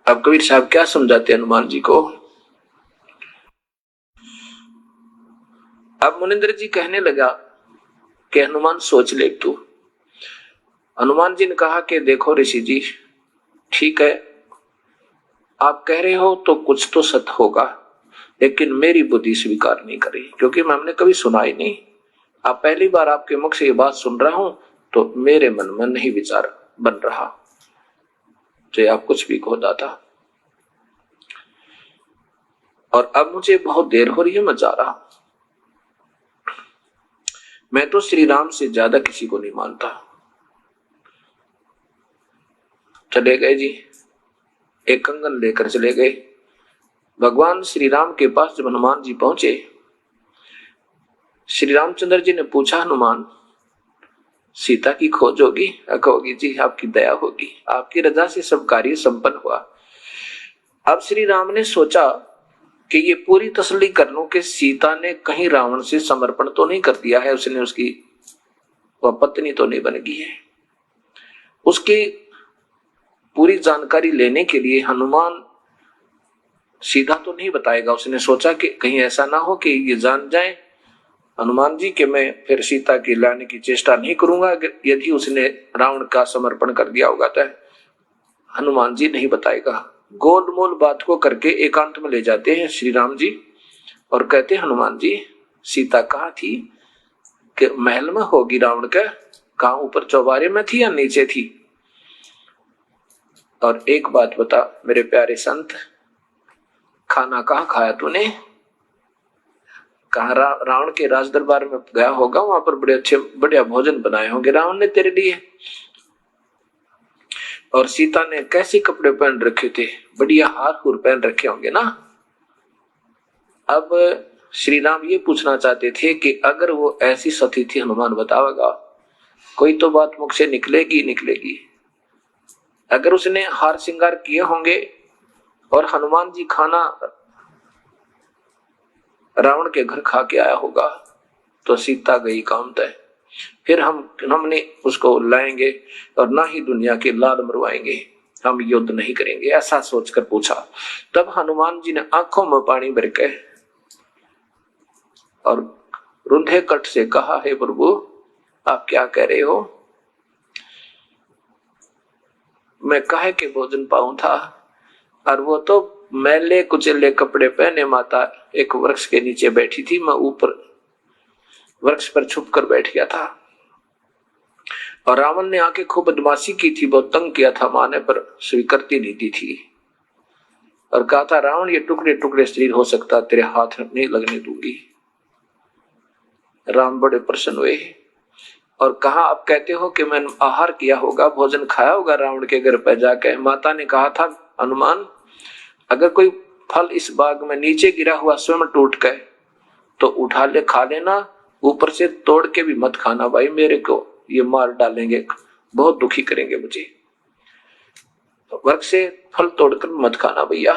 अब कबीर साहब क्या समझाते हनुमान जी को। अब मुनिंदर जी कहने लगा कि हनुमान सोच ले तू। हनुमान जी ने कहा कि देखो ऋषि जी, ठीक है आप कह रहे हो तो कुछ तो सत्य होगा, लेकिन मेरी बुद्धि स्वीकार नहीं करी, क्योंकि हमने कभी सुना ही नहीं। आप पहली बार आपके मुख से ये बात सुन रहा हूं तो मेरे मन में नहीं विचार बन रहा, चाहे आप कुछ भी कहो दादा। और अब मुझे बहुत देर हो रही है, मैं जा रहा। मैं तो श्री राम से ज्यादा किसी को नहीं मानता। चले गए जी, एक कंगन लेकर चले गए। भगवान श्री राम के पास जब हनुमान जी पहुंचे, श्री रामचंद्र जी ने पूछा, हनुमान सीता की खोज होगी? होगी जी, आपकी दया होगी, आपकी रजा से सब कार्य संपन्न हुआ। अब श्री राम ने सोचा कि ये पूरी तसल्ली कर लूं कि सीता ने कहीं रावण से समर्पण तो नहीं कर दिया है, उसने उसकी वह पत्नी तो नहीं बन गई है। उसकी पूरी जानकारी लेने के लिए हनुमान सीधा तो नहीं बताएगा। उसने सोचा कि कहीं ऐसा ना हो कि ये जान जाए हनुमान जी कि मैं फिर सीता की लाने की चेष्टा नहीं करूंगा यदि उसने रावण का समर्पण कर दिया होगा। तो हनुमान जी नहीं बताएगा। गोलमोल बात को करके एकांत में ले जाते हैं श्री राम जी और कहते हैं, हनुमान जी सीता कहाँ थी? कि महल में होगी रावण का। कहाँ, ऊपर चौबारे में थी या नीचे थी? और एक बात बता मेरे प्यारे संत, खाना कहाँ खाया तूने? कहा रावण के राज दरबार में गया होगा, वहां पर बड़े अच्छे बढ़िया भोजन बनाए होंगे रावण ने तेरे लिए। और सीता ने कैसे कपड़े पहन रखे थे? बढ़िया हार हुर पहन रखे होंगे ना। अब श्री राम ये पूछना चाहते थे कि अगर वो ऐसी सती थी, हनुमान बतावेगा, कोई तो बात मुख से निकलेगी। अगर उसने हार श्रृंगार किए होंगे और हनुमान जी खाना रावण के घर खा के आया होगा तो सीता गई काम तय। फिर हमने उसको लाएंगे और ना ही दुनिया के लाल मरवाएंगे, हम युद्ध नहीं करेंगे, ऐसा सोचकर पूछा। तब हनुमान जी ने आंखों में पानी भर के और रुंधे कट से कहा, हे प्रभु आप क्या कह रहे हो? मैं काहे के भोजन पाऊं था? और वो तो मैले कुचले कपड़े पहने माता एक वृक्ष के नीचे बैठी थी, मैं ऊपर वृक्ष पर छुप कर बैठ गया था। और रावण ने आके खूब बदमाशी की थी, बहुत तंग किया था माँ ने, पर स्वीकृति नहीं दी थी और कहा था रावण ये टुकड़े टुकड़े शरीर हो सकता, तेरे हाथ नहीं लगने दूंगी। राम बड़े प्रसन्न हुए और कहा, आप कहते हो कि मैंने आहार किया होगा, भोजन खाया होगा रावण के घर पर जाके। माता ने कहा था, हनुमान अगर कोई फल इस बाग में नीचे गिरा हुआ स्वयं टूट गए तो उठा ले खा लेना, ऊपर से तोड़ के भी मत खाना भाई, मेरे को ये मार डालेंगे, बहुत दुखी करेंगे मुझे। तो वृक्ष से फल तोड़कर मत खाना भैया।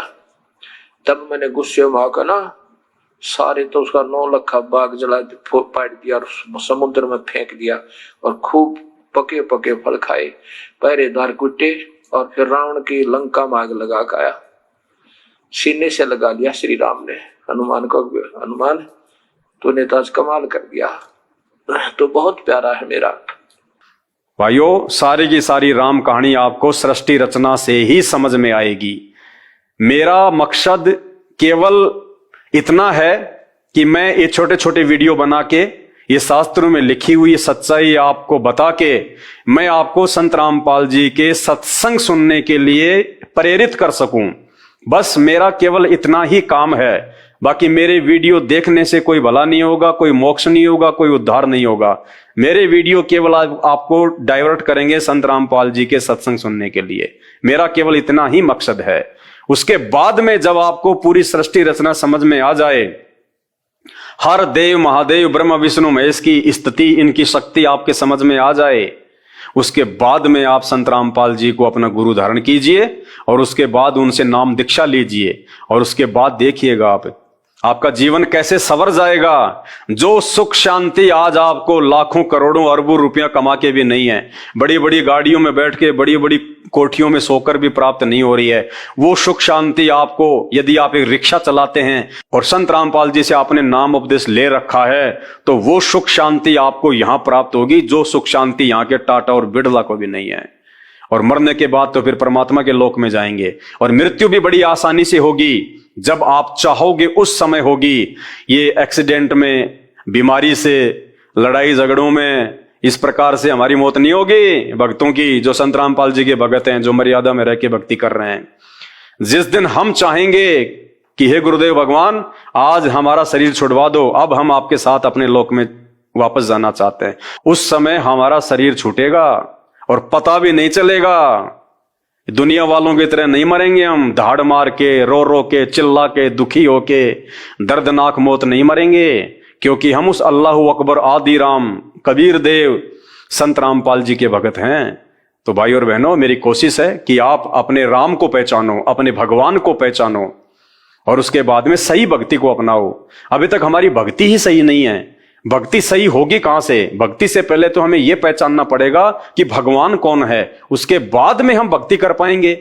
तब मैंने गुस्से में आकर ना सारे तो उसका 9 लाख बाग जला पाट दिया और समुद्र में फेंक दिया और खूब पके पके फल खाए, पहरेदार कुटे और फिर रावण की लंका में आग लगा खाया। सीने से लगा लिया श्री राम ने हनुमान को, हनुमान तूने तो आज कमाल कर दिया, तो बहुत प्यारा है मेरा। भाइयों, सारी की सारी राम कहानी आपको सृष्टि रचना से ही समझ में आएगी। मेरा मकसद केवल इतना है कि मैं ये छोटे छोटे वीडियो बना के ये शास्त्रों में लिखी हुई सच्चाई आपको बता के मैं आपको संत रामपाल जी के सत्संग सुनने के लिए प्रेरित कर सकूं। बस मेरा केवल इतना ही काम है। बाकी मेरे वीडियो देखने से कोई भला नहीं होगा, कोई मोक्ष नहीं होगा, कोई उद्धार नहीं होगा। मेरे वीडियो केवल आपको डाइवर्ट करेंगे संत रामपाल जी के सत्संग सुनने के लिए। मेरा केवल इतना ही मकसद है। उसके बाद में जब आपको पूरी सृष्टि रचना समझ में आ जाए, हर देव महादेव ब्रह्म विष्णु महेश की स्थिति, इनकी शक्ति आपके समझ में आ जाए, उसके बाद में आप संत रामपाल जी को अपना गुरु धारण कीजिए और उसके बाद उनसे नाम दीक्षा लीजिए और उसके बाद देखिएगा आपका जीवन कैसे संवर जाएगा। जो सुख शांति आज आपको लाखों करोड़ों अरबों रुपया कमा के भी नहीं है, बड़ी बड़ी गाड़ियों में बैठ के बड़ी बड़ी कोठियों में सोकर भी प्राप्त नहीं हो रही है, वो सुख शांति आपको, यदि आप एक रिक्शा चलाते हैं और संत रामपाल जी से आपने नाम उपदेश ले रखा है, तो वो सुख शांति आपको यहां प्राप्त होगी, जो सुख शांति यहाँ के टाटा और बिरला को भी नहीं है। और मरने के बाद तो फिर परमात्मा के लोक में जाएंगे और मृत्यु भी बड़ी आसानी से होगी, जब आप चाहोगे उस समय होगी। ये एक्सीडेंट में, बीमारी से, लड़ाई झगड़ों में, इस प्रकार से हमारी मौत नहीं होगी भक्तों की, जो संत रामपाल जी के भगत हैं, जो मर्यादा में रह के भक्ति कर रहे हैं। जिस दिन हम चाहेंगे कि हे गुरुदेव भगवान आज हमारा शरीर छुड़वा दो, अब हम आपके साथ अपने लोक में वापस जाना चाहते हैं, उस समय हमारा शरीर छूटेगा और पता भी नहीं चलेगा। दुनिया वालों की तरह नहीं मरेंगे हम, धाड़ मार के, रो रो के, चिल्ला के, दुखी होके, दर्दनाक मौत नहीं मरेंगे, क्योंकि हम उस अल्लाहु अकबर आदि राम कबीर देव संत रामपाल जी के भगत हैं। तो भाई और बहनों, मेरी कोशिश है कि आप अपने राम को पहचानो, अपने भगवान को पहचानो और उसके बाद में सही भक्ति को अपनाओ। अभी तक हमारी भक्ति ही सही नहीं है। भक्ति सही होगी कहां से? भक्ति से पहले तो हमें यह पहचानना पड़ेगा कि भगवान कौन है, उसके बाद में हम भक्ति कर पाएंगे।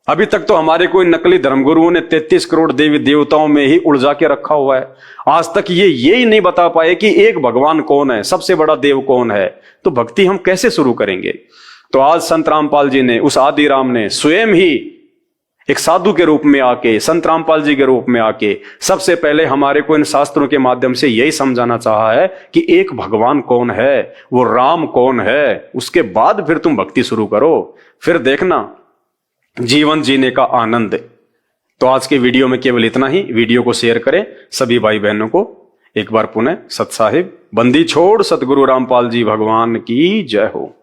अभी तक तो हमारे कोई नकली धर्मगुरुओं ने 33 करोड़ देवी देवताओं में ही उलझा के रखा हुआ है। आज तक ये ही नहीं बता पाए कि एक भगवान कौन है, सबसे बड़ा देव कौन है। तो भक्ति हम कैसे शुरू करेंगे? तो आज संत रामपाल जी ने, उस आदि राम ने स्वयं ही एक साधु के रूप में आके, संत रामपाल जी के रूप में आके सबसे पहले हमारे को इन शास्त्रों के माध्यम से यही समझाना चाहा है कि एक भगवान कौन है, वो राम कौन है। उसके बाद फिर तुम भक्ति शुरू करो, फिर देखना जीवन जीने का आनंद। तो आज के वीडियो में केवल इतना ही। वीडियो को शेयर करें सभी भाई बहनों को। एक बार पुनः सत साहिब, बंदी छोड़ सतगुरु रामपाल जी भगवान की जय हो।